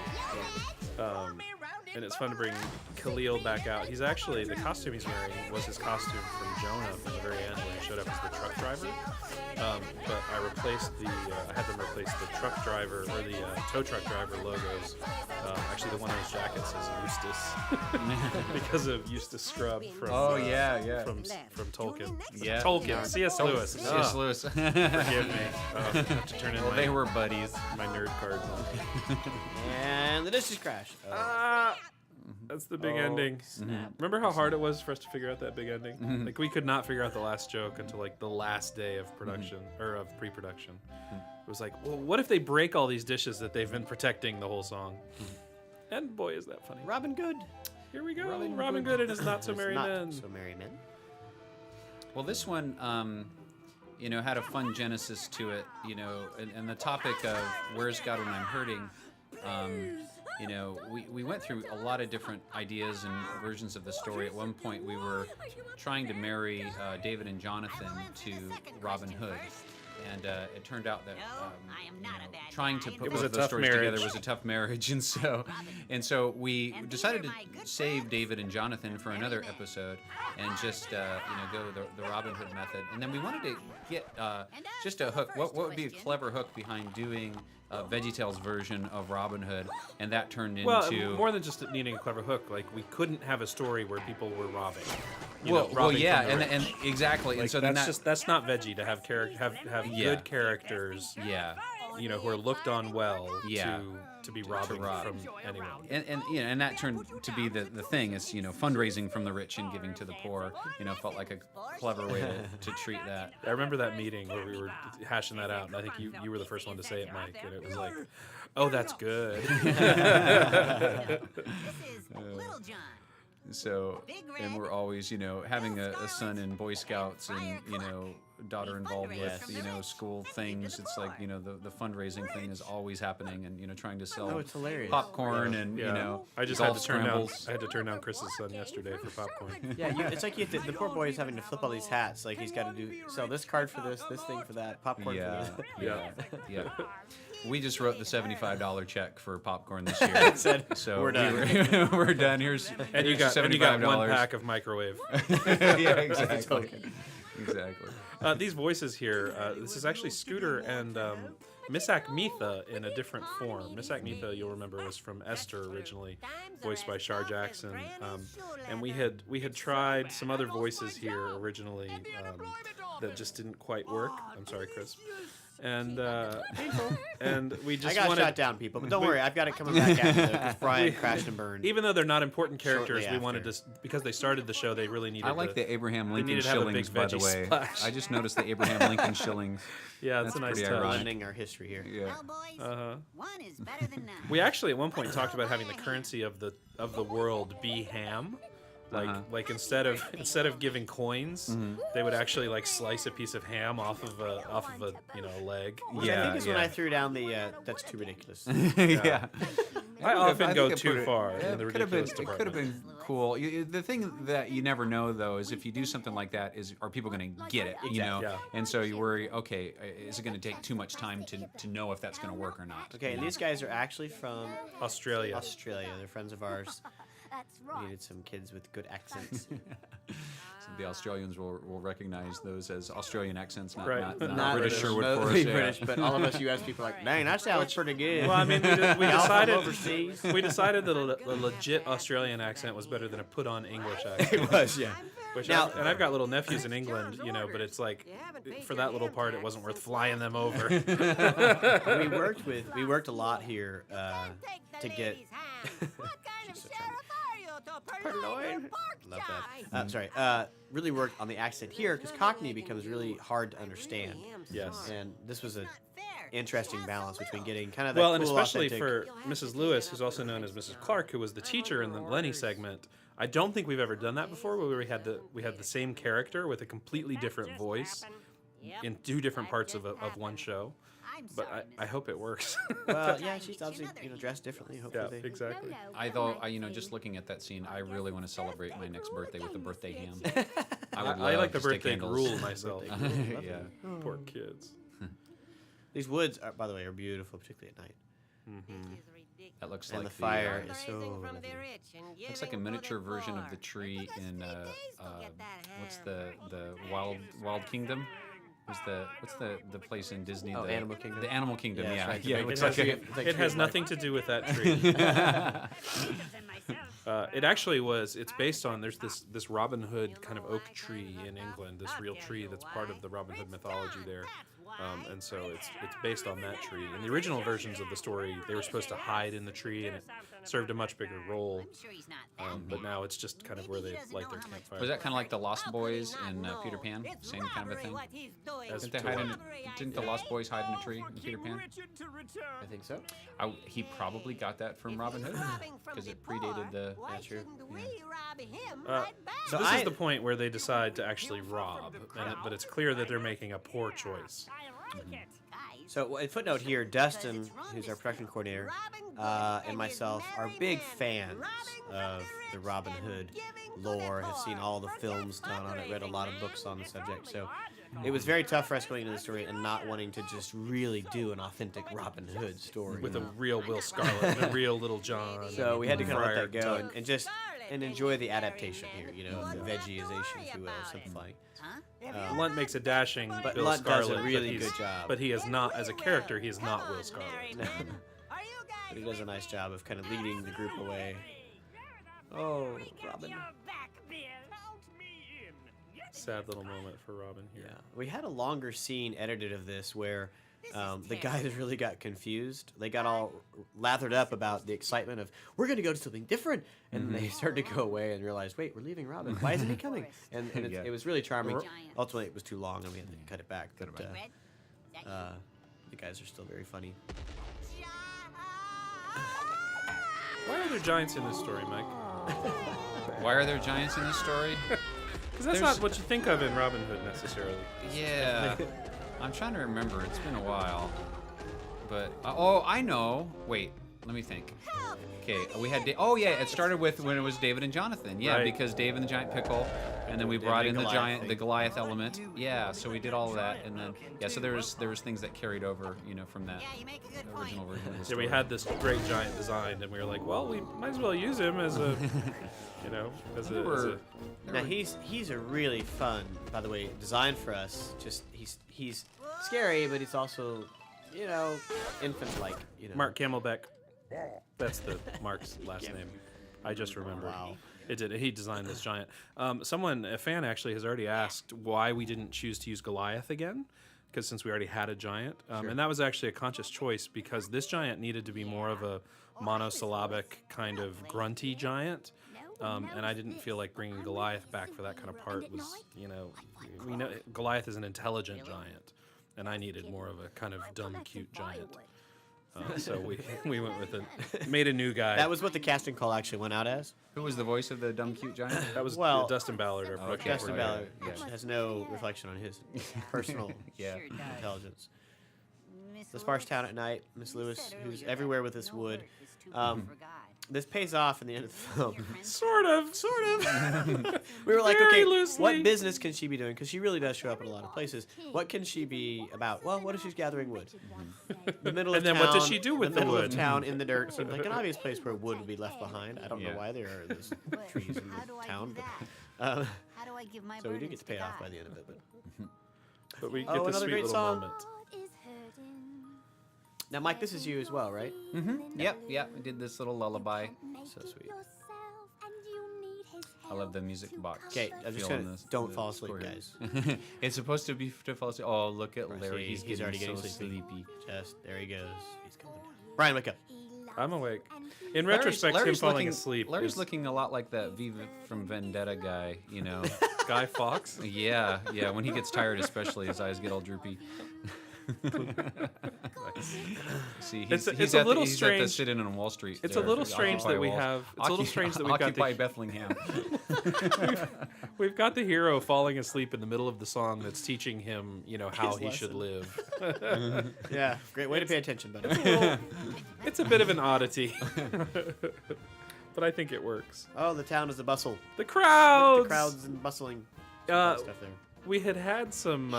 And it's fun to bring Khalil back out. He's actually, the costume he's wearing was his costume from Jonah from the very end when he showed up as the truck driver. But I had them replace the truck driver, or the tow truck driver logos. Actually, the one on his jacket says Eustace, because of Eustace Scrubb from from Tolkien. Yeah. Tolkien, C.S. Lewis. C.S. Lewis. Forgive me. I have to turn in they were buddies. My nerd card. And the dishes crash. That's the big ending. Snap. Remember how hard it was for us to figure out that big ending? Like, we could not figure out the last joke until like the last day of production or of pre-production. It was like, well, what if they break all these dishes that they've been protecting the whole song? And boy, is that funny. Robin Good. Here we go. Robin Good and his Not So Merry Men. Not So Merry Men. Well, this one, had a fun genesis to it, and the topic of where's God when I'm hurting, we went through a lot of different ideas and versions of the story. At one point, we were trying to marry David and Jonathan to Robin Hood. And it turned out that trying to put both of those stories together was a tough marriage, and so we decided to save David and Jonathan for another episode, and just go the Robin Hood method. And then we wanted to get just a hook. What would be a clever hook behind doing a VeggieTales version of Robin Hood? And that turned into more than just needing a clever hook. Like, we couldn't have a story where people were robbing. Yeah, and exactly. Like, and so that's not veggie to have good characters. Yeah. Who are looked on well to be robbing from anyone. And that turned to be the thing is, fundraising from the rich and giving to the poor, felt like a clever way to treat that. I remember that meeting where we were hashing that out, and I think you were the first one to say it, Mike, and it was like, oh, that's good. This is Little John. So, and we're always, having a son in Boy Scouts and, daughter involved with, school things. It's like, the fundraising thing is always happening, and, trying to sell it's hilarious. popcorn and, I just had to turn down Chris's son yesterday for popcorn. Yeah, it's like the poor boy is having to flip all these hats. Like, he's got to sell this card for this thing for that, popcorn for this. Yeah. We just wrote the $75 check for popcorn this year. So we're done. We're done. Here's you got $75. one pack of microwave. Yeah, exactly. Exactly. These voices here, this is actually Scooter and Miss Ackmetha in a different form. Miss Ackmetha, you'll remember, was from Esther originally, voiced by Shar Jackson. And we had tried some other voices here originally that just didn't quite work. I'm sorry, Chris. And we just I got wanted, shot down, people, but don't worry, I've got it coming back after because Brian crashed and burned. Even though they're not important characters, Shortly we wanted to, because they started the show, they really needed. I like the Abraham Lincoln needed to have a shillings, big by the veggie way. splash. I just noticed the Abraham Lincoln shillings. Yeah, it's a nice touch. Blending our history here. Yeah. Well, boys, one is better than none. We actually at one point talked about having the currency of the world be ham. Like instead of giving coins, they would actually like slice a piece of ham off of a leg. Which I think is when I threw down the that's too ridiculous. Yeah. I often go too far in the It could have ridiculous been cool. The thing that you never know though is if you do something like that, are people going to get it? Yeah. And so you worry, okay, is it going to take too much time to know if that's going to work or not? Okay, and these guys are actually from Australia. They're friends of ours. That's We right. needed some kids with good accents. So the Australians will recognize those as Australian accents, not Not British Sherwood mostly Forest. Yeah. British, but all of us U.S. people are like, dang, that sounds pretty good. Well, I mean, we Y'all from decided overseas. we decided that a legit Australian accent was better than a put-on English accent. It was, yeah. Now, and I've got little nephews in England, but it's like for that little part, it wasn't worth flying them over. we worked a lot here to get. Love that. Sorry. Really worked on the accent here because Cockney becomes really hard to understand. Yes. And this was an interesting balance between getting kind of that Well, cool, and especially authentic... for Mrs. Lewis, who's also known as Mrs. Clark, who was the teacher in the Lenny segment. I don't think we've ever done that before, where we had the same character with a completely different voice in two different parts of one show. But I hope it works. Well, yeah, she's obviously dressed differently. Hopefully, yeah, exactly. Just looking at that scene, I really want to celebrate my next birthday with the birthday ham. I like the birthday candles. gruel myself. Yeah. Poor kids. These woods, by the way, are beautiful, particularly at night. Mm-hmm. That looks And like the fire is so lovely. looks like a miniature version of the tree in what's the Wild Kingdom? What's the place in Disney? Oh, Animal Kingdom. The Animal Kingdom, Yeah, yeah. that's right. Yeah, It it looks has like It has nothing to do with that tree. It actually was. It's based on. There's this Robin Hood kind of oak tree in England. This real tree that's part of the Robin Hood mythology there. and so it's based on that tree. In the original versions of the story, they were supposed to hide in the tree, and it served a much bigger role. But now it's just kind of where they light their campfire. Was that kind of like the Lost Boys in Peter Pan? Same kind of a thing? Didn't the Lost Boys hide in a tree in Peter Pan? I think so. He probably got that from Robin Hood because it predated the. That's true. So this is the point where they decide to actually rob, but it's clear that they're making a poor choice. So, a footnote here: Dustin, who's our production coordinator, and myself are big fans of the Robin Hood lore. Have seen all the films done on it, read a lot of books on the subject. So, it was very tough for us going into the story and not wanting to just really do an authentic Robin Hood story With a real Will Scarlet and a real Little John. So we had to kind of let Friar that go Tuck. and just enjoy the adaptation here. The veggieization, if you will, simplifying. Lunt makes a dashing But Bill Lunt does a Scarlet, really but he's- good job. But he is not, as a character, he is not Will Scarlet. But he does a nice job of kind of leading the group away. Oh, Robin. Sad little moment for Robin here. Yeah, we had a longer scene edited of this where the guys really got confused. They got all lathered up about the excitement of, we're going to go to something different. And they started to go away and realized, wait, we're leaving Robin. Why isn't he coming? And it was really charming. Ultimately, it was too long and we had to cut it back. But the guys are still very funny. Why are there giants in this story, Mike? Why are there giants in this story? Because that's not what you think of in Robin Hood necessarily. Yeah. I'm trying to remember. It's been a while. But, oh, I know. Wait, let me think. Okay, we had, it started with when it was David and Jonathan. Yeah, Right. because David and the Giant Pickle, and then we brought in the Goliath element. Yeah, so we did all of that, and then, so there was things that carried over, from that original version of the Yeah, story. we had this great giant designed, and we were like, well, we might as well use him as a, as a Now he's a really fun, by the way, designed for us. Just he's scary, but he's also, infant-like. Mark Camelback. That's the Mark's last name. I just remembered. Wow. He designed this giant. A fan actually has already asked why we didn't choose to use Goliath again, because since we already had a giant, and that was actually a conscious choice because this giant needed to be more of a monosyllabic kind of grunty giant. And I didn't feel like bringing Goliath back for that kind of part was, we know Goliath is an intelligent giant, and I needed more of a kind of dumb, cute giant. So we went with made a new guy. That was what the casting call actually went out as. Who was the voice of the dumb cute giant? That was Dustin Ballard, our production Dustin coordinator. Ballard has no reflection on his personal intelligence. The Sparse Town at Night, Miss Lewis, who's everywhere with this wood. This pays off in the end of the film. Sort of. We were like, Very okay, loosely. what business can she be doing? Because she really does show up in a lot of places. What can she be about? Well, what if she's gathering wood? The middle of And then town, what does she do with the middle wood? of town in the dirt seems like an obvious place where wood would be left behind. I don't know why there are those trees in the town, but How do I give my so we do burdens get to pay off by the end of it. But we get Oh, this another sweet great little song. moment. Now, Mike, this is you as well, right? Yep, I did this little lullaby. So sweet. I love the music box. Okay, I'm just feeling gonna this- don't the fall asleep, score. guys. It's supposed to be to fall asleep. Oh, look at Larry. See, He's he's already getting getting so sleepy. sleepy. Just there he goes. He's going down. Brian, wake up. I'm awake. In retrospect, him falling asleep. Larry's is looking a lot like that V from Vendetta guy, Guy Fawkes. Yeah, when he gets tired, especially his eyes get all droopy. See, It's a he's little at the strange- sit-in on Wall Street. It's a little strange that we have. It's a little strange that we've got Occupy the, Bethlehem. we've got the hero falling asleep in the middle of the song that's teaching him, how he should live. Yeah, great way to pay attention, buddy. It's a bit of an oddity, but I think it works. Oh, the town is a bustle. The crowds. The crowds and bustling Uh, stuff there. We had some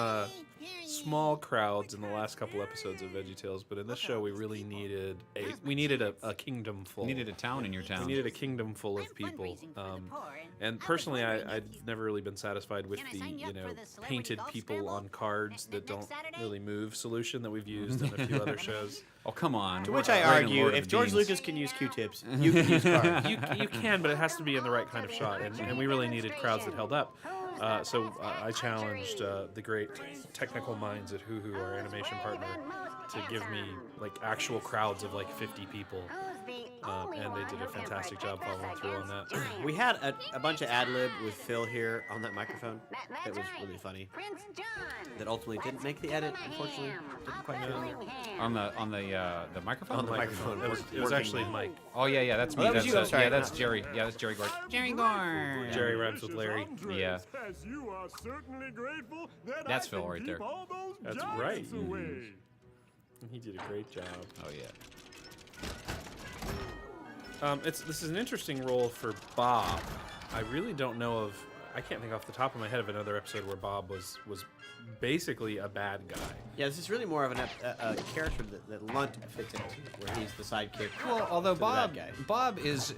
small crowds in the last couple episodes of VeggieTales, but in this show we really needed a kingdom full. You needed a town in your town. We needed a kingdom full of people. And personally, I've never really been satisfied with the painted people on cards that don't really move solution that we've used in a few other shows. Oh, come on. To which I argue, if George Lucas can use Q-tips, you can use cards. You can, but it has to be in the right kind of shot, and we really needed crowds that held up. I challenged the great technical minds at Hoo Hoo, our animation partner, to give me like actual crowds of like 50 people, and they did a fantastic job following through on that. We had a bunch of ad-lib with Phil here on that microphone. That was really funny. That ultimately didn't make the edit, unfortunately. Didn't quite fit in there. On the microphone. On the microphone. It was actually Mike. Oh yeah, that's me. that was That's you, I'm sorry. yeah, that's Jerry. Yeah, that's Jerry Gord. Jerry Gord. Jerry rhymes with Larry. Yeah. As you are certainly grateful that That's I Phil can right keep there. all those That's giants right. away. He did a great job. Oh yeah. This is an interesting role for Bob. I really don't know of. I can't think off the top of my head of another episode where Bob was basically a bad guy. Yeah, this is really more of a character that Lunt fits into, where he's the sidekick. Well, although to the bad Bob is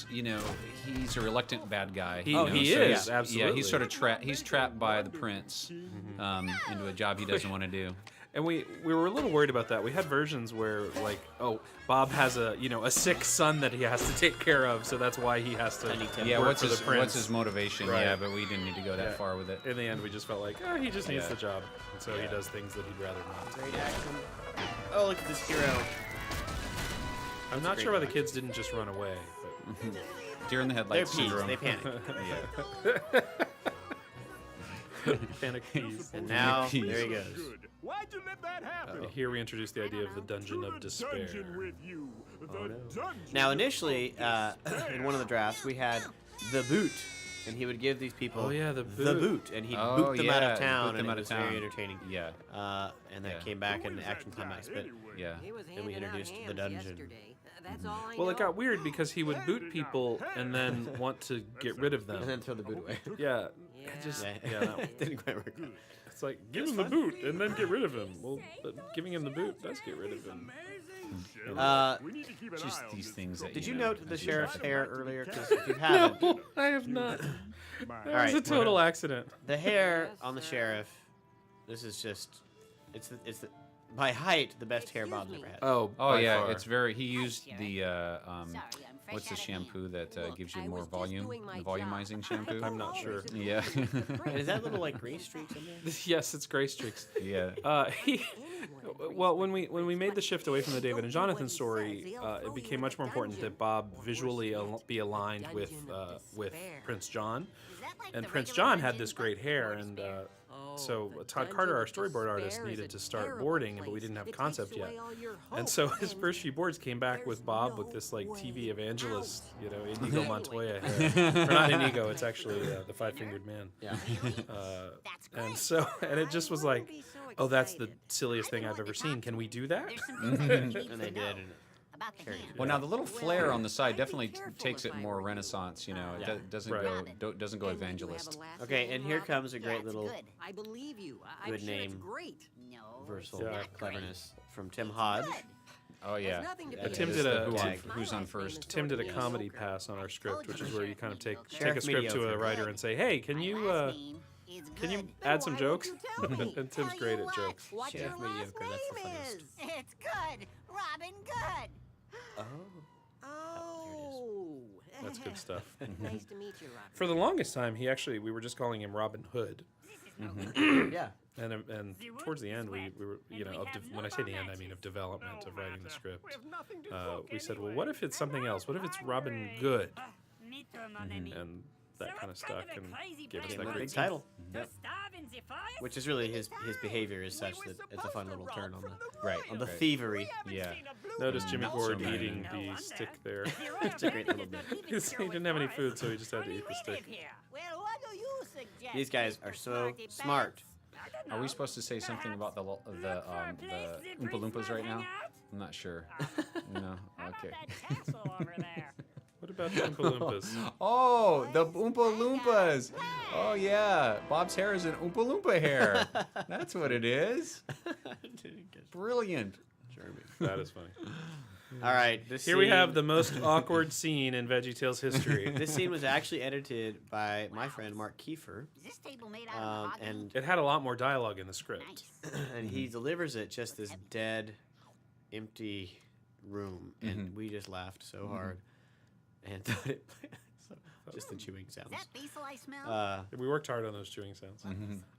he's a reluctant bad guy. He you know, is, so he's- absolutely. Yeah, he's sort of trapped by the prince into a job he doesn't want to do. And we were a little worried about that. We had versions where like, oh, Bob has a sick son that he has to take care of, so that's why he has to Yeah, work what's for his the prince. what's his motivation? Right. Yeah, but we didn't need to go that far with it. In the end, we just felt like, he just needs Yeah. the job, and so he does things that he'd rather not. Great action. Oh, look at this hero. I'm not sure why the kids didn't just run away. But Deer in the They're headlights peas. syndrome. They panic. panic peas. And now, Peas. there he goes. Good. Why'd you let that happen? Here we introduce the idea of the Dungeon To of the Despair. dungeon with you. The dungeon Now, of initially, in one of the drafts, we had the boot, and he would give these people Oh, yeah, the the boot. boot, and he'd Oh, boot them out yeah, of town, boot them and out it of was very town. entertaining. Yeah, And that Yeah. came back Who in is the action that guy climax, but anyway? yeah. He was Then we handing out introduced the hands dungeon. yesterday. That's all I Well, it know. got weird because he would boot people and then want to get rid of and them. then throw the boot away. Yeah, Yeah. it just Yeah, that- didn't quite work. out. it's like give him the boot and then get rid of him. Well, but giving him the boot does get rid of him. We need to keep an Just eye on these this things that Did you you know, note the as you sheriff's drive. hair earlier? Because if you haven't, No, I have not. man. That All was a right, total accident. the hair on the sheriff, this is just, it's the by height, the best hair Bob's ever had. Oh, Oh by yeah, far. it's very. He used the Sorry, I'm fresh what's the out of camp. shampoo that Look, gives you I more was just volume? doing my The job. volumizing shampoo. I'm not sure. Yeah. And is that little like grease streaks in there? Yes, it's Gray Streaks. Yeah. Well, when we made the shift away from the David and Jonathan story, it became much more important that Bob visually be aligned with Prince John, and Prince John had this great hair, and so Todd Carter, our storyboard artist, needed to start boarding, but we didn't have concept yet, and so his first few boards came back with Bob with this like TV evangelist, Inigo Montoya hair, or not Inigo, it's actually the Five-Fingered Man. Yeah. And it just was like, oh, that's the silliest thing I've ever seen. Can we do that? And they did. And About the hand. Well, now the little flare on the side definitely takes it more Renaissance. It doesn't Right. doesn't go evangelist. okay, and here comes a great That's little good. I believe you. I'm Good sure it's name. great. No, versal Yeah. not great. cleverness from Tim Hodge. Good. Oh yeah. nothing to But be Tim It's did the a- who's on first. Tim did a comedy pass on our script, which is where you kind of take a Sheriff script to a Mediocre. writer and say, hey, can My you last name is can you good. add some jokes? tell me? And Tim's Tell great you at what, jokes. What Sheriff your last Mediocre, that's the name funniest. is? It's good. Robin Good. Oh. Oh. That's good stuff. Nice to meet you, Robin. For the longest time, we were just calling him Robin Hood. Yeah. And towards the end, we were, when I say the end, I mean of development, of writing the script. We said, well, what if it's something else? What if it's Robin Good? And that kind of stuck and gave us Gave that him a great big title. Yep. Which is really his behavior is such that it's a fun little turn on the Right. thievery. Yeah. Notice Jimmy Gord So many. eating the stick there. It's a great little bit. He didn't have any food, so he just had to eat the stick. Well, what do you suggest? These guys are so smart. Are we supposed to say something about the Oompa Loompas right now? I'm not sure. No. Okay. What about the Oompa Loompas? Oh, the Oompa Loompas. Oh yeah, Bob's hair is an Oompa Loompa hair. That's what it is. Brilliant. That is funny. All right. Here we have the most awkward scene in VeggieTales history. This scene was actually edited by my friend Mark Kiefer, Is this table made out of mahogany? and It had a lot more dialogue in the script. Nice. and he delivers it just this dead, empty room, and we just laughed so hard, and thought it. So just the chewing sounds. Is that basil I smell? We worked hard on those chewing sounds.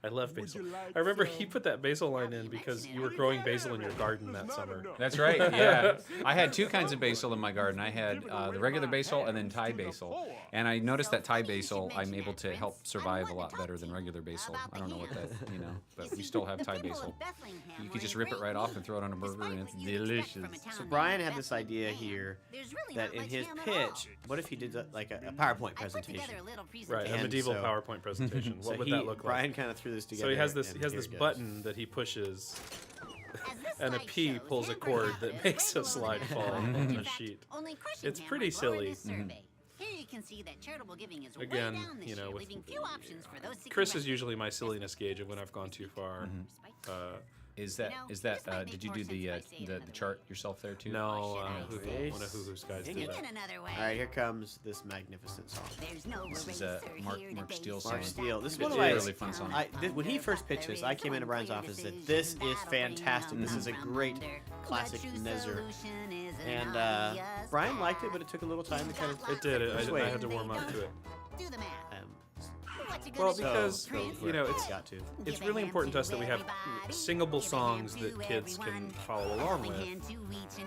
I love basil. I remember he put that basil line in because you were growing basil in your garden that summer. That's right. Yeah, I had two kinds of basil in my garden. I had the regular basil and then Thai basil. And I noticed that Thai basil, I'm able to help survive a lot better than regular basil. I don't know what that, but we still have Thai basil. You could just rip it right off and throw it on a burger, and it's delicious. So Brian had this idea here that in his pitch, what if he did like a PowerPoint presentation? Right, a And medieval so- PowerPoint presentation. What So would that look like? Brian kind of threw this together. So he has this and he has here this it goes. button that he pushes, and a P pulls a cord that makes a slide fall on the sheet. It's pretty silly. Here you can see that charitable giving is Again, way down this year, with leaving few options for those seeking Chris is refuge. usually my silliness gauge of when I've gone too far. Is that did you do the chart yourself there too? No, Grace. one of Hoo-Hoo's guys Dang did it. that. Another way. All right, here comes this magnificent song. There's no This is eraser Mark here to Mark base Steele's Mark song. Steele. This is It's one of a my really fun song. when he first pitched this, I came into Brian's office and said, "This is fantastic. This is a great classic Nezzer." And Brian liked it, but it took a little time to kind of. It did. I Persuade. had to warm up to it. Do the math. What you Well, gonna because do, Prince? it's got to. it's really important to us that we have singable songs that kids can follow along with,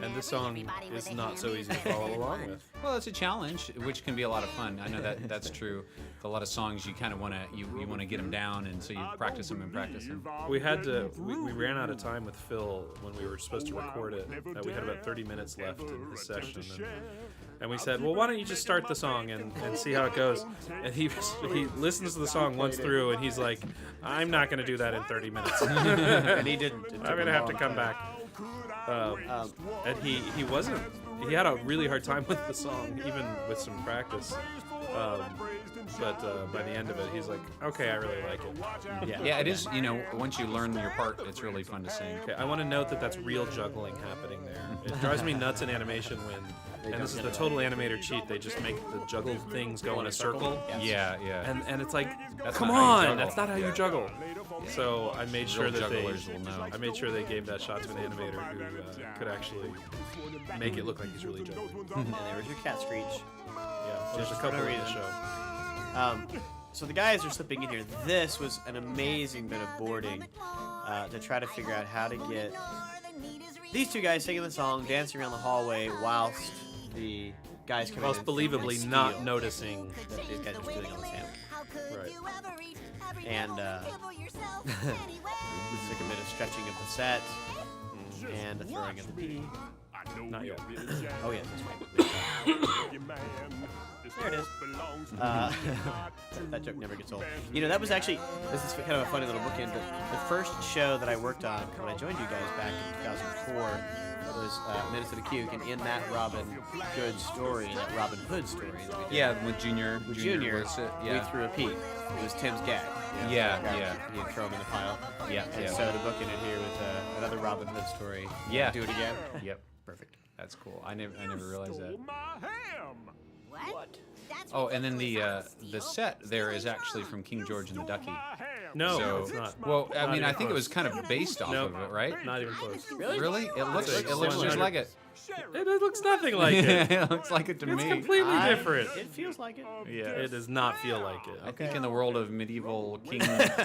and this song is not so easy to follow along with. Well, it's a challenge, which can be a lot of fun. I know that's true. A lot of songs you kind of want to you want to get them down, and so you practice them and practice them. We had to. We ran out of time with Phil when we were supposed to record it. We had about 30 minutes left in his session, and we said, "Well, why don't you just start the song and see how it goes?" And he listens to the song once through, and he's like, "I'm not going to do that in 30 minutes." And he didn't. It took I'm him gonna a have to long come time. back. And he wasn't. He had a really hard time with the song, even with some practice. But by the end of it, he's like, "Okay, I really like it." Yeah, it is. Once you learn your part, it's really fun to sing. Okay, I want to note that that's real juggling happening there. It drives me nuts in animation when, and this is the total animator cheat. They just make the juggle things go in a circle. Yeah. And it's like, That's come not how you on, juggle. that's not how you juggle. So I made sure Real that jugglers will know. I made sure they gave that shot to an animator who could actually make it look like he's really juggling. And there was your cat screech. Yeah, there's a Just couple for no in the reason. show. So the guys are slipping in here. This was an amazing bit of boarding to try to figure out how to get these two guys singing the song, dancing around the hallway whilst the guys come Whilst in believably and not steal noticing. that these guys are stealing all the sample. Right. And took a bit of stretching of the set and a throwing of the D. Not yet. Oh yeah, that's right. There it is. That joke never gets old. That was actually, this is kind of a funny little bookend, but the first show that I worked on when I joined you guys back in 2004 was Minutes of the Cuke, and in that Robin Hood story, that Robin Hood story that we did Yeah, with Junior. with Junior, was it? we Yeah. threw a peep. It was Tim's gag. Yeah. He'd throw him in the pile. Yeah. And Yeah. so the bookend in here was another Robin Hood story. Yeah. Do it again? Yep. Perfect. That's cool. I never realized that. What? That's Oh, and then the set there is actually from King George and the Ducky. No, So, it's not. well, I Not mean, I even think it close. was kind of based off Nope. of it, right? Not even close. Really? It looks It's it looks just 100 like it. It looks nothing like it. It looks like it to It's me. completely different. It feels like it. Yeah. It does not feel like it. I think in the world of medieval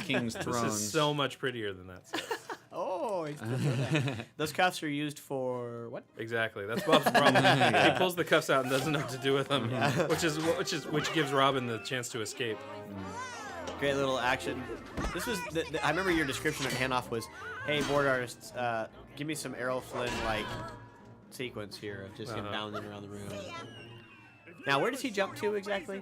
King's This Thrones. is so much prettier than that set. Oh, he's put that. Those cuffs are used for what? Exactly. That's Bob's problem. He pulls the cuffs out and doesn't know what to do with them, which gives Robin the chance to escape. Great little action. This was. I remember your description of handoff was, "Hey, board artists, give me some Errol Flynn like sequence here of just him bounding around the room." Now, where does he jump to exactly?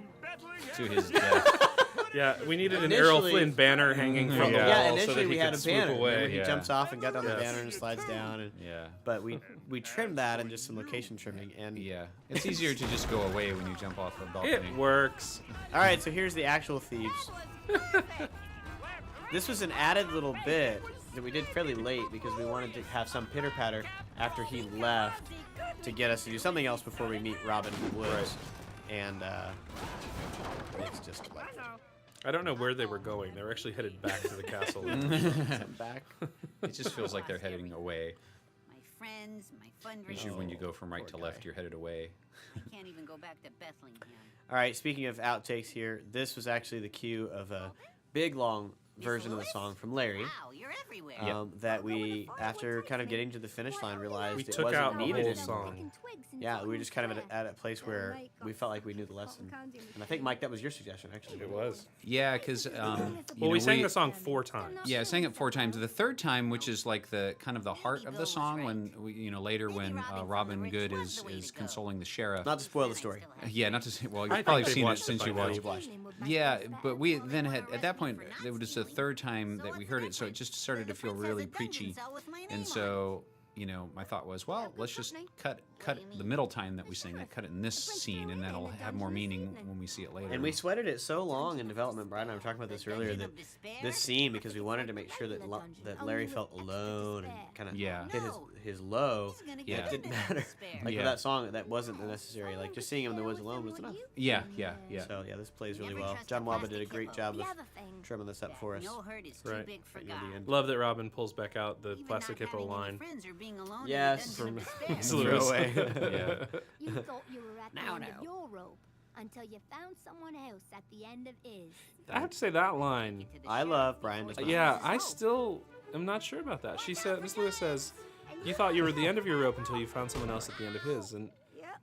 To his death. Yeah, we needed an Errol Initially- Flynn banner hanging from the Yeah. wall Yeah, so initially that he we had could a swoop banner. away. Remember, he Yeah. jumps off and got down the Yes. banner and slides down. And, Yeah. But we trimmed that and just some location trimming. And Yeah. It's easier to just go away when you jump off a balcony. It works. all right, so here's the actual thieves. This was an added little bit that we did fairly late because we wanted to have some pitter patter after he left to get us to do something else before we meet Robin in the woods. And it's just like I don't know where they were going. They were actually headed back to the castle. come back. It just feels like they're heading away. friends, my fundraisers. Usually when you go from right to poor left, guy. you're headed away. I can't even go back to Bethlehem. All right, speaking of outtakes here, this was actually the cue of a big, long version of the song from Larry. Wow, you're everywhere. That we, after kind of getting to the finish line, realized We it took wasn't out the needed whole anymore. song. Yeah, we were just kind of at a place where we felt like we knew the lesson. And I think, Mike, that was your suggestion, actually. It was. Yeah, because Well, we sang the song 4 times. Yeah, I sang it 4 times. The third time, which is like the kind of the heart of the song, when we, later when Robin Good is consoling the sheriff. Not to spoil the story. Yeah, not to say. Well, I you've probably think they've seen it watched it since by you now. watched. Yeah, but we then had at that point it was the third time that we heard it, so it just started to feel really preachy, and so my thought was, well, let's just cut the middle time that we sing it, cut it in this scene, and that'll have more meaning when we see it later. And we sweated it so long in development, Brian and I were talking about this earlier, that this scene, because we wanted to make sure that that Larry felt alone and kind of hit his low, Yeah. it didn't matter. Like Yeah. for that song, that wasn't necessary. Like just seeing him in the woods alone was enough. Yeah. So yeah, this plays really well. John Waba did a great job of trimming this up for us. No hurt is too Right. big for Right near God. the end. Love that Robin pulls back out the Even plastic not hippo having any line. friends or being alone in Yes, the dungeon of from despair. Lewis. Throwaway. Yeah. You thought you were at the Now, end now. of your rope until you found someone else at the end of his. I have to say that line. I love Brian. Does not. Yeah, I still am not sure about that. She said, Miss Lewis says, you thought you were at the end of your rope until you found someone else at the end of his. And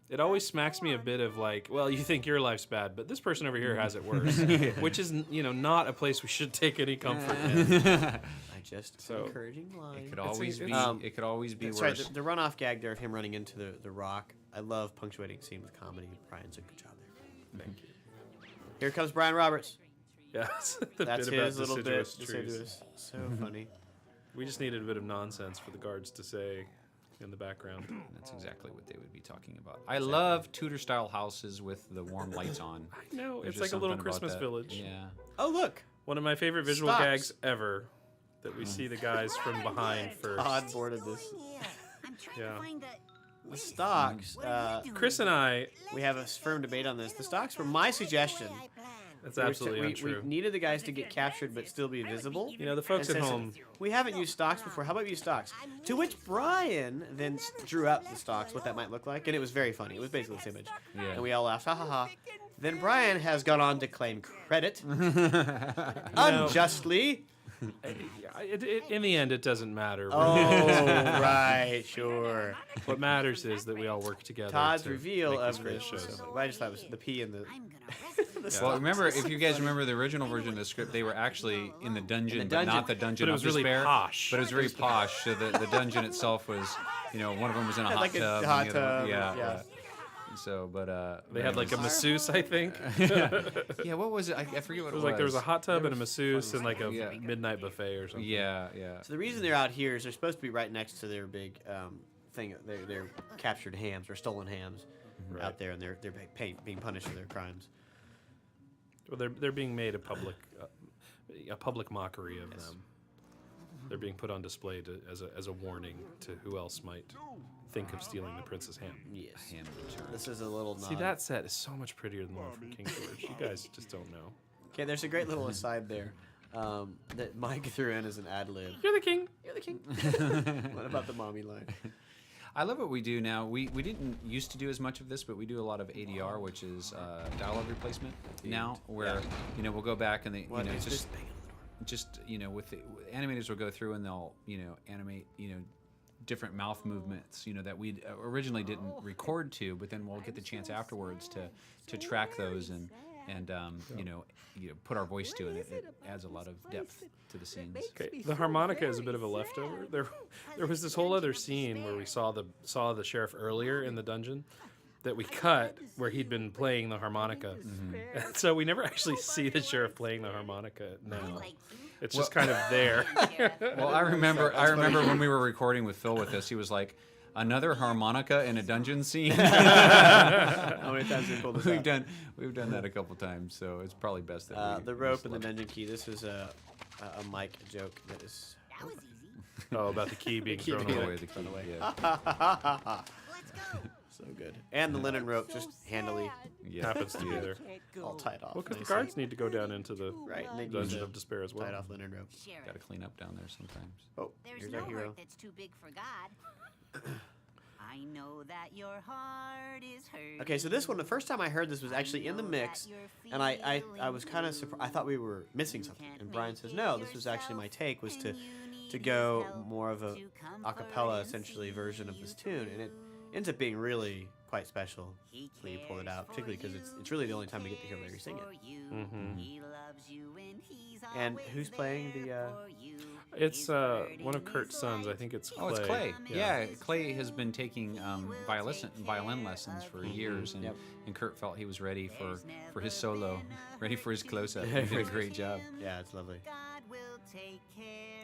it always smacks me a bit of like, well, you think your life's bad, but this person over here has it worse. Which is, not a place we should take any comfort in. I just So- encouraging line. It could always be. It could always be Sorry, worse. the runoff gag there of him running into the rock. I love punctuating scene with comedy. Brian's a good job there. Thank you. Here comes Brian Roberts. Yes. The That's bit about his little bit. deciduous trees. Deciduous. So funny. We just needed a bit of nonsense for the guards to say in the background. That's exactly what they would be talking about. I love Tudor-style houses with the warm lights on. No, There's it's just like a little something about Christmas that. village. Yeah. Oh look, One of my favorite visual Stocks. gags ever. That we see the guys from behind first. Todd boarded this. I'm trying Yeah. to find The stocks. Chris and I, We have a firm debate on this. The stocks were my suggestion. that's We were absolutely we untrue. needed the guys to get captured but still be visible. The folks And at says, home, we haven't used stocks before. How about we use stocks? To which Brian then drew up the stocks, what that might look like, and it was very funny. It was basically the same image. Yeah. And we all laughed, ha ha ha. Then Brian has gone on to claim credit unjustly. in the end, it doesn't matter. Oh, right, sure. What matters is that we all work together. Todd's to reveal make this of great this. show. So I just thought it was the P and the. I'm gonna rest Well, remember, if you guys remember the original version of the script, they were actually in the dungeon, but not the dungeon But it of was really despair. posh. But it was very posh. So the dungeon itself was, one of them was in a hot Like a tub. hot and the other one- tub, yeah. yeah. So, but They had like a masseuse, I think. yeah. What was it? I forget what It was like there was a hot tub and a masseuse and like a Yeah. midnight buffet or something. Yeah. So the reason they're out here is they're supposed to be right next to their big thing. They're captured hams or stolen hams Right. out there, and they're being punished for their crimes. Well, they're being made a public mockery of them. They're being put on display as a warning to who else might think of stealing the prince's ham. Yes. Hand return. This is a little nod. See, that set is so much prettier than the one from King George. You guys just don't know. Okay, there's a great little aside there that Mike threw in as an ad lib. You're the king. You're the king. What about the mommy line? I love what we do now. We didn't used to do as much of this, but we do a lot of ADR, which is dialogue replacement now, where we'll go back and they What is just this thing on the door? with the animators will go through and they'll animate different mouth movements that we originally didn't record to, but then we'll get the chance afterwards to track those and put our voice to it. It adds a lot of depth to the scenes. Okay, the harmonica is a bit of a leftover. There was this whole other scene where we saw the sheriff earlier in the dungeon that we cut where he'd been playing the harmonica. And so we never actually see the sheriff playing the harmonica now. It's just kind of there. Well, I remember when we were recording with Phil with this, he was like, "Another harmonica in a dungeon scene." How many times have we pulled this out? We've done that a couple times, so it's probably best that we The rope and the just let- dungeon key. This is a Mike joke that is. That was easy. Oh, about the key being key thrown being away. the key, away. yeah. Let's go. So good. And the linen rope just handily Yeah. Happens to be there. all tied off. Well, because the nicely. guards need to go down into the Right, and they use dungeon a of despair as well. tied off linen rope. Sheriff, Got to clean up down there sometimes. Oh, there's here's no our hero. hurt that's too big for God. I know that your heart is hurt. Okay, so this one, the first time I heard this was actually in the mix, and I was kind of surprised. I thought we were missing something, and Brian says, no, this was actually my take, was to go more of a cappella, essentially, version of this tune, and it ends up being really quite special when you pull it out, particularly because it's really the only time we get to hear Larry sing it. And who's playing the... It's one of Kurt's sons. I think it's Clay. Oh, it's Clay. Yeah, Clay has been taking violin lessons for years, and Kurt felt he was ready for his solo, ready for his close-up. He did a great job. Yeah, it's lovely.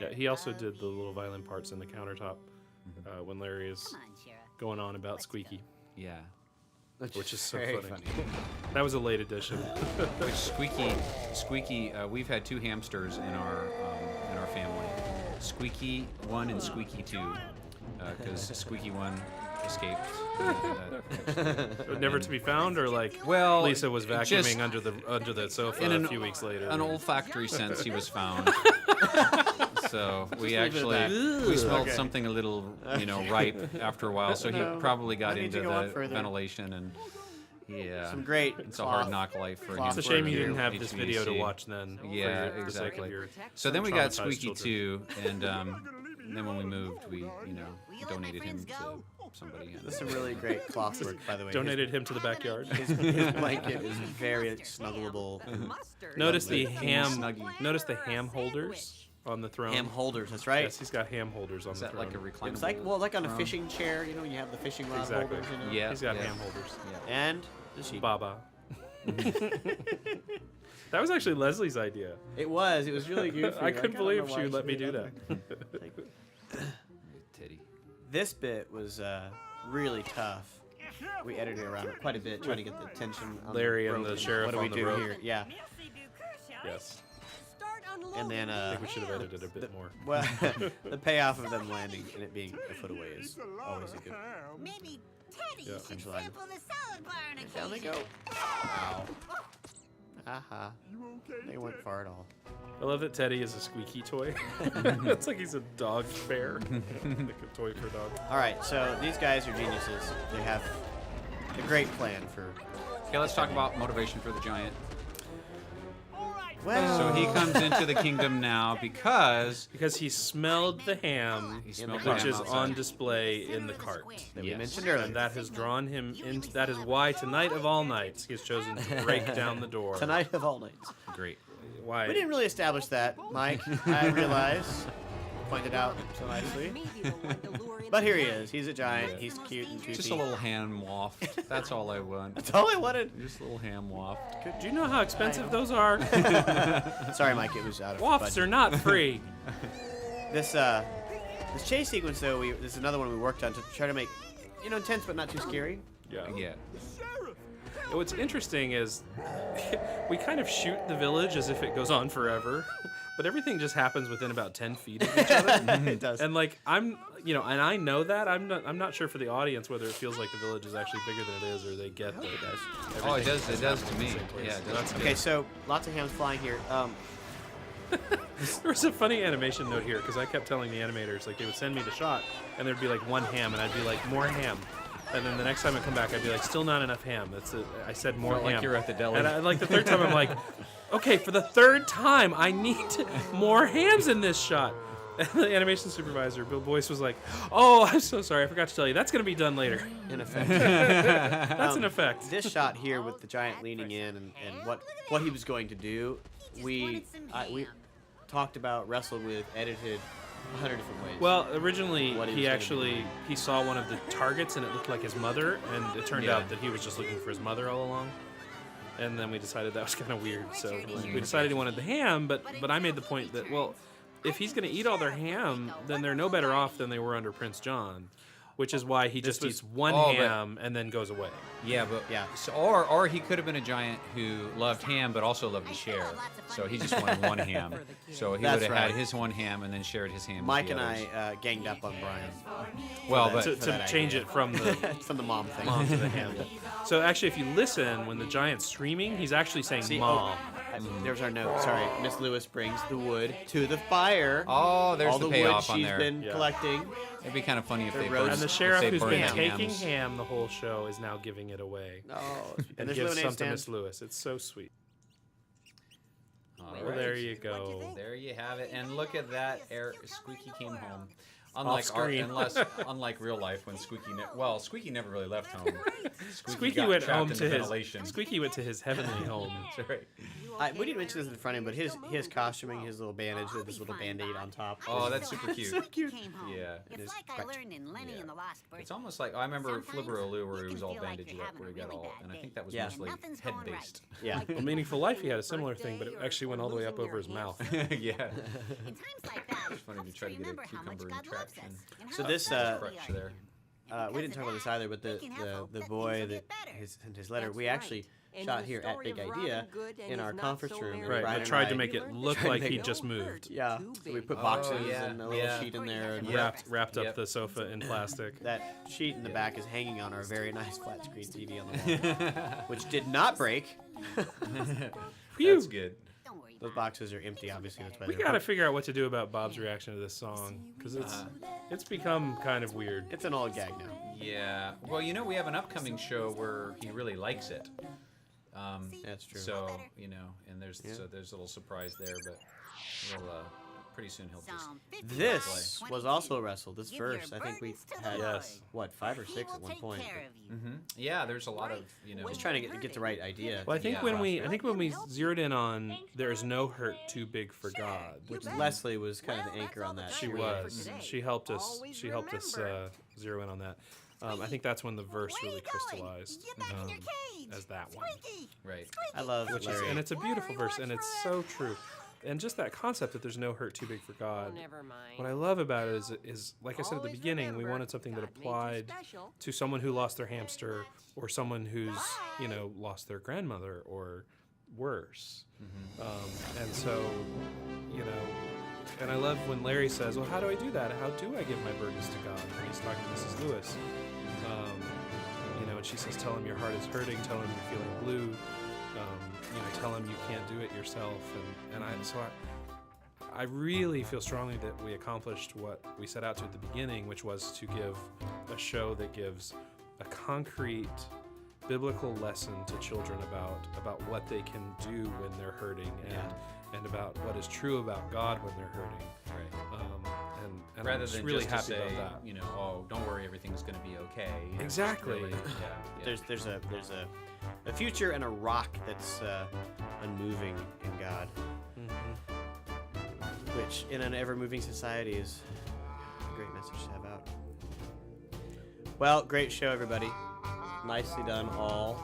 Yeah, he also did the little violin parts in the countertop when Larry is going on about Squeaky. Yeah. Which is so funny. That was a late edition. Which Squeaky, we've had 2 hamsters in our family, Squeaky 1 and Squeaky 2, because Squeaky 1 escaped. Never to be found, or like Lisa was vacuuming under the sofa a few weeks later. An olfactory sense, he was found. So we smelled something a little, ripe after a while. So he probably got into the ventilation and some great. It's a hard knock life for him. It's a shame you didn't have this video to watch then. Yeah, exactly. So then we got Squeaky 2, and then when we moved, we donated him to somebody. This is some really great cloth work, by the way. Donated him to the backyard. His blanket is very snuggleable. Notice the ham holders on the throne. Ham holders, that's right. Yes, he's got ham holders on the throne. Is that like a reclinable? It's like on a fishing chair, you have the fishing rod holders. Yeah, he's got ham holders. Yeah. And the sheep. Baba. That was actually Leslie's idea. It was really goofy. I couldn't believe she would let me do that. Teddy. This bit was really tough. We edited around it quite a bit, trying to get the tension on Larry and the sheriff on the rope. Here? Yeah. Yes. And then I think we should have edited a bit more. Well, the payoff of them landing and it being a foot away is always a good. Maybe Teddy should sample the salad bar on occasion. Down they go. Wow. Haha. They went far at all. I love that Teddy is a squeaky toy. It's like he's a dog bear. Like a toy for a dog. All right, so these guys are geniuses. They have a great plan for... Okay, let's talk about motivation for the giant. Well, so he comes into the kingdom now because he smelled the ham, which is on display in the cart that we mentioned earlier. And that has drawn him into. That is why tonight of all nights he has chosen to break down the door. Tonight of all nights. Great. Why? We didn't really establish that, Mike. I realize. Pointed out so nicely. But here he is. He's a giant. He's cute and toothy. Just a little ham waft. That's all I want. That's all I wanted. Just a little ham waft. Do you know how expensive those are? Sorry, Mike. It was out of wafts budget. are not free. This chase sequence, though, this is another one we worked on to try to make, intense but not too scary. Yeah. What's interesting is we kind of shoot the village as if it goes on forever, but everything just happens within about 10 feet of each other. It does. And like and I know that I'm not sure for the audience whether it feels like the village is actually bigger than it is, or they get that. Oh, it does. It does to me. Yeah, it does. Okay, so lots of hams flying here. There was a funny animation note here because I kept telling the animators, like, they would send me the shot and there'd be like one ham and I'd be like, more ham. And then the next time I come back, I'd be like, still not enough ham. I said more ham. Like you're at the deli. And like the third time, I'm like, okay, for the third time, I need more hams in this shot. And the animation supervisor, Bill Boyce, was like, oh, I'm so sorry. I forgot to tell you. That's going to be done later. In effect. That's an effect. This shot here with the giant leaning in and what he was going to do, we talked about, wrestled with, edited 100 different ways. Well, originally he saw one of the targets and it looked like his mother, and it turned out that he was just looking for his mother all along. And then we decided that was kind of weird, so we decided he wanted the ham. But I made the point that, well, if he's going to eat all their ham, then they're no better off than they were under Prince John, which is why he just eats one ham and then goes away. Yeah, but So, or he could have been a giant who loved ham but also loved to share. So he just wanted one ham. So he would have had his one ham and then shared his ham. Mike with the and others. I ganged up on Brian. Well, but to change it from the from the mom thing to the ham. So actually, if you listen, when the giant's screaming, he's actually saying mom. There's our note. Sorry, Miss Lewis brings the wood to the fire. Oh, there's all the the payoff wood on she's there. been collecting. It'd be kind of funny if they roast- And the if sheriff they who's burned been down taking hams. ham the whole show is now giving it away. Oh, And there's gives lemonade some to stand. Miss Lewis. It's so sweet. All Well, there you What'd go. think? There you have it. And look at that. Squeaky came home. Unlike screen. unlike real life when Squeaky never really left home. Squeaky got went trapped home in to the his ventilation. Squeaky went to his heavenly home. That's right. We didn't mention this in front of him, but his costuming, his little bandage with his little band-aid on top. Oh, that's super cute. so cute. Came home. Yeah. It's like I learned in Lenny and the Lost Bird. It's almost like I remember Sometimes Flibberaloo where you he was can all feel like bandaged you're up, having where a he got really all, bad and I day. think that was Yeah. mostly Nothing's going right. head-based. Yeah. Well, Meaningful Life, he had a similar thing, but it actually went all the way up over his mouth. Yeah. In times like that, It's funny to try to get a remember how much cucumber God loves entraction. us and So how this, special we crutch are. there. We didn't talk about this either, but the boy that sent his letter, we actually shot here at Big Idea in our conference room. and Right, Brian but and tried I- to make it look tried to like make he it- just moved. Yeah, so we put Oh, boxes yeah, and a little yeah. sheet in there. And Wrapped up Yep. the sofa in plastic. That sheet in the back is hanging on our very nice flat screen TV on the wall, which did not break. That's good. Don't worry Those about boxes are empty, obviously. That's why We they're gotta figure out what to do about Bob's reaction to this song because it's become kind of weird. It's an old gag now. Yeah. Well, we have an upcoming show where he really likes it. That's true. So and there's a little surprise there, but we'll pretty soon he'll just. Psalm 50, This was 22. also wrestled. This Give your verse, I think we burdens to the had Lord. what 5 or He 6 will at one take point. care of you. Yeah, there's a lot of Just trying to get the right idea. Well, I think Yeah. when we zeroed in on "There is no hurt too big for God," Which Leslie was kind of the anchor on that. she screen. was. She helped us. Always She helped us remember. zero in on that. I think that's when the verse Where really you going? crystallized Get back in your cage. as that one. Squeaky. Right. I love Which is, Larry. and it's a beautiful verse, and it's so true. And just that concept that there's no hurt too big for God. Never mind. What I love about it is like I said at the Always beginning, we remember, wanted something that God made you applied special. to someone who lost their hamster or someone who's lost their grandmother or worse. And so, and I love when Larry says, "Well, how do I do that? How do I give my burdens to God?" And he's talking to Mrs. Lewis. And she says, "Tell him your heart is hurting. Tell him you're feeling blue. Tell him you can't do it yourself." I really feel strongly that we accomplished what we set out to at the beginning, which was to give a show that gives a concrete biblical lesson to children about what they can do when they're hurting and about what is true about God when they're hurting. Right. And Rather I'm than really just happy to say, about that. oh, don't worry, everything's going to be okay. Exactly. Really, yeah. There's a future and a rock that's unmoving in God, which in an ever-moving society is a great message to have out. Well, great show, everybody. Nicely done, all.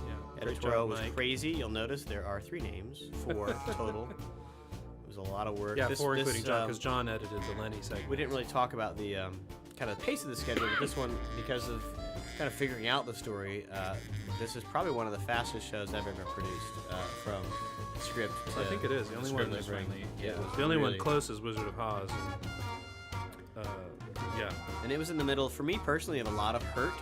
Yeah. Great Editorial job, was Mike. crazy. You'll notice there are 3 names, 4 total. It was a lot of work. Yeah, This- 4 this, including John, because John edited the Lenny segment. We didn't really talk about the kind of pace of the schedule, but this one, because of kind of figuring out the story, this is probably one of the fastest shows I've ever produced from script to I think it is. The only one script delivering. yeah, It was the only one really- close is Wizard of Oz. And, yeah. And it was in the middle, for me personally, of a lot of hurt.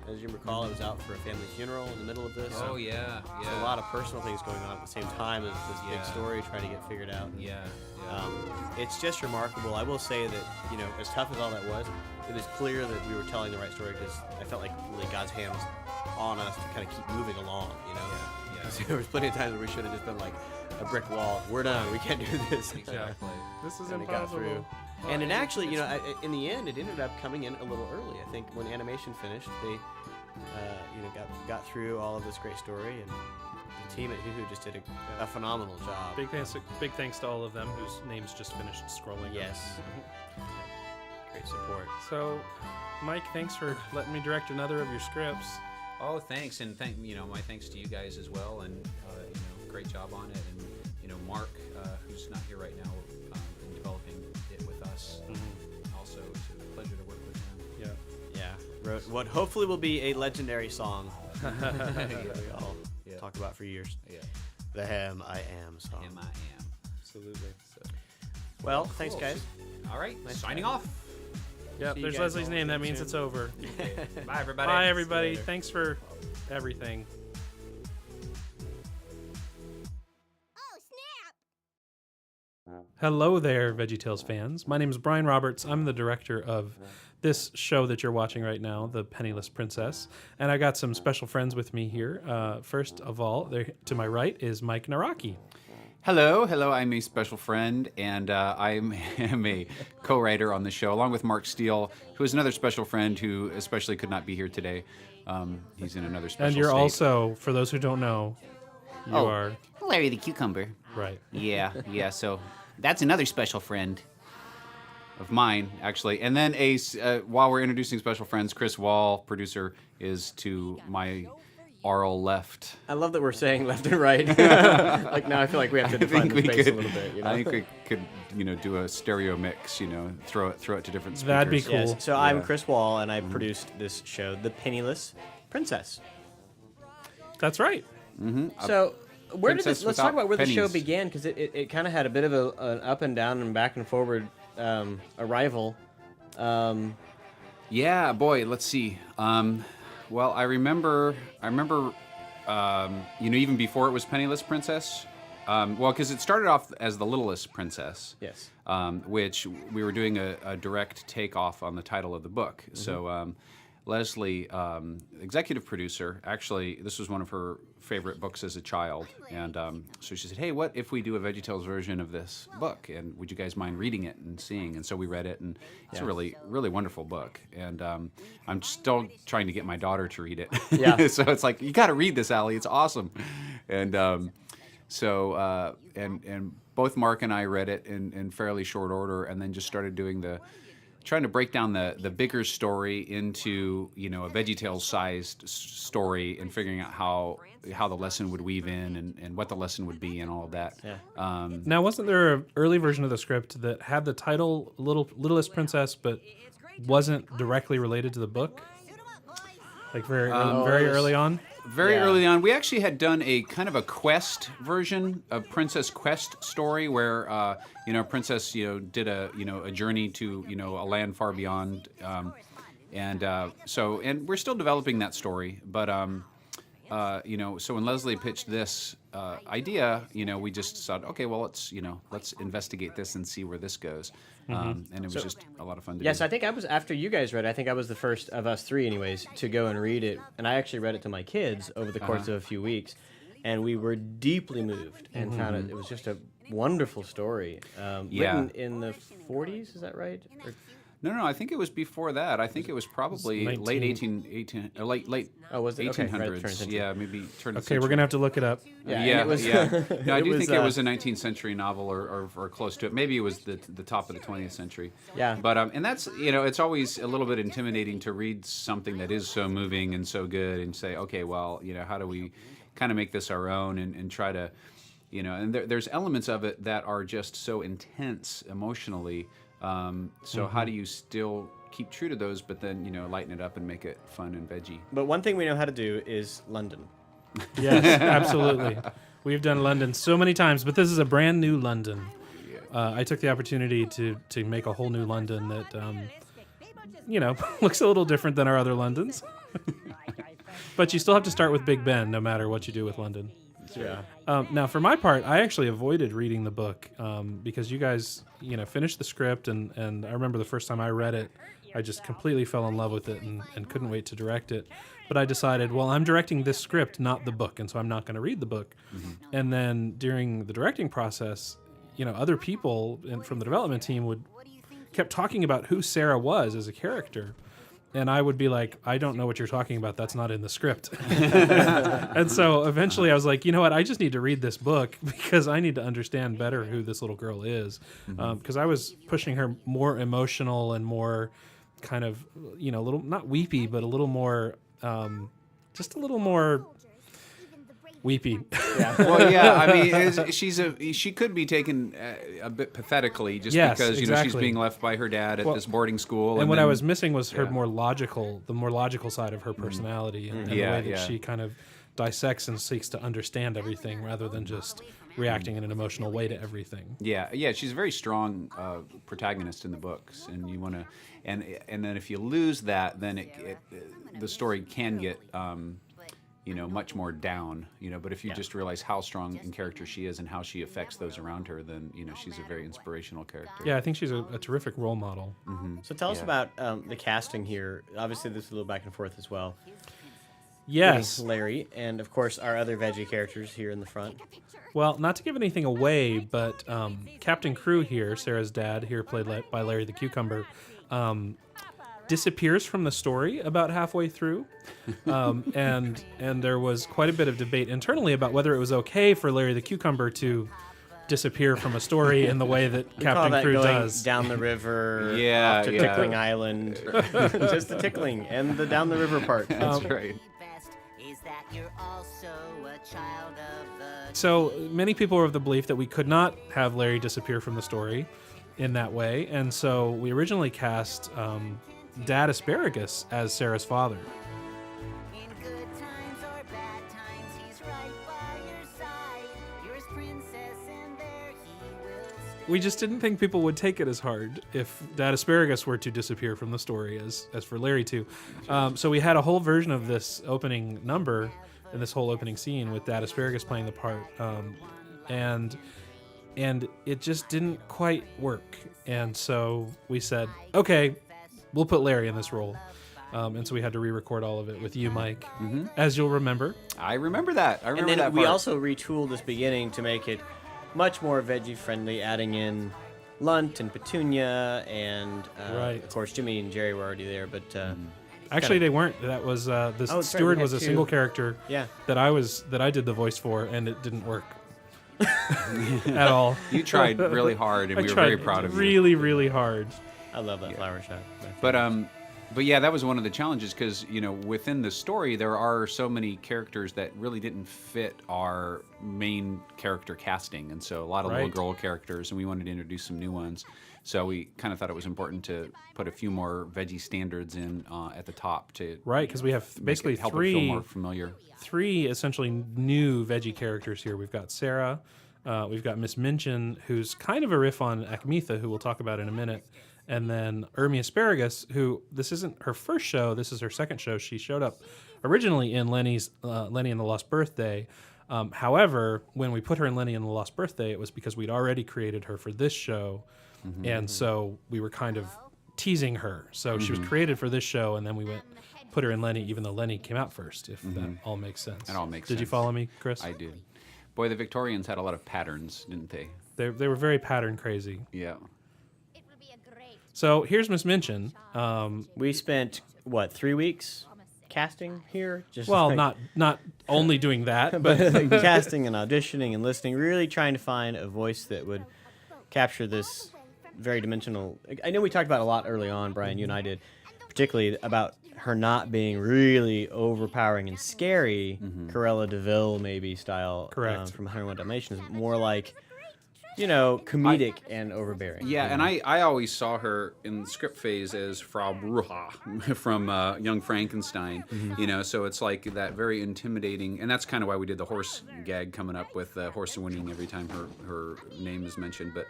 As you recall, I was out for a family funeral in the middle of this. Oh, yeah. So a lot of personal things going on at the same time as this big story trying to get figured out. And, Yeah. it's just remarkable. I will say that, as tough as all that was, it was clear that we were telling the right story because I felt like really God's hand was on us to kind of keep moving along, Yeah. So there was plenty of times where we should have just been like a brick wall. We're done. We can't do this. Exactly. This is And it got impossible. through. And it actually, in the end, it ended up coming in a little early. I think when animation finished, they, got through all of this great story, and the team at Hoo just did a phenomenal job. Big thanks to all of them whose names just finished scrolling. Yes. Great support. So, Mike, thanks for letting me direct another of your scripts. Oh, thanks, and my thanks to you guys as well, and great job on it, and Mark, who's not here right now, in developing it with us. Also, it's a pleasure to work with him. Yeah. Wrote what hopefully will be a legendary song that we all talk about for years. Yeah. The Ham I Am song. I am. Absolutely. Well, thanks, guys. All right, Nice signing job. off. Yep, See you there's guys Leslie's all name. That soon. means it's over. Bye, everybody. Bye, everybody. later. Thanks for everything. Hello there, VeggieTales fans. My name is Brian Roberts. I'm the director of this show that you're watching right now, The Penniless Princess. And I got some special friends with me here. First of all, there, to my right is Mike Naraki. Hello, I'm a special friend, and I am a co-writer on the show, along with Mark Steele, who is another special friend who especially could not be here today. He's in another special And you're state. also, for those who don't know, you are... Larry the Cucumber. Right. Yeah, so that's another special friend of mine, actually. And then while we're introducing special friends, Chris Wall, producer, is to my aural left. I love that we're saying left and right. Like now I feel like we have to define the space a little bit. You know? I think we could, do a stereo mix, throw it to different speakers. That'd be cool. Yes. So I'm Chris Wall, and I produced this show, The Penniless Princess. That's right. So where did Princess this? Let's talk without about where the show pennies. began, because it kind of had a bit of an up and down and back and forward arrival. Yeah, boy, let's see. Well, I remember, even before it was Penniless Princess. Well, because it started off as The Littlest Princess. Yes. Which we were doing a direct takeoff on the title of the book. So Leslie, executive producer, actually, this was one of her favorite books as a child. And so she said, hey, what if we do a VeggieTales version of this book? And would you guys mind reading it and seeing? And so we read it, and it's a really, really wonderful book. And I'm still trying to get my daughter to read it. Yeah. So it's like, you got to read this, Allie. It's awesome. And and both Mark and I read it in fairly short order, and then just started doing trying to break down the bigger story into a VeggieTales sized story, and figuring out how the lesson would weave in and what the lesson would be and all of that. Yeah. Now, wasn't there an early version of the script that had the title Littlest Princess, but wasn't directly related to the book? Like very early on? Very early on, we actually had done a kind of a quest version, a Princess Quest story, where Princess did a journey to a land far beyond, and we're still developing that story. But so when Leslie pitched this idea, we just thought, okay, well let's investigate this and see where this goes. And it was just a lot of fun to do. Yes, I think I was, after you guys read it, I think I was the first of us three anyways to go and read it. And I actually read it to my kids over the course of a few weeks. And we were deeply moved and found it was just a wonderful story. Written in the 40s, is that right? Or, No, I think it was before that. I think it was probably late 1800s. Oh, was it? Okay, right, turn 1800s. century. Yeah, maybe turn of Okay, we're going to have to look it up. Yeah, Yeah, and it was, No, I do think it was, was a 19th century novel or close to it. Maybe it was the top of the 20th century. Yeah. But and that's it's always a little bit intimidating to read something that is so moving and so good and say, okay, well, how do we kind of make this our own and try to, and there's elements of it that are just so intense emotionally. So how do you still keep true to those, but then lighten it up and make it fun and veggie? But one thing we know how to do is London. Yes, absolutely. We've done London so many times, but this is a brand new London. I took the opportunity to make a whole new London that, looks a little different than our other Londons. But you still have to start with Big Ben, no matter what you do with London. Yeah. Now, for my part, I actually avoided reading the book because you guys, finished the script, and I remember the first time I read it, I just completely fell in love with it and couldn't wait to direct it. But I decided, well, I'm directing this script, not the book, and so I'm not going to read the book. And then during the directing process, other people from the development team kept talking about who Sarah was as a character. And I would be like, I don't know what you're talking about. That's not in the script. And so eventually I was like, you know what? I just need to read this book because I need to understand better who this little girl is. Because I was pushing her more emotional and more kind of, a little, not weepy, but a little more, just a little more weepy. Yeah. Well, yeah. I mean, she could be taken a bit pathetically just because she's exactly. being left by her dad at this boarding school. And what then, I was missing was her the more logical side of her personality, and the way that she kind of dissects and seeks to understand everything rather than just reacting in an emotional way to everything. Yeah. She's a very strong protagonist in the books, and you want to, and then if you lose that, then the story can get much more down, but if you just realize how strong in character she is and how she affects those around her, then, she's a very inspirational character. Yeah, I think she's a terrific role model. So tell us about the casting here. Obviously, there's a little back and forth as well. Yes. Larry, and of course, our other veggie characters here in the front. Well, not to give anything away, but Captain Crew here, Sarah's dad, here played by Larry the Cucumber, disappears from the story about halfway through, and there was quite a bit of debate internally about whether it was okay for Larry the Cucumber to disappear from a story in the way that Captain Crew does. Down the river, Yeah, off to yeah. Tickling Island, just the tickling and the down the river part. That's right. Best is that you're also a child of the So many people were of the belief that we could not have Larry disappear from the story in that way, and so we originally cast Dad Asparagus as Sarah's father. In good times or bad times, he's right by your side. You're his princess, and there he will stay. We just didn't think people would take it as hard if Dad Asparagus were to disappear from the story as for Larry too. So we had a whole version of this opening number and this whole opening scene with Dad Asparagus playing the part, and it just didn't quite work. And so we said, okay, we'll put Larry in this role. And so we had to re-record all of it with you, Mike, as you'll remember. I remember that. I remember And then that we part. also retooled this beginning to make it much more veggie friendly, adding in Lunt and Petunia, and Right. of course Jimmy and Jerry were already there. But Actually, they weren't. That was the that's right, steward we was had a two. single character Yeah. that I did the voice for, and it didn't work at all. You tried really hard, and I we were tried very proud of you. really, really hard. I love that flower shot. But yeah, that was one of the challenges because within the story there are so many characters that really didn't fit our main character casting, and so a lot of little Right. girl characters, and we wanted to introduce some new ones. So we kind of thought it was important to put a few more veggie standards in at the top to Right, because we have basically help it feel more three familiar. essentially new veggie characters here. We've got Sarah, we've got Miss Minchin, who's kind of a riff on Akmitha, who we'll talk about in a minute, and then Ermi Asparagus, who this isn't her first show, this is her second show. She showed up originally in Lenny and the Lost Birthday. However, when we put her in Lenny and the Lost Birthday, it was because we'd already created her for this show, and so we were kind of teasing her. So she was created for this show, and then we put her in Lenny, even though Lenny came out first, if that all makes sense. That all makes Did you sense. follow me, Chris? I did. Boy, the Victorians had a lot of patterns, didn't they? They were very pattern crazy. Yeah. It will be a great So here's Miss Minchin. We spent 3 weeks casting here. Just Well, like- not only doing that, but but casting and auditioning and listening, really trying to find a voice that would capture this very dimensional. I know we talked about it a lot early on, Brian, you and I did, particularly about her not being really overpowering and scary, Cruella de Vil maybe style, Correct. from 101 Dalmatians, more like, comedic and overbearing. Yeah, and I always saw her in the script phase as Frau Bruja from Young Frankenstein. So it's like that very intimidating, and that's kind of why we did the horse gag coming up with the horse winning every time her name is mentioned. But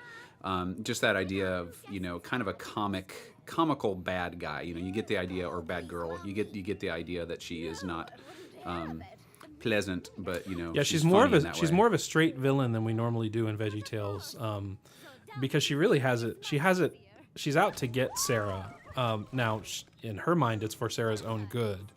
just that idea of kind of a comical bad guy. You get the idea, or bad girl. You get the idea that she is not pleasant, but yeah, she's more of a straight villain than we normally do in VeggieTales, because she really has it. She's out to get Sarah. Now, in her mind, it's for Sarah's own good,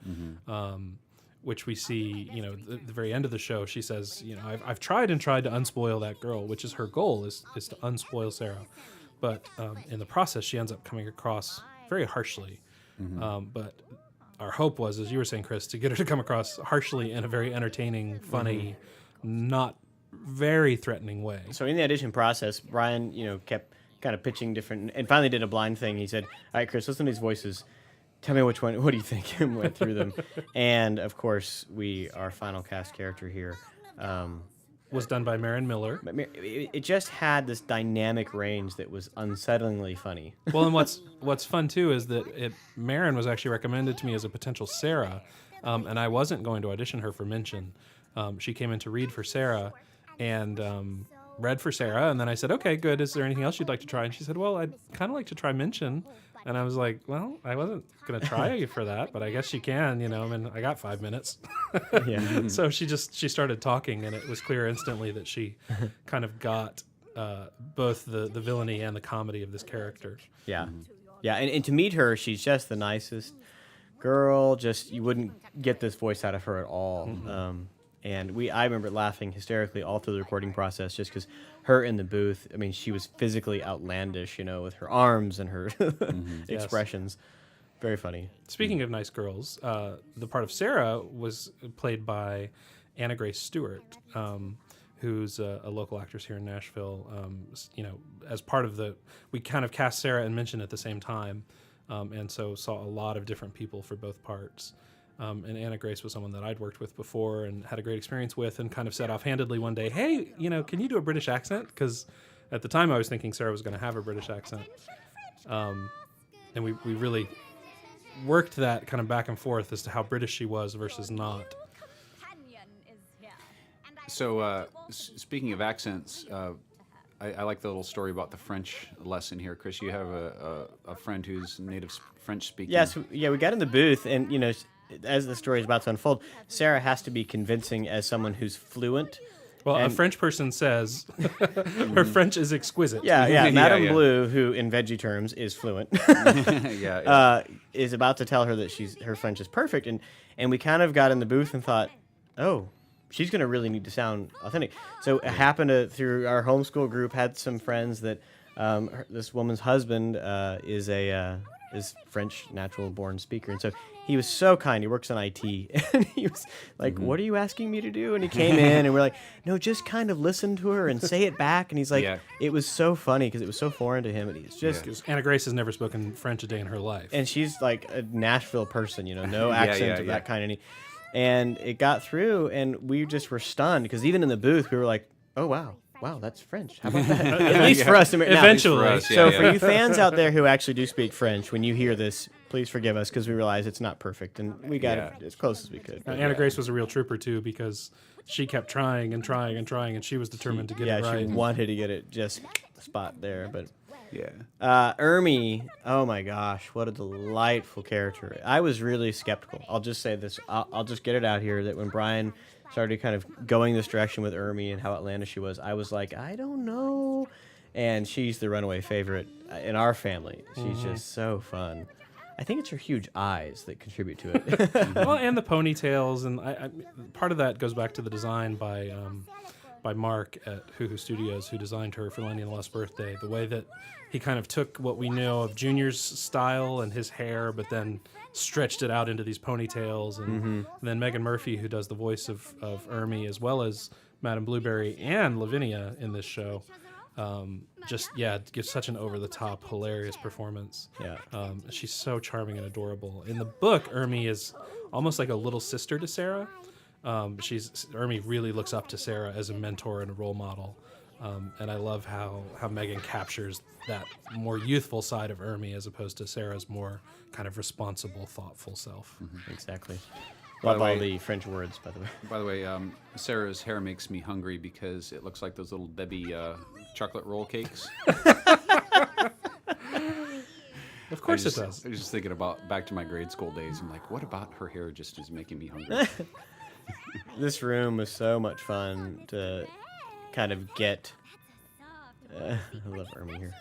which we see. The very end of the show, she says, I've tried and tried to unspoil that girl, which is her goal is to unspoil Sarah, but in the process, she ends up coming across very harshly. But our hope was, as you were saying, Chris, to get her to come across harshly in a very entertaining, funny, not very threatening way. So in the audition process, Brian, kept kind of pitching different, and finally did a blind thing. He said, "All right, Chris, listen to these voices. Tell me which one. What do you think?" And went through them, and of course, our final cast character here. Was done by Marin Miller. But it just had this dynamic range that was unsettlingly funny. Well, and what's fun too is that Marin was actually recommended to me as a potential Sarah, and I wasn't going to audition her for Minchin. She came in to read for Sarah, and read for Sarah, and then I said, okay, good. Is there anything else you'd like to try? And she said, well, I'd kind of like to try Minchin. And I was like, well, I wasn't going to try you for that, but I guess you can, you know. I mean, I got 5 minutes. Yeah. So she started talking, and it was clear instantly that she kind of got both the villainy and the comedy of this character. Yeah. Yeah, and to meet her, she's just the nicest girl. Just, you wouldn't get this voice out of her at all. And I remember laughing hysterically all through the recording process, just because her in the booth, I mean, she was physically outlandish, you know, with her arms and her expressions. Very funny. Speaking of nice girls, the part of Sarah was played by Anna Grace Stewart, who's a local actress here in Nashville. You know, as part of we kind of cast Sarah and Minchin at the same time, and so saw a lot of different people for both parts. And Anna Grace was someone that I'd worked with before and had a great experience with, and kind of said offhandedly one day, hey, you know, can you do a British accent? Because at the time I was thinking Sarah was going to have a British accent. And we really worked that kind of back and forth as to how British she was versus not. So, speaking of accents, I like the little story about the French lesson here. Chris, you have a friend who's native French speaking. Yes, yeah, we got in the booth, and, you know, as the story is about to unfold, Sarah has to be convincing as someone w's fluent. Well, a French person says her French is exquisite. Yeah, Madame Blue, who in veggie terms is fluent, is about to tell her that her French is perfect, and we kind of got in the booth and thought, oh, she's going to really need to sound authentic. So it happened through our homeschool group, had some friends that this woman's husband is French natural born speaker, and so he was so kind. He works in IT, and he was like, what are you asking me to do? And he came in, and we're like, no, just kind of listen to her and say it back. And he's like, it was so funny because it was so foreign to him. And he's just... Because Anna Grace has never spoken French a day in her life. And she's like a Nashville person, you know, no accent of that kind. And it got through, and we just were stunned because even in the booth, we were like, oh, wow, that's French. How about that? At least for us. Eventually. For you fans out there who actually do speak French, when you hear this, please forgive us because we realize it's not perfect, and we got it as close as we could. Anna Grace was a real trooper, too, because she kept trying and trying and trying, and she was determined to get it right. Yeah, she wanted to get it just spot there, but... Yeah. Ermi, oh my gosh, what a delightful character. I was really skeptical. I'll just say this. I'll just get it out here that when Brian started kind of going this direction with Ermi and how outlandish she was, I was like, I don't know. And she's the runaway favorite in our family. She's just so fun. I think it's her huge eyes that contribute to it. Well, and the ponytails, and I part of that goes back to the design by Mark at Hoo Hoo Studios, who designed her for Lenny and the Lost Birthday. The way that he kind of took what we know of Junior's style and his hair, but then stretched it out into these ponytails. And then Megan Murphy, who does the voice of Ermi, as well as Madame Blueberry and Lavinia in this show, gives such an over-the-top, hilarious performance. Yeah. She's so charming and adorable. In the book, Ermi is almost like a little sister to Sarah. Ermi really looks up to Sarah as a mentor and a role model, and I love how Megan captures that more youthful side of Ermi as opposed to Sarah's more kind of responsible, thoughtful self. Exactly. Love all the French words, by the way. By the way, Sarah's hair makes me hungry because it looks like those little Debbie chocolate roll cakes. Of course it does. I was just thinking back to my grade school days. I'm like, what about her hair just is making me hungry? This room was so much fun to kind of get. I love Ermi here.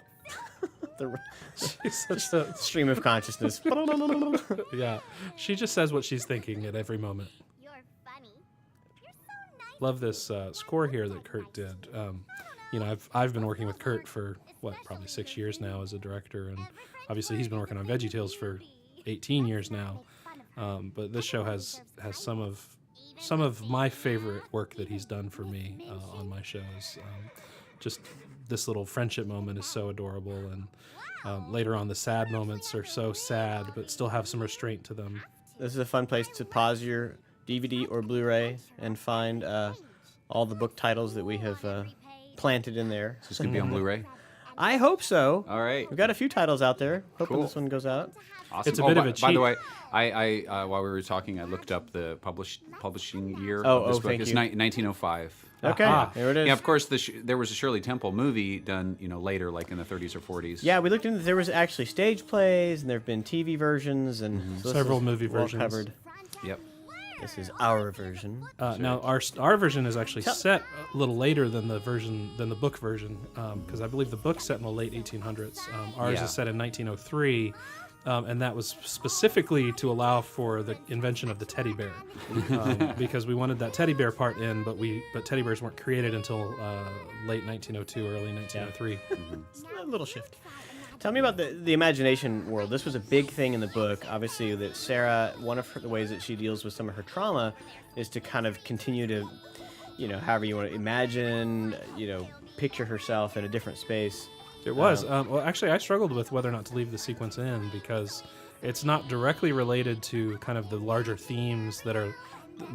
She's such a stream of consciousness. Yeah, she just says what she's thinking at every moment. You're funny. You're so nice. Love this score here that Kurt did. I've been working with Kurt for probably 6 years now as a director, and obviously he's been working on VeggieTales for 18 years now. But this show has some of my favorite work that he's done for me on my shows. Just this little friendship moment is so adorable, and later on the sad moments are so sad but still have some restraint to them. This is a fun place to pause your DVD or Blu-ray and find all the book titles that we have planted in there. Is this going to be on Blu-ray? I hope so. All right. We've got a few titles out there. Hoping Cool. this one goes out. Awesome. It's a bit of a By the cheat. way, I while we were talking, I looked up the publishing year Oh, of this oh, book. thank It's you. 1905. Okay, there it is. Yeah, of course, there was a Shirley Temple movie done, later, like in the 30s or 40s. Yeah, we looked into. There was actually stage plays, and there have been TV versions, and so this Several is movie well versions. covered. Yep. This is our version. Now our version is actually set a little later than the book version, because I believe the book's set in the late 1800s. Ours Yeah. is set in 1903, and that was specifically to allow for the invention of the teddy bear, because we wanted that teddy bear part in, but teddy bears weren't created until late 1902, early 1903. A little shift. Tell me about the imagination world. This was a big thing in the book. Obviously, that Sarah, one of the ways that she deals with some of her trauma is to kind of continue to, however you want to imagine, picture herself in a different space. It was. Well, actually, I struggled with whether or not to leave the sequence in because it's not directly related to kind of the larger themes that are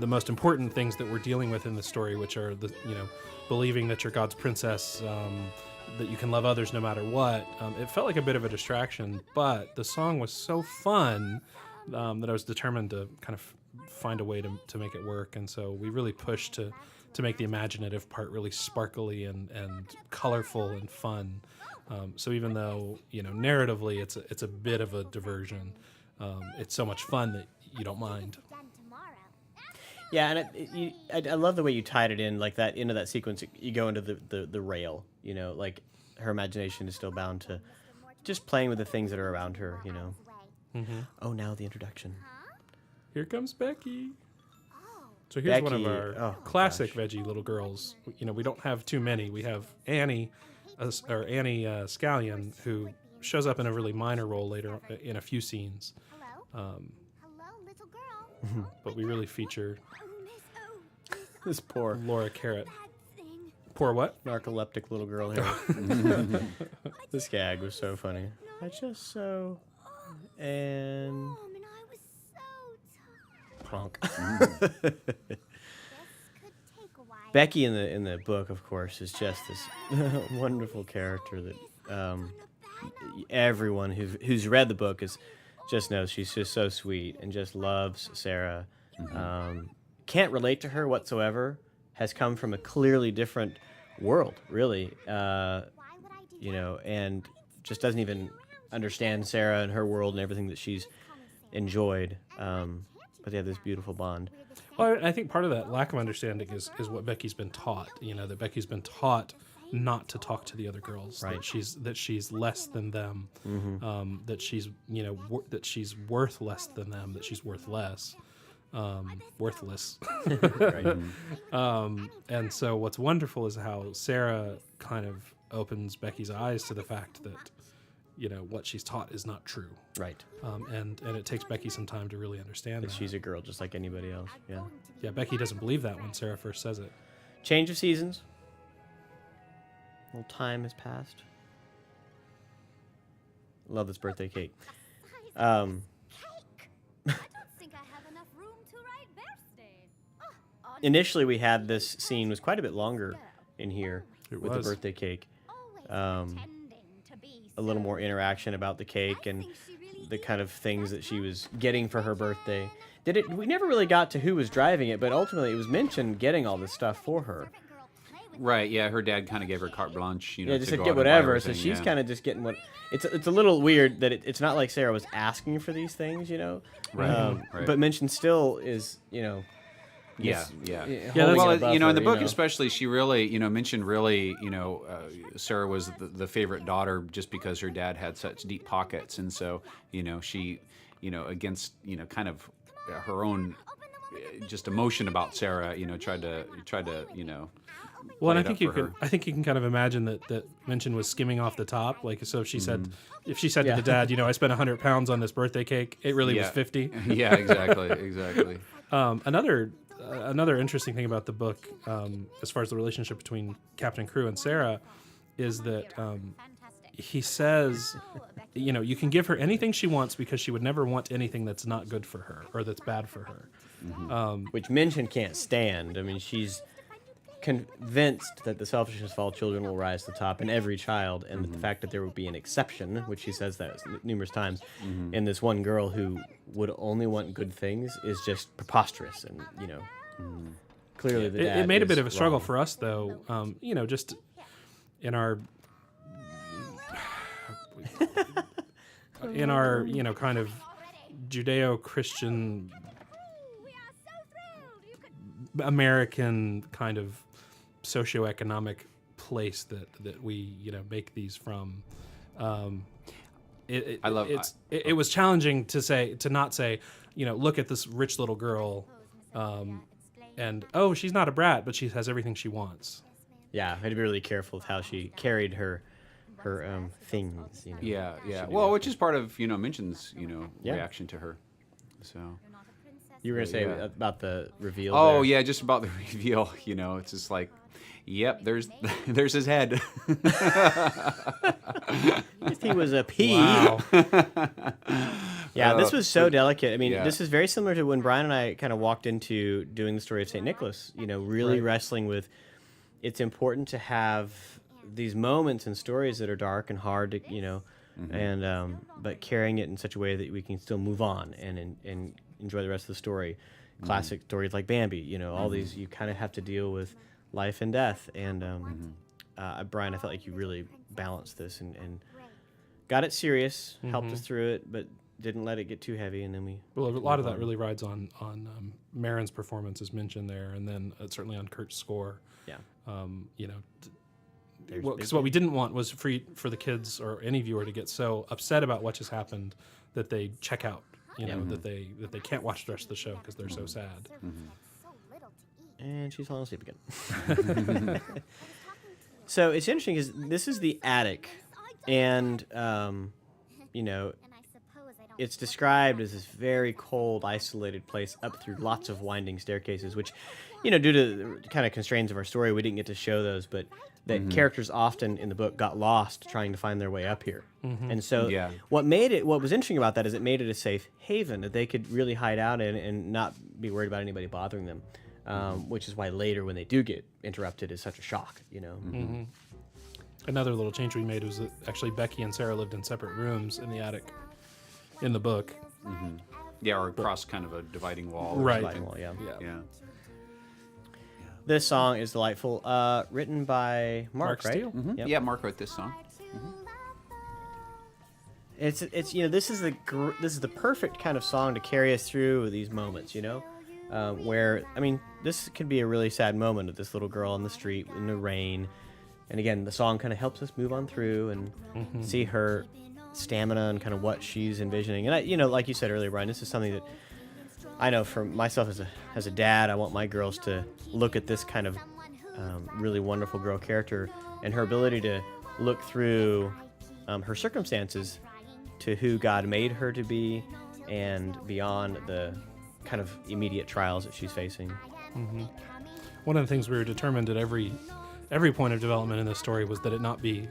the most important things that we're dealing with in the story, which are believing that you're God's princess, that you can love others no matter what. It felt like a bit of a distraction, but the song was so fun that I was determined to kind of find a way to make it work, and so we really pushed to make the imaginative part really sparkly and colorful and fun. So even though narratively it's a bit of a diversion, it's so much fun that you don't mind. Yeah, and I love the way you tied it in, like that into that sequence. You go into the rail, like her imagination is still bound to just playing with the things that are around her, Mm-hmm. Oh, now the introduction. Here comes Becky. So here's one of Becky, our oh, classic veggie little girls. We don't have too many. We have Annie, Scallion, who shows up in a really minor role later in a few scenes. Hello, little girl. But we really feature This poor Laura Carrot. Poor what? narcoleptic little girl here. This gag was so funny. I just so and Mom and I was so tired. plonk. This could take a while. Becky in the book, of course, is just this wonderful character that everyone who's read the book just knows she's just so sweet and just loves Sarah. Can't relate to her whatsoever. Has come from a clearly different world, really. And just doesn't even understand Sarah and her world and everything that she's enjoyed. But they have this beautiful bond. Well, I think part of that lack of understanding is what Becky's been taught. That Becky's been taught not to talk to the other girls. Right. That she's less than them. That she's that she's worth less than them. That she's worth less. Worthless. Right. And so what's wonderful is how Sarah kind of opens Becky's eyes to the fact that what she's taught is not true. Right. And it takes Becky some time to really understand that. She's a girl just like anybody else. Yeah. Yeah, Becky doesn't believe that when Sarah first says it. Change of seasons. A little time has passed. Love this birthday cake. I don't think I have enough room to write birthday. Initially, we had this scene was quite a bit longer in here It with was. the birthday cake. Always pretending to be A little more interaction about the cake and the kind of things that she was getting for her birthday. We never really got to who was driving it, but ultimately it was mentioned getting all this stuff for her. Right. Yeah. Her dad kind of gave her carte blanche. Yeah, just to said go get out and buy whatever. So everything, she's yeah. kind of just getting what. It's a little weird that it's not like Sarah was asking for these things, Right. Right. But mentioned still is, Yeah, this- yeah. holding that's- it Well, above in her, the book especially, she really, mentioned really, Sarah was the favorite daughter just because her dad had such deep pockets, and so, she, against, kind of her own just emotion about Sarah, tried to, Well, and play it up for her. I think you can kind of imagine that Mention was skimming off the top. Like, so if she said to the dad, I spent 100 pounds on this birthday cake, it really was 50. Yeah, exactly. Another interesting thing about the book, as far as the relationship between Captain Crew and Sarah, is that he says, you can give her anything she wants because she would never want anything that's not good for her or that's bad for her. which Mention can't stand. I mean, she's convinced that the selfishness of all children will rise to the top in every child, and that the fact that there would be an exception, which he says that numerous times, in this one girl who would only want good things is just preposterous, and clearly the dad It made a bit is of a struggle wrong. for us, though. Just in our kind of Judeo-Christian American kind of socioeconomic place that we make these from. It was challenging to not say look at this rich little girl, and she's not a brat, but she has everything she wants. Yeah, I had to be really careful with how she carried her things. Yeah. Well, which is part of Minchin's reaction to her. So. You were gonna say about the reveal. Oh there. yeah, just about the reveal. It's just like, yep, there's his head. If he was a pea. Wow. Yeah, this was so delicate. I mean, yeah. this is very similar to when Brian and I kind of walked into doing the story of St. Nicholas. Really wrestling with. It's important to have these moments and stories that are dark and hard to, and but carrying it in such a way that we can still move on and enjoy the rest of the story. Classic stories like Bambi, all these, you kind of have to deal with life and death. And Brian, I felt like you really balanced this and got it serious, helped us through it, but didn't let it get too heavy. And then a lot of that really rides on Marin's performance as mentioned there, and then certainly on Kurt's score. Yeah. Because what we didn't want was for the kids or any viewer to get so upset about what just happened that they check out. That they can't watch the rest of the show because they're so sad. And she's falling asleep again. So it's interesting because this is the attic, and it's described as this very cold, isolated place up through lots of winding staircases, which, due to the kind of constraints of our story, we didn't get to show those, but the characters often in the book got lost trying to find their way up here. And so what was interesting about that is it made it a safe haven that they could really hide out in and not be worried about anybody bothering them, which is why later when they do get interrupted is such a shock, Another little change we made was that actually Becky and Sarah lived in separate rooms in the attic in the book. Yeah, or across kind of a dividing wall. Right. Dividing wall, yeah. Yeah. This song is delightful, written by Mark, right? Steele. Yep. Yeah, Mark wrote this song. It's this is the perfect kind of song to carry us through these moments, where this could be a really sad moment of this little girl on the street in the rain, and again the song kind of helps us move on through and see her stamina and kind of what she's envisioning. And like you said earlier, Brian, this is something that I know for myself as a dad, I want my girls to look at this kind of really wonderful girl character and her ability to look through her circumstances to who God made her to be and beyond the kind of immediate trials that she's facing. One of the things we were determined at every point of development in this story was that it not be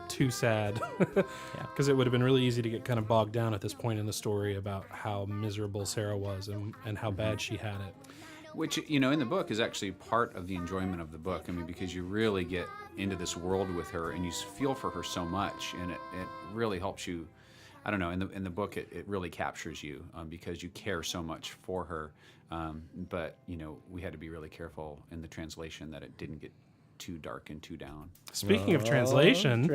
too sad, because it would have been really easy to get kind of bogged down at this point in the story about how miserable Sarah was and how bad she had it. Which, in the book is actually part of the enjoyment of the book. Because you really get into this world with her and you feel for her so much, and it really helps you. I don't know, in the book it really captures you because you care so much for her. But, we had to be really careful in the translation that it didn't get too dark and too down. Speaking of translation.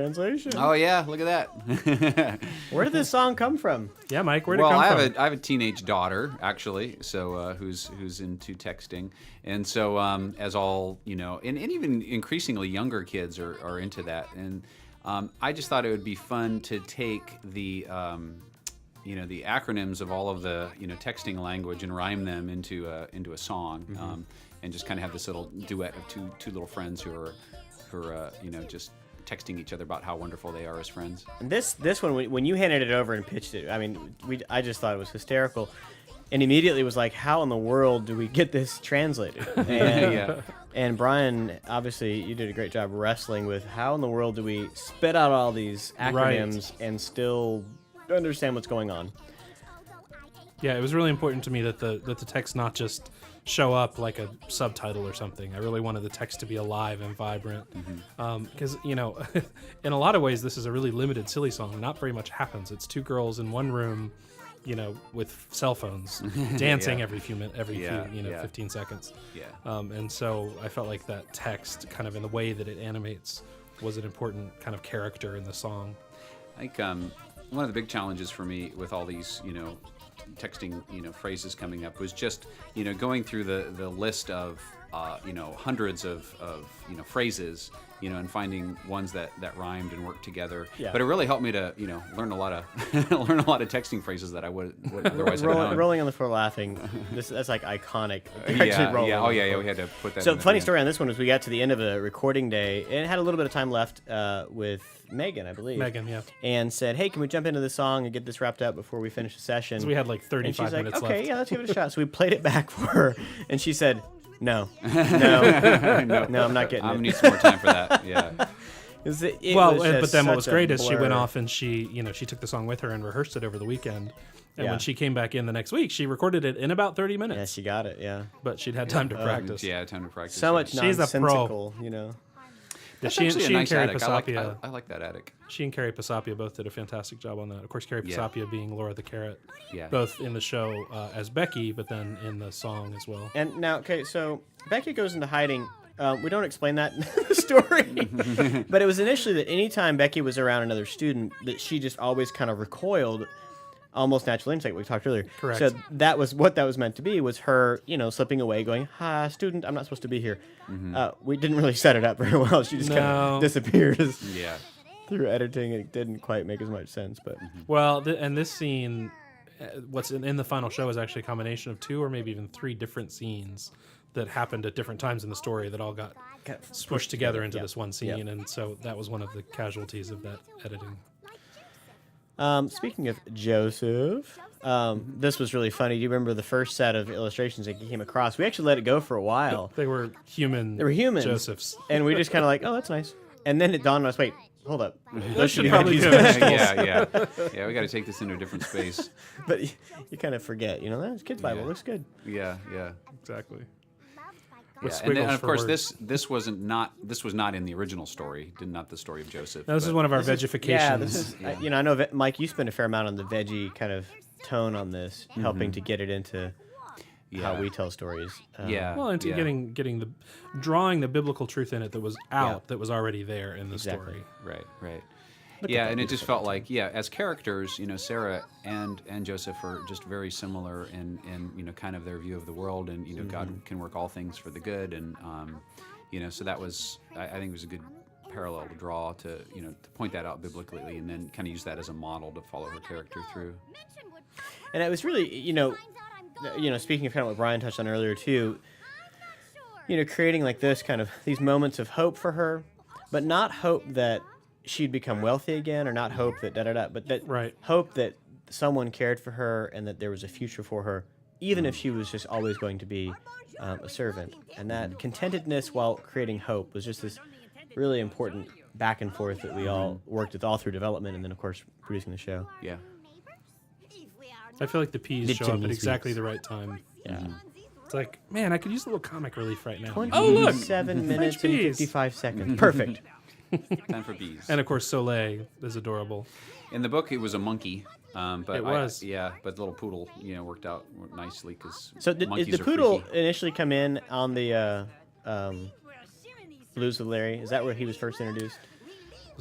Oh yeah, look at that. Where did this song come from? Yeah, Mike, where did it come from? I have a teenage daughter actually, so who's into texting, and so as all and even increasingly younger kids are into that, and I just thought it would be fun to take the the acronyms of all of the texting language and rhyme them into a song. And just kind of have this little duet of two little friends who are just texting each other about how wonderful they are as friends. And this one, when you handed it over and pitched it, I just thought it was hysterical, and immediately was like, how in the world do we get this translated? And, and Brian, obviously, you did a great job wrestling with how in the world do we spit out all these acronyms and still understand what's going on. Yeah, it was really important to me that the text not just show up like a subtitle or something. I really wanted the text to be alive and vibrant. Because, you know, in a lot of ways, this is a really limited, silly song. Not very much happens. It's two girls in one room, you know, with cell phones dancing every few 15 seconds. And so I felt like that text, kind of in the way that it animates, was an important kind of character in the song. I think one of the big challenges for me with all these, you know, texting, you know, phrases coming up was just, you know, going through the list of, you know, hundreds of you know, phrases, you know, and finding ones that rhymed and worked together. Yeah. But it really helped me to, you know, learn a lot of texting phrases that I would otherwise have known. Rolling on the floor laughing. That's like iconic. We had to put that. So funny story on this one was we got to the end of a recording day and had a little bit of time left with Megan, I believe. Megan, yeah. And said, hey, can we jump into this song and get this wrapped up before we finish the session? So we had like 35 minutes left. Okay, yeah, let's give it a shot. So we played it back for her, and she said, no, I'm not getting it. I'm going to need some more time for that, yeah. But then what was great is she went off and she took the song with her and rehearsed it over the weekend. And when she came back in the next week, she recorded it in about 30 minutes. Yeah, she got it, yeah. But she'd had time to practice. Yeah, time to practice. So much nonsensical, She's a pro. You know. That's she actually and a nice Carrie attic. Pasapia. I like that attic. She and Carrie Pasapia both did a fantastic job on that. Of course, Carrie Pasapia being Laura the Carrot, both in the show as Becky, but then in the song as well. And now, okay, so Becky goes into hiding. We don't explain that in the story, but it was initially that anytime Becky was around another student, that she just always kind of recoiled, almost natural instinct. We talked earlier. Correct. So that was what that was meant to be. Was her, you know, slipping away, going, "Ha, student, I'm not supposed to be here." We didn't really set it up very well. She just kind of disappears. Yeah. Through editing, it didn't quite make as much sense, but well, and this scene, what's in the final show is actually a combination of 2 or maybe even 3 different scenes that happened at different times in the story that all got smushed together into this one scene, and so that was one of the casualties of that editing. Speaking of Joseph, this was really funny. Do you remember the first set of illustrations that came across? We actually let it go for a while. They were human. They were human Josephs, and we just kind of like, oh, that's nice. And then it dawned on us, wait, hold up. Those should be probably these be yeah. We got to take this into a different space. But you kind of forget, you know, that's Kids Bible looks good. Yeah, exactly. And of course, this was not in the original story. Not the story of Joseph. No, this is one of our vegifications. Yeah, this is. You know, I know Mike, you spend a fair amount on the veggie kind of tone on this, helping to get it into how we tell stories. Well, into getting drawing the biblical truth in it that was that was already there in the story. Right. And it just felt like, as characters, you know, Sarah and Joseph are just very similar in you know, kind of their view of the world, and you know, God can work all things for the good, and you know, so that was, I think it was a good parallel to draw to, you know, to point that out biblically, and then kind of use that as a model to follow her character through. And it was really, you know, speaking of kind of what Brian touched on earlier too, you know, creating like this kind of these moments of hope for her, but not hope that she'd become wealthy again, or not hope that but that hope that someone cared for her and that there was a future for her, even if she was just always going to be a servant. And that contentedness while creating hope was just this really important back and forth that we all worked with all through development, and then of course producing the show. Yeah. I feel like the peas show up at exactly the right time. Yeah. It's like, man, I could use a little comic relief right now. 27 minutes and 55 seconds. Perfect. Time for bees. And of course, Soleil is adorable. In the book, it was a monkey. But it was. But the little poodle, you know, worked out nicely because did the poodle initially come in on the Blues with Larry? Is that where he was first introduced?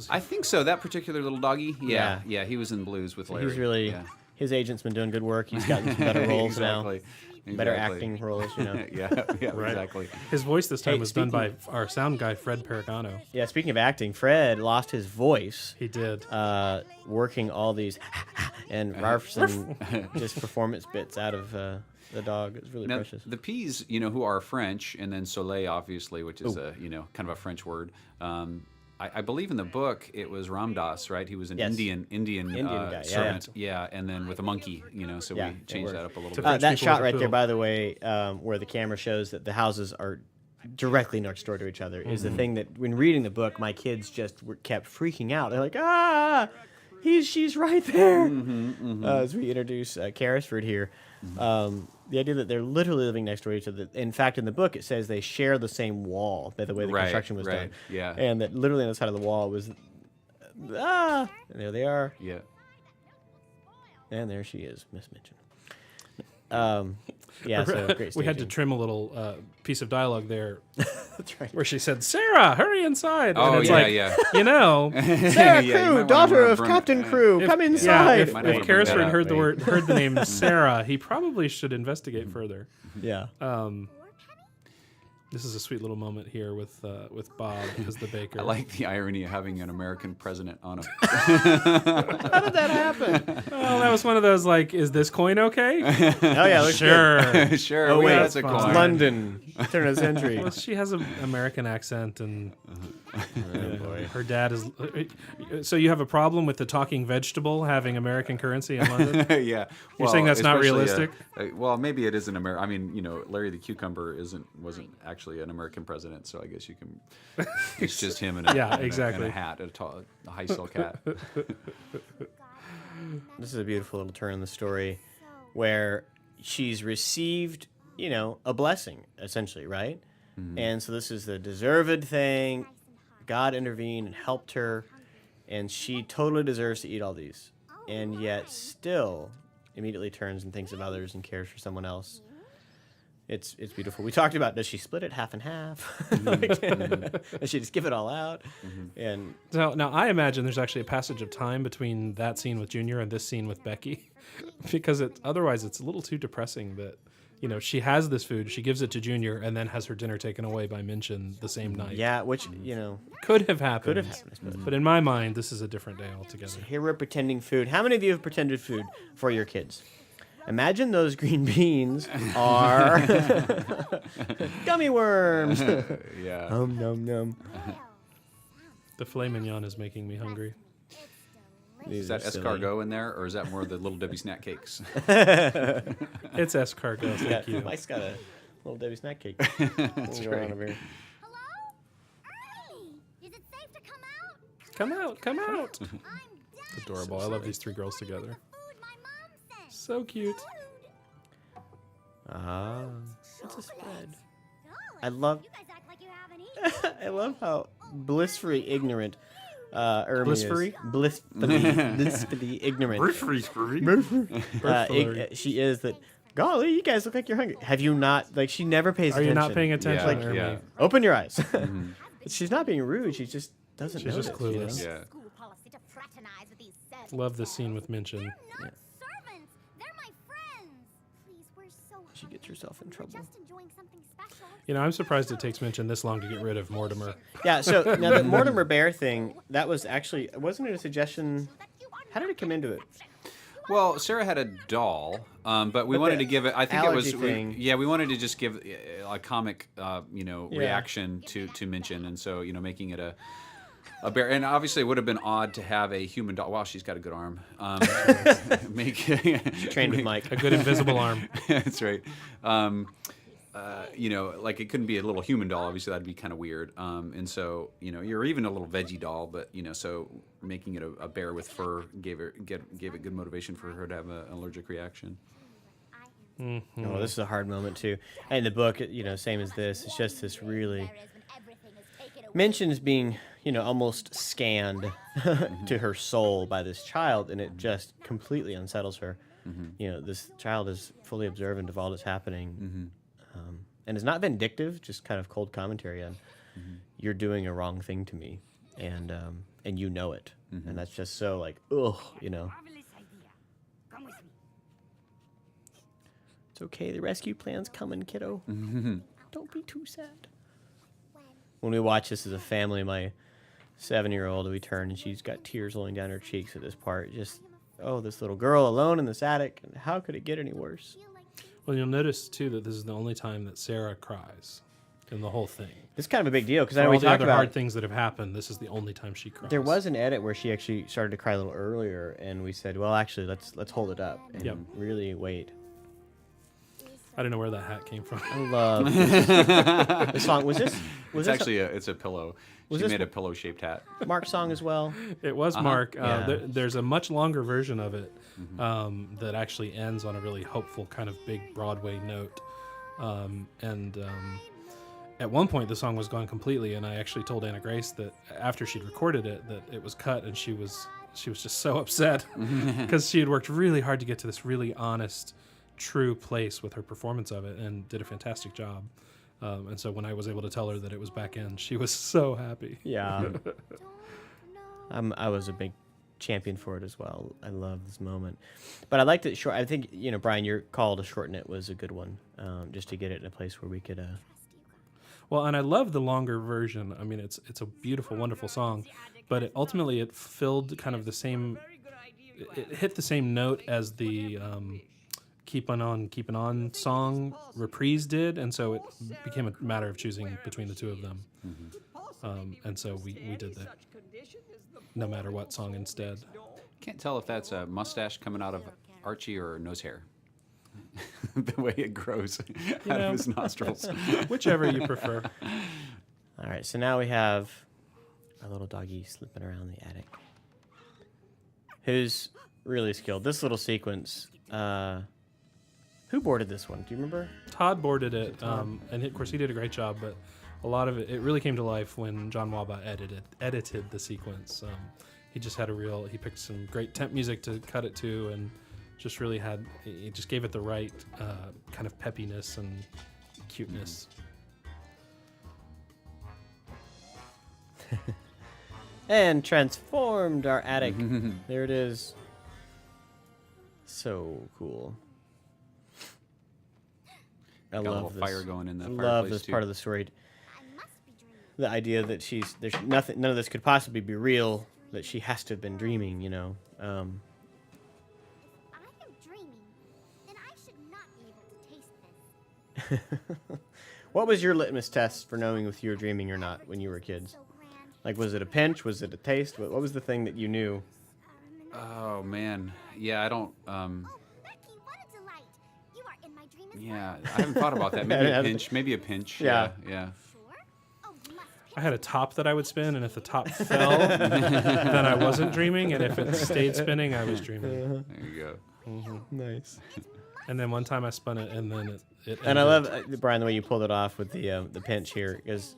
I think so. That particular little doggy. Yeah. He was in Blues with Larry. He's really his agent's been doing good work. He's gotten some better roles now. Better acting roles, you know. Right. Exactly. His voice this time was done by our sound guy, Fred Pericano. Yeah, speaking of acting, Fred lost his voice. He did. Working all these and Ralphson just performance bits out of the dog. It's really precious. The peas, you know, who are French, and then Soleil, obviously, which is a, you know, kind of a French word. I believe in the book it was Ramdas, right? He was an Indian guy, servant. Yeah, and then with a monkey, you know, so we changed that up a little bit. That shot right there, by the way, where the camera shows that the houses are directly next door to each other, is the thing that when reading the book, my kids just kept freaking out. They're like, she's right there. As we introduce Carrisford here, the idea that they're literally living next door to each other. In fact, in the book, it says they share the same wall by the way the construction was done. Yeah. And that literally on the side of the wall was, and there they are. Yeah. And there she is, Miss Minchin. Yeah, so great We had to staging. trim a little piece of dialogue there That's right. where she said, "Sarah, hurry inside." Oh, and it's yeah, like, yeah. you know, Sarah Yeah, you might Crew, wanna daughter of bring- Captain Crew, come yeah, inside. if, Might not if wanna bring that Carrisford up, heard the name Sarah, he probably should investigate further. Yeah. This is a sweet little moment here with Bob as the baker. I like the irony of having an American president on a. How did that happen? Oh, that was one of those like, is this coin okay? Oh yeah, looks good. Sure. Sure. Oh wait, that's a fine. it's coin. London, turn of the century. Well, she has an American accent, and her dad is. So you have a problem with the talking vegetable having American currency in London? Yeah. You're saying that's not especially, realistic? Well, maybe it is an American. I mean, you know, Larry the Cucumber wasn't actually an American president, so I guess you can. It's just him and Yeah, and exactly. a hat, a high heel cat. This is a beautiful little turn in the story where she's received, a blessing, essentially, right? And so this is the deserved thing. God intervened and helped her, and she totally deserves to eat all these. And yet still immediately turns and thinks of others and cares for someone else. It's beautiful. We talked about, does she split it half and half? Does she just give it all out? And So now I imagine there's actually a passage of time between that scene with Junior and this scene with Becky, because otherwise it's a little too depressing that she has this food, she gives it to Junior, and then has her dinner taken away by Minchin the same night. yeah, which, Could have happened. could have happened, I suppose. But in my mind, this is a different day altogether. Here we're pretending food. How many of you have pretended food for your kids? Imagine those green beans are gummy worms. Yeah. Nom nom. The filet mignon is making me hungry. Is that escargot in there, or is that more the Little Debbie snack cakes? It's escargot, thank you. Mike's got a little Debbie snack cake. That's right. Over here. Hello? Ernie! Is it safe to come out? Come out, come out. I'm dying. It's adorable. I love these three girls together. Food my mom sent. So cute. Ah, it's a spread. Darling, I love. you guys act like you haven't eaten. I love how blissfully ignorant Ermi Blissfully? is. Blissfully ignorant. She is that. Golly, you guys look like you're hungry. Have you not? Like, she never pays Are attention. you not paying attention, Yeah, Ermi? yeah. Open your eyes. She's not being rude. She just doesn't She's notice. just clueless. Yeah. School policy to fraternize with these servants. Love this scene with Minchin. They're not servants. They're my friends. Please, we're so She gets herself in We're trouble. just enjoying something special. I'm surprised it takes Minchin this long to get rid of Mortimer. Yeah, so now the Mortimer Bear thing, that was actually, wasn't it a suggestion? How did it come into it? Well, Sarah had a doll, but we wanted to give it. I think it was. allergy thing. We wanted to just give a comic, reaction to Minchin, and so making it a bear. And obviously, it would have been odd to have a human doll. Wow, she's got a good arm. Trained with Mike. A good invisible arm. That's right. Like it couldn't be a little human doll. Obviously, that'd be kind of weird. And so, you're even a little veggie doll, but so making it a bear with fur gave it good motivation for her to have an allergic reaction. Oh, this is a hard moment too. And in the book, same as this. It's just this really Minchin's being, almost scanned to her soul by this child, and it just completely unsettles her. This child is fully observant of all that's happening, and is not vindictive, just kind of cold commentary on, you're doing a wrong thing to me, and you know it, and that's just so like, ugh, Marvelous idea. Come with me. It's okay. The rescue plan's coming, kiddo. Don't be too sad. When we watch this as a family, my 7-year-old, we turn and she's got tears rolling down her cheeks at this part. Just, this little girl alone in this attic. And how could it get any worse? Well, you'll notice, too, that this is the only time that Sarah cries in the whole thing. It's kind of a big deal because For I know all we the talked other about hard things that have happened, this is the only time she cries. there was an edit where she actually started to cry a little earlier, and we said, well, actually, let's hold it up and Yep. really wait. I don't know where that hat came from. I love this. The song. Was this It's actually it's a pillow. She this made a pillow-shaped hat. Mark's song as well? It was Mark. Yeah. There's a much longer version of it that actually ends on a really hopeful kind of big Broadway note. At one point the song was gone completely, and I actually told Anna Grace that after she'd recorded it that it was cut, and she was just so upset because she had worked really hard to get to this really honest, true place with her performance of it, and did a fantastic job. And so when I was able to tell her that it was back in, she was so happy. Yeah. I was a big champion for it as well. I love this moment. But I liked it short. I think, Brian, your call to shorten it was a good one, just to get it in a place where we could... Well, and I love the longer version. I mean, it's a beautiful, wonderful song, but ultimately it filled kind of the same... It hit the same note as the... Keepin' On song Reprise did, and so it became a matter of choosing between the two of them. And so we did that no matter what song instead. Can't tell if that's a mustache coming out of Archie or nose hair. The way it grows out of his nostrils. Whichever you prefer. All right, so now we have our little doggy slipping around the attic. Who's really skilled. This little sequence... Who boarded this one? Do you remember? Todd boarded it, and of course he did a great job. But a lot of it really came to life when John Waba edited the sequence. He just had he picked some great temp music to cut it to, and just really he just gave it the right kind of peppiness and cuteness. And transformed our attic. There it is. So cool. I Got a love little this. fire going in the I fireplace love this too. part of the story. The idea that there's nothing, none of this could possibly be real. That she has to have been dreaming, If I am dreaming, then I should not be able to taste this. What was your litmus test for knowing if you were dreaming or not when you were kids? So grand. Like, was it a pinch? Was it a taste? What was the thing that you knew? Oh man, yeah, I don't. Oh, Becky, what a delight! You are in my dream as Yeah, well. I haven't thought about that. Maybe a pinch. Maybe a pinch. Yeah. Yeah. Sure? Oh, you must I had a top that I would spin, and if the top fell, then I wasn't dreaming, and if it stayed spinning, I was dreaming. There you go. Nice. And then one time I spun it, and then it And I ended. love, Brian, the way you pulled it off with the pinch here, because,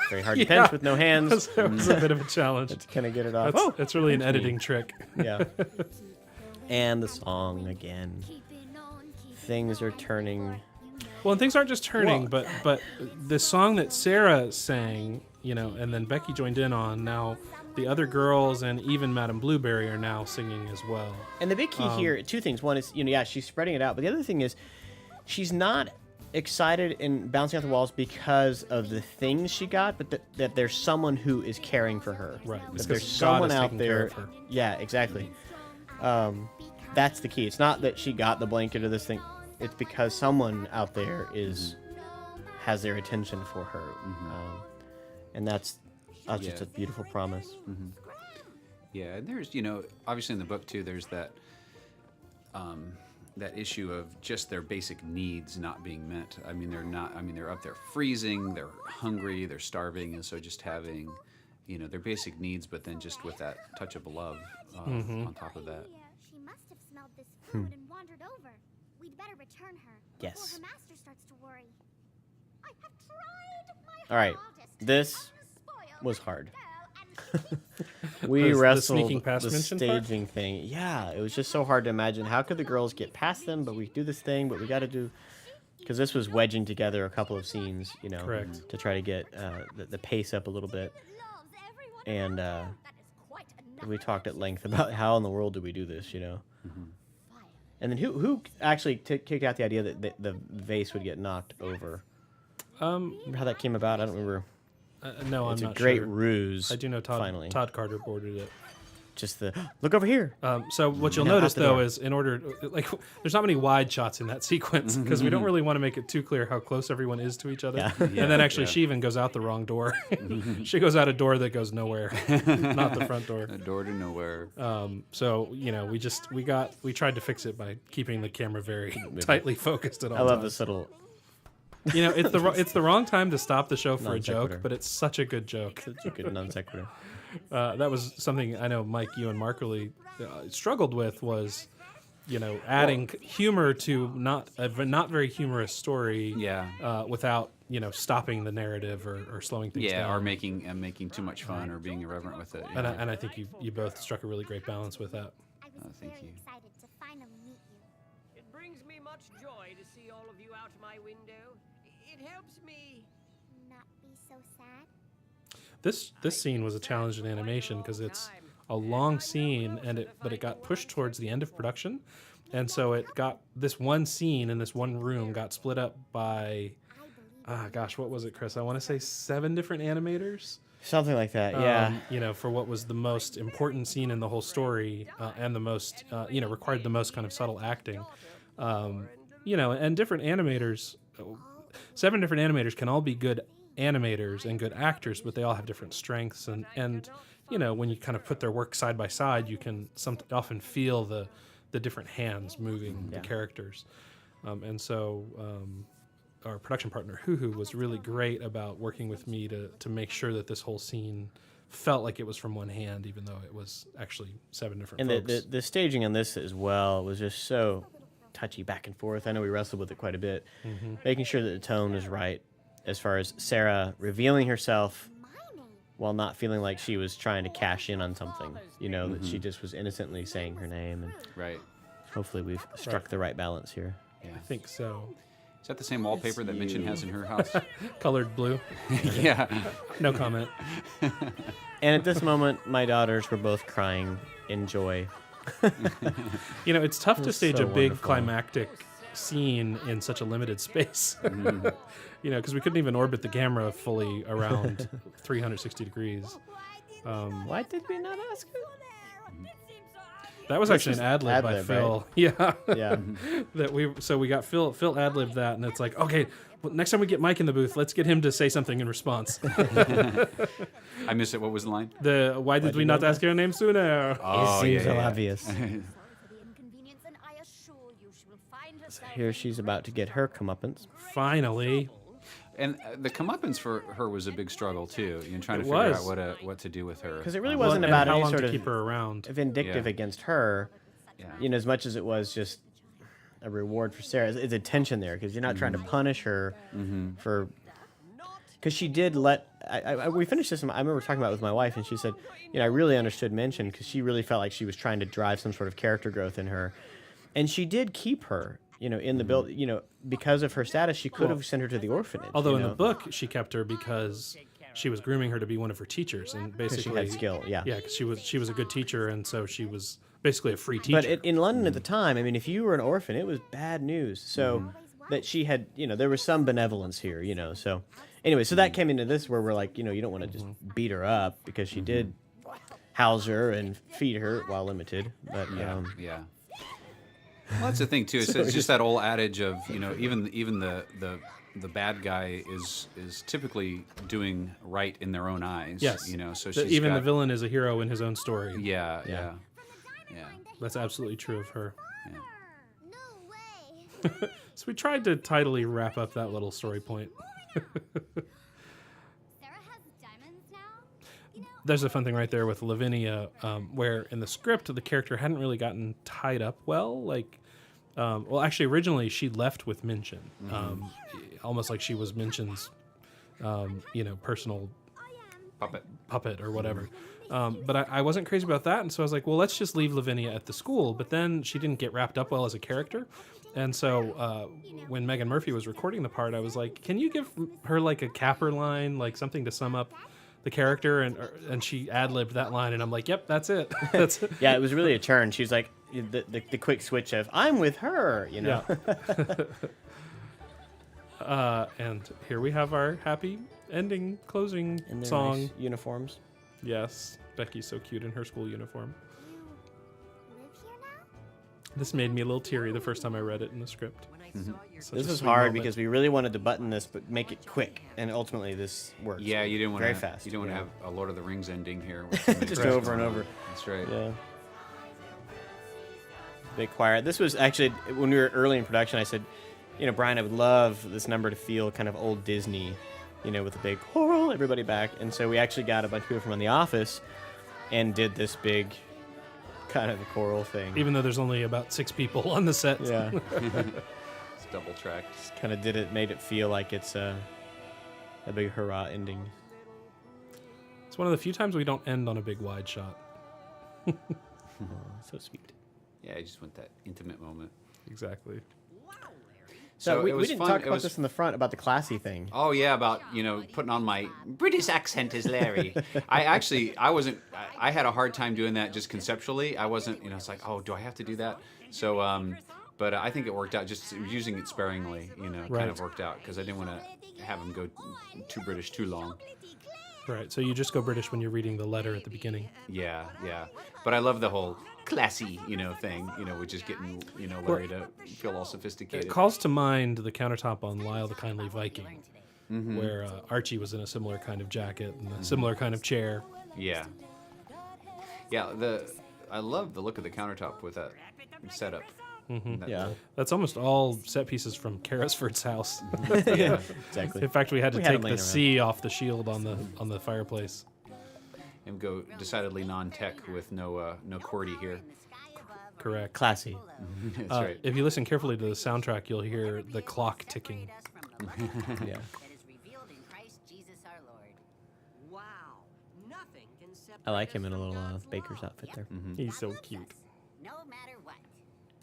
very hard to pinch with no hands. It was a bit of a challenge. To kind of get it off. It's really an editing trick. Yeah. And the song again. keeping on, keeping Things are turning. Well, and things aren't just turning, but the song that Sarah sang, and then Becky joined in on. Now the other girls and even Madame Blueberry are now singing as well. And the big key here, two things. One is, she's spreading it out. But the other thing is, she's not excited and bouncing off the walls because of the things she got, but that there's someone who is caring for her. Right. That It's there's 'cause God someone is out taking care there. of her. Yeah, exactly. That's the key. It's not that she got the blanket or this thing. It's because someone out there has their attention for her. And that's just a beautiful promise. Yeah, and there's, obviously in the book too, there's that that issue of just their basic needs not being met. I mean, they're up there freezing, they're hungry, they're starving, and so just having, their basic needs, but then just with that touch of love on top of that. She must have smelled this food and wandered over. We'd better return her Yes. before her master starts to worry. I have tried my All right. hardest. This Spoiled was hard. girl and We The wrestled sneaking past the mention part? staging thing. Yeah, it was just so hard to imagine. How could the girls get past them? But we do this thing, but we got to do... Because this was wedging together a couple of scenes, Correct. to try to get the pace up a little bit. loves everyone And that is quite enough. we talked at length about how in the world do we do this, And then who actually kicked out the idea that the vase would get knocked over? Remember how that came about? I don't remember. No, It's I'm a not great sure. ruse. I do know finally. Todd Carter boarded it. just the look over here. So what you'll No, out notice the though door. is in order, like, there's not many wide shots in that sequence because we don't really want to make it too clear how close everyone is to each other. Yeah. And then actually she even goes out the wrong door. She goes out a door that goes nowhere, not the front door. A door to nowhere. So we tried to fix it by keeping the camera very tightly focused at all I love times. this little It's the wrong time to stop the show for a Non joke, sequitur. but it's such a good joke. such a good non sequitur. That was something I know Mike, you and Mark really struggled with was, adding humor to not a not very humorous story. Yeah. Without stopping the narrative or slowing things down. Or making too much fun or being irreverent with it. And I think you both struck a really great balance with that. I was thank very you. excited to finally meet you. It brings me much joy to see all of you out my window. It helps me. Not be so sad. This scene was a challenge in animation because it's a long scene but it got pushed towards the end of production, and so it got this one scene in this one room got split up by, what was it, Chris? I want to say 7 different animators. Something like that, yeah. For what was the most important scene in the whole story and the most, required the most kind of subtle acting. And different animators, 7 different animators can all be good animators and good actors, but they all have different strengths. And when you kind of put their work side by side, you can often feel the different hands moving the characters. And so our production partner, Hoo was really great about working with me to make sure that this whole scene felt like it was from one hand, even though it was actually 7 different And folks. the staging on this as well was just so touchy back and forth. I know we wrestled with it quite a bit, making sure that the tone was right as far as Sarah revealing herself while not feeling like she was trying to cash in on something, that she just was innocently saying her name. And Right. hopefully we've struck the right balance here. Yeah. I think so. Is that the same wallpaper that Minchin has in her house? Colored blue. Yeah. No comment. And at this moment, my daughters were both crying in joy. It's tough to was stage so a big wonderful. climactic scene in such a limited space. Because we couldn't even orbit the camera fully around 360 degrees. Why did we not ask her? That was actually an ad lib by ad-lib, Phil. right? Yeah. Yeah. We got Phil ad libbed that, and it's like, okay, well, next time we get Mike in the booth, let's get him to say something in response. I missed it. What was the line? Why did we not ask your name sooner? Oh, It seems so yeah. obvious. For the inconvenience, and I assure you she will find herself. Here she's about to get her comeuppance. Finally. And the comeuppance for her was a big struggle too. Trying to It figure was. out what to do with her. Because it really Well, wasn't and about how any long sort to of keep her around. vindictive Yeah. against her, Yeah. as much as it was just a reward for Sarah. It's a tension there because you're not trying to punish her for. Because she did let. We finished this. I remember talking about it with my wife, and she said, I really understood Minchin because she really felt like she was trying to drive some sort of character growth in her, and she did keep her. In the build, because of her status, she could have sent her to the orphanage. Although in the book, she kept her because she was grooming her to be one of her teachers, and basically she had skill, yeah. Yeah, because she was a good teacher, and so she was basically a free teacher. But in London at the time, if you were an orphan, it was bad news. So that she had, there was some benevolence here, So anyway, so that came into this where we're like, you don't want to just beat her up because she did house her and feed her while limited. But Yeah. Well, that's the thing too. It's just that old adage of even the bad guy is typically doing right in their own eyes. Yes. So she's even got, the villain is a hero in his own story. Yeah. That's absolutely true of her. No way. So we tried to tidily wrap up that little story point. Sarah has diamonds now? There's a fun thing right there with Lavinia, where in the script the character hadn't really gotten tied up well. Actually, originally she left with Minchin, almost like she was Minchin's, personal puppet or whatever. But I wasn't crazy about that, and so I was like, well, let's just leave Lavinia at the school. But then she didn't get wrapped up well as a character, and so when Megan Murphy was recording the part, I was like, can you give her like a capper line, like something to sum up the character? And she ad-libbed that line, and I'm like, yep, that's it. That's it. yeah, it was really a turn. She was like the quick switch of I'm with her, Yeah. And here we have our happy ending closing in their song. nice uniforms. Yes, Becky's so cute in her school uniform. This made me a little teary the first time I read it in the script. Such This a was sweet hard moment. because we really wanted to button this, but make it quick, and ultimately this works. Yeah, you didn't want very to fast. You don't want to yeah. have a Lord of the Rings ending here. With so many Just tracks over and going on. over. That's right. Yeah. Big choir. This was actually when we were early in production. I said, Brian, I would love this number to feel kind of old Disney, with a big choral, everybody back. And so we actually got a bunch of people from The Office and did this big kind of choral thing. Even though there's only about 6 people on the set. Yeah. It's double tracked. Kind of made it feel like it's a big hurrah ending. It's one of the few times we don't end on a big wide shot. So sweet. Yeah, I just want that intimate moment. Exactly. So we it was didn't fun. talk It about was- this in the front, about the classy thing. Oh yeah, about putting on my British accent as Larry. I wasn't. I had a hard time doing that just conceptually. I wasn't. It's like, oh, do I have to do that? So, but I think it worked out. Just using it sparingly, kind Right. of worked out because I didn't want to have him go too British too long. Right. So you just go British when you're reading the letter at the beginning. Yeah. But I love the whole classy, thing. Which is getting Larry to feel all sophisticated. It calls to mind the countertop on Lyle the Kindly Viking, Mm-hmm. where Archie was in a similar kind of jacket and a similar kind of chair. Yeah. I love the look of the countertop with that setup. That Yeah. little- That's almost all set pieces from Carrisford's house. Yeah, exactly. In fact, we had to We had 'em take laying the around. C off the shield on the fireplace. And go decidedly non-tech with no QWERTY here. Correct. Classy. That's right. If you listen carefully to the soundtrack, you'll hear the clock ticking. Yeah. That is revealed in Christ Jesus our Lord. Wow. Nothing can separate I like us him in a from little God's baker's love. outfit there. He's so cute. No matter what.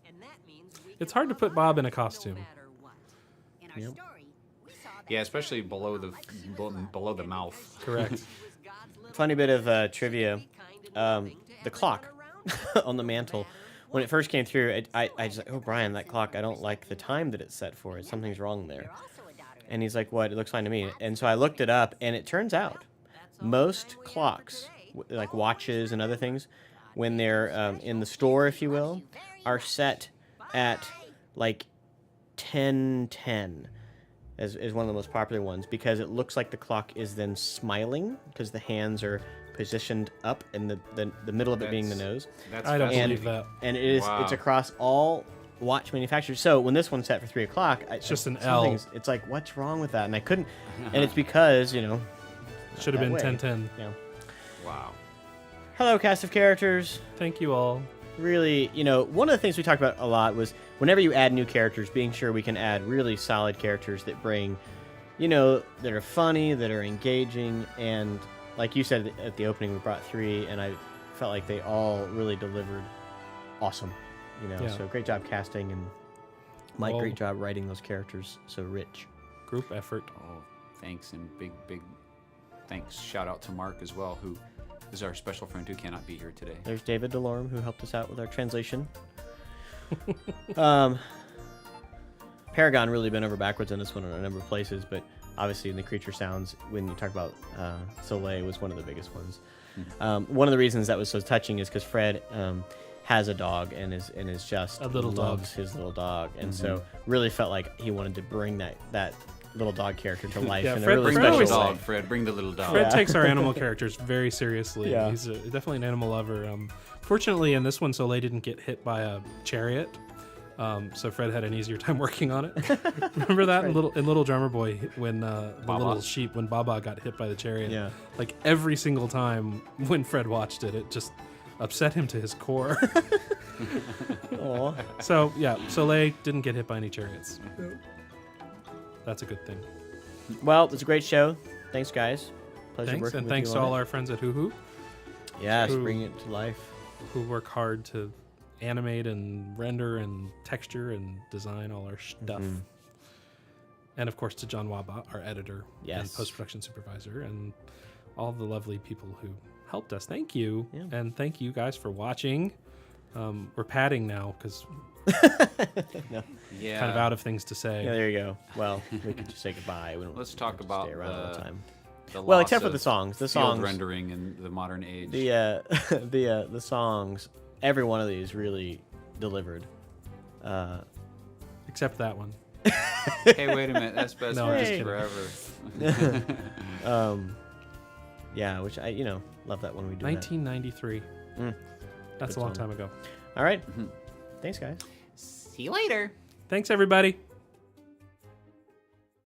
And that means we It's can hard to love put Bob in a others costume. No matter what. In our Yep. story, we saw that Yeah, especially below the mouth. Correct. Funny bit of trivia. The clock on the mantle. When it first came through, I just like, oh, Brian, that clock, I don't like the time that it's set for. Something's wrong there. And he's like, what? It looks fine to me. And so I looked it up, and it turns out most clocks, like watches and other things, when they're in the store, if you will, are set at like 10:10 is one of the most popular ones because it looks like the clock is then smiling because the hands are positioned up and the middle of it being the nose. That's I don't fascinating. believe that. And it is Wow. it's across all watch manufacturers. So when this one's set for 3 o'clock, It's just an L. It's like, what's wrong with that? And I couldn't. And it's because Should have that been way. 10:10. Yeah. Wow. Hello, cast of characters. Thank you all. Really, one of the things we talked about a lot was whenever you add new characters, being sure we can add really solid characters that bring, that are funny, that are engaging, and like you said at the opening, we brought 3, and I felt like they all really delivered awesome. Yeah. So great job casting, and Mike, Well- great job writing those characters so rich. Group effort. Oh, thanks and big thanks. Shout out to Mark as well, who is our special friend who cannot be here today. There's David Delorme, who helped us out with our translation. Paragon really bent over backwards on this one in a number of places, but obviously in the creature sounds, when you talk about Soleil, was one of the biggest ones. One of the reasons that was so touching is because Fred has a dog and is just A little dog. loves his little dog, and so really felt like he wanted to bring that little dog character to life Yeah, in Fred- a really Bring Fred the special always- little way. dog, Fred. Bring the little dog. Fred Yeah. takes our animal characters very seriously. Yeah. He's definitely an animal lover. Fortunately, in this one, Soleil didn't get hit by a chariot, so Fred had an easier time working on it. Remember that in Little Drummer Boy when the Baba. little sheep when Baba got hit by the chariot? Yeah. Like every single time when Fred watched it, it just upset him to his core. Aw. So yeah, Soleil didn't get hit by any chariots. That's a good thing. Well, it's a great show. Thanks, guys. Pleasure Thanks, working and with thanks you to on all it. our friends at Hoo Yes, who- bringing it to life. who work hard to animate and render and texture and design all our stuff. Mm-hmm. And of course to John Waba, our editor and Yes. post-production supervisor, and all the lovely people who helped us. Thank you. Yeah. And thank you guys for watching. We're padding now because Yeah. kind of out of things to say. Yeah, there you go. Well, we could just say goodbye. We don't Let's talk have to about stay around all the time. the Well, loss except for of the songs. The field songs. rendering in the modern age. The songs. Every one of these really delivered. Except that one. Hey, wait a minute. That's best No, I'm just friends kidding. forever. Yeah, which I love that when we do 1993. That's Good a long song. time ago. All right. Thanks, guys. See you later. Thanks, everybody.